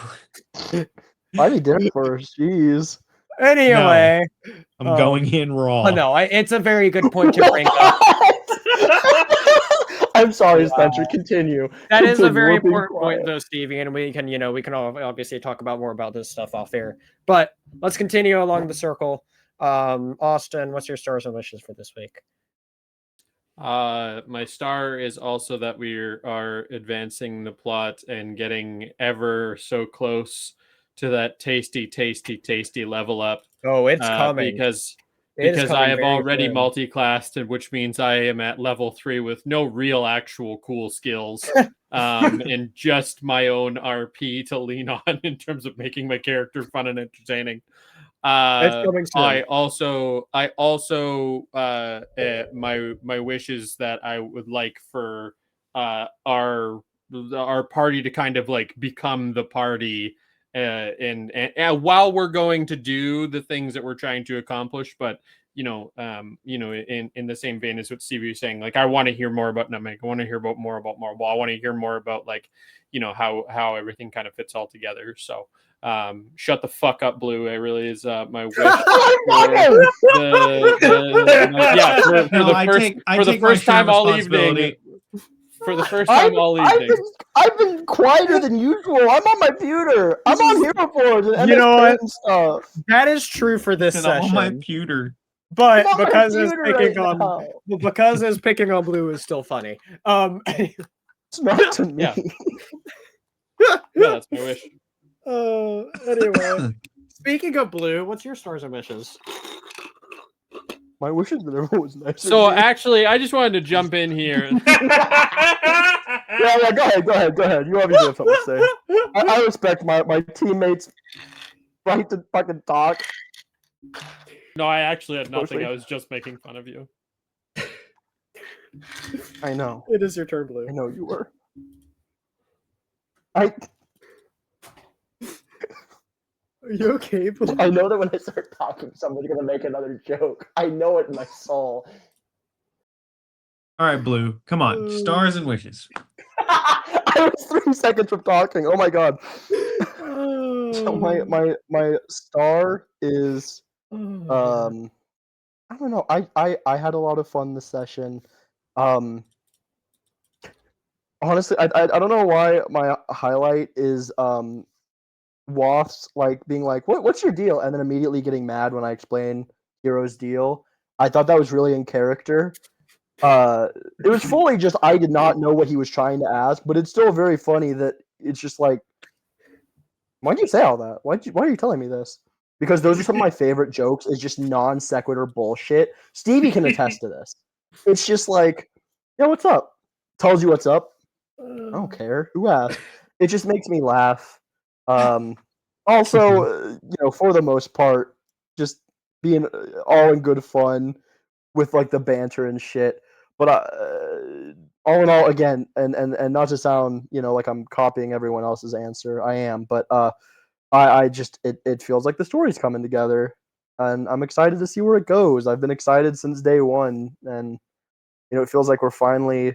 I'd be different first. Jeez. Anyway, I'm going in raw. Oh no, it's a very good point to bring up. I'm sorry, Spencer. Continue. That is a Continue. very We're being important point, quiet. though, Stevie, and we can all obviously talk about more about this stuff off air. But let's continue along the circle. Austin, what's your stars and wishes for this week? My star is also that we are advancing the plot and getting ever so close to that tasty level up. Oh, it's coming. Because It is I coming have very already soon. multi-classed, and which means I am at level 3 with no real actual cool skills, and just my own RP to lean on in terms of making my character fun and entertaining. It's coming soon. I also my wish is that I would like for our party to kind of like become the party, and while we're going to do the things that we're trying to accomplish, but in the same vein as what Stevie was saying, like I want to hear more about Nutmeg. I want to hear more about Marble. I want to hear more about like how everything kind of fits all together. So shut the fuck up, Blue. It really is my wish. For the first time all evening. For the first time all evening. I've been quieter than usual. I'm on my computer. I'm on Hero Forge and You know what? stuff. That is true for this And session. on my pewter. But I'm on my because it's computer picking right on now. because it's picking on Blue is still funny. It's not to me. Yeah. Yeah, that's my wish. Anyway, speaking of Blue, what's your stars and wishes? My wish is that everyone was nice. So actually, I just wanted to jump in here. Yeah, go ahead. You obviously have something to say. I respect my teammates' right to fucking talk. No, I actually had nothing. I was just making fun of you. I know. It is your turn, Blue. I know you were. Are you okay, Blue? I know that when I start talking, somebody's gonna make another joke. I know it in my soul. All right, Blue. Come on. Stars and wishes. I was 3 seconds from talking. Oh my god. So my star is I don't know. I had a lot of fun this session. Honestly, I don't know why my highlight is Wath's like being like, what's your deal? And then immediately getting mad when I explain Hero's deal. I thought that was really in character. It was fully just I did not know what he was trying to ask, but it's still very funny that it's just like, why'd you say all that? Why are you telling me this? Because those are some of my favorite jokes, is just non sequitur bullshit. Stevie can attest to this. It's just like, yo, what's up? Tells you what's up. I don't care. Who asked? It just makes me laugh. Also, for the most part, just being all in good fun with like the banter and shit. But all in all, again, and not to sound like I'm copying everyone else's answer, I am, but I just it feels like the story's coming together, and I'm excited to see where it goes. I've been excited since day one, and it feels like we're finally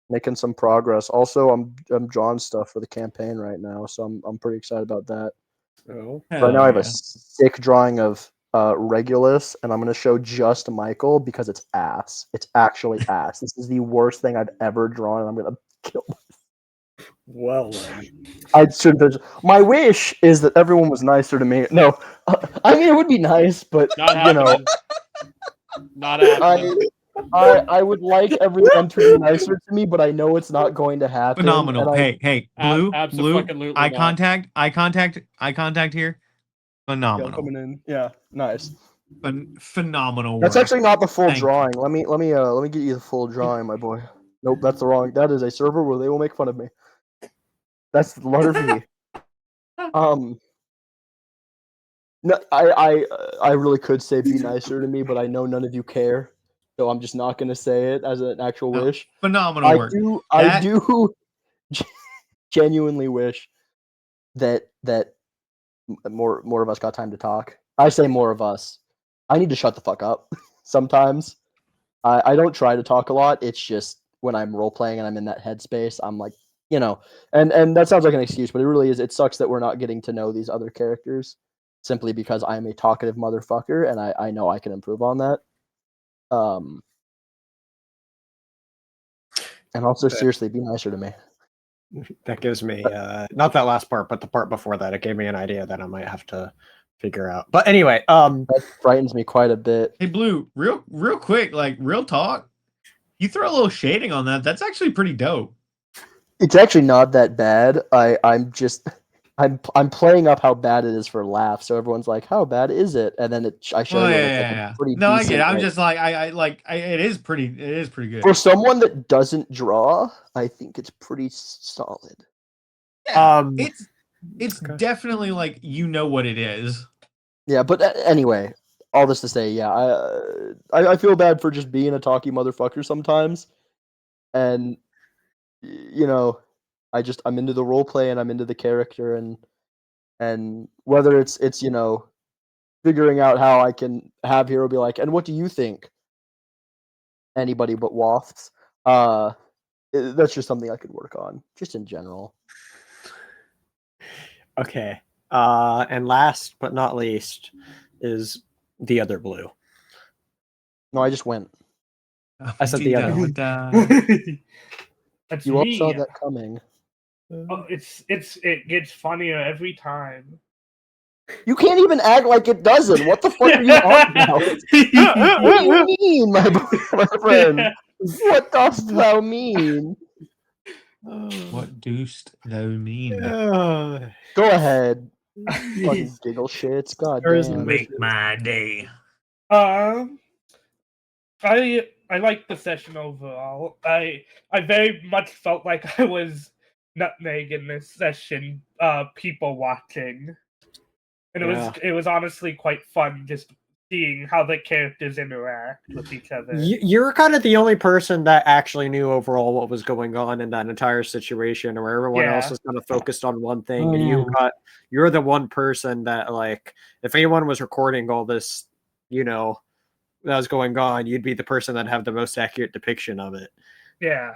making some progress. Also, I'm drawing stuff for the campaign right now, so I'm pretty excited about that. Oh. Right now, I have a sick drawing of Regulus, and I'm going to show just Michael because it's ass. It's actually ass. This is the worst thing I've ever drawn, and I'm going to kill myself. Well, I shouldn't. My wish is that everyone was nicer to me. No, I mean it would be nice, but Not happening. Not happening. I would like everyone to be nicer to me, but I know it's not going to happen. Phenomenal. Hey, Blue, Abso-fucking-lutely eye not. contact here. Phenomenal. Yeah, coming in. Yeah, nice. Phenomenal. That's work. actually not the full Thank drawing. Let me get you the full drawing, my boy. Nope, that's the wrong. That is a server where they will make fun of me. That's the letter V. No, I really could say be nicer to me, but I know none of you care, so I'm just not gonna say it as an actual No, wish. Phenomenal work. I do genuinely wish that more of us got time to talk. I say more of us. I need to shut the fuck up sometimes. I don't try to talk a lot. It's just when I'm role playing and I'm in that headspace, I'm like, and that sounds like an excuse, but it really is. It sucks that we're not getting to know these other characters simply because I'm a talkative motherfucker, and I know I can improve on that. And also, seriously, be nicer to me. That gives me not that last part, but the part before that. It gave me an idea that I might have to figure out. But anyway, that frightens me quite a bit. Hey, Blue, real quick, like real talk. You throw a little shading on that. That's actually pretty dope. It's actually not that bad. I'm playing up how bad it is for laughs. So everyone's like, "How bad is it?" And then I show you. Yeah. Pretty no, I get it. decent, I'm just like it is pretty good. for someone that doesn't draw. I think it's pretty solid. Yeah, it's definitely like you know what it is. Yeah, but anyway, all this to say, yeah, I feel bad for just being a talky motherfucker sometimes, and you know, I'm into the role play and I'm into the character, and whether it's figuring out how I can have Hero be like, and what do you think? Anybody but Wafts. That's just something I could work on, just in general. Okay. And last but not least is the other Blue. No, I just went. I said the other one. That's You all me. saw that coming. Oh, it gets funnier every time. You can't even act like it doesn't. What the fuck are you on about? What do you mean, my friend? What dost thou mean? What dost thou mean? Uh, Go ahead. Fucking giggle shits. God damn. Make my day. I like the session overall. I very much felt like I was Nutmeg in this session, people watching. And it was honestly quite fun just seeing how the characters interact with each other. You're kind of the only person that actually knew overall what was going on in that entire situation, where everyone else was kind of focused on one thing, and you're the one person that, like, if anyone was recording all this, that was going on, you'd be the person that have the most accurate depiction of it. Yeah.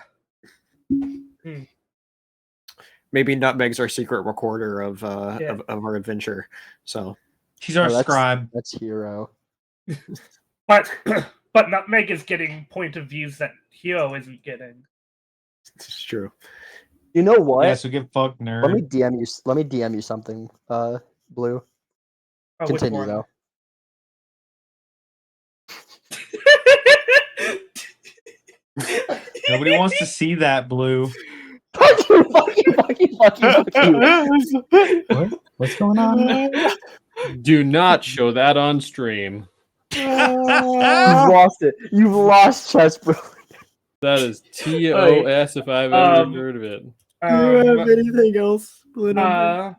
Maybe Nutmeg's our secret recorder of our adventure. So she's our scribe. That's Hero. But Nutmeg is getting point of views that Hero isn't getting. It's true. You know what? Yeah, so get fucked, nerd. Let me DM you something, Blue. Continue though. Nobody wants to see that, Blue. Fuck you. What? What's going on? Do not show that on stream. You've lost it. You've lost chess, bro. That is TOS if I've ever heard of it. Do you have anything else? No.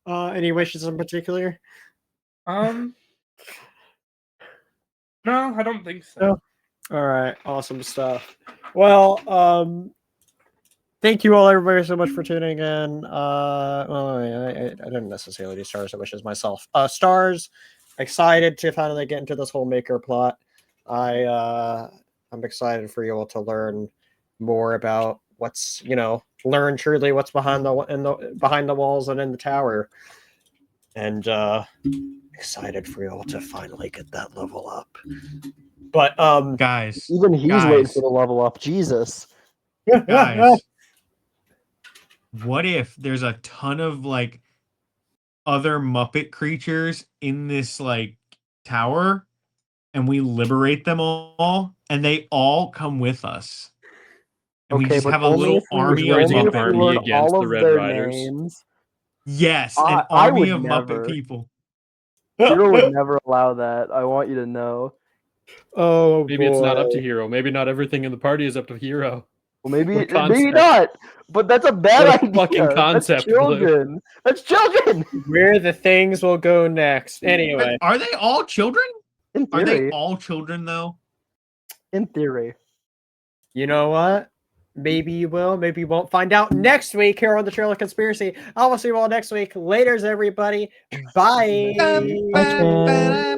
Any wishes in particular? No, I don't think so. All right, awesome stuff. Well, thank you all, everybody, so much for tuning in. I didn't necessarily do stars and wishes myself. Stars, excited to finally get into this whole maker plot. I'm excited for you all to learn more about what's learn truly what's behind the walls and in the tower, and excited for you all to finally get that level up. But guys, even he's waiting for the level up. Jesus, guys, what if there's a ton of like other Muppet creatures in this like tower, and we liberate them all, and they all come with us, and we just have a little army of Muppet against the Red Riders. Names. Yes, an army of Muppet people. Hero would never allow that. I want you to know. Oh, maybe it's not up to Hero. Maybe not everything in the party is up to Hero. Well, maybe not. But that's a bad idea. Fucking concept. That's children. That's children. Where the things will go next. Anyway, are they all children? In theory. Are they all children though? In theory. You know what? Maybe you will. Maybe you won't. Find out next week here on the Trail of Conspiracy. I will see you all next week. Laters, everybody. Bye. Bye.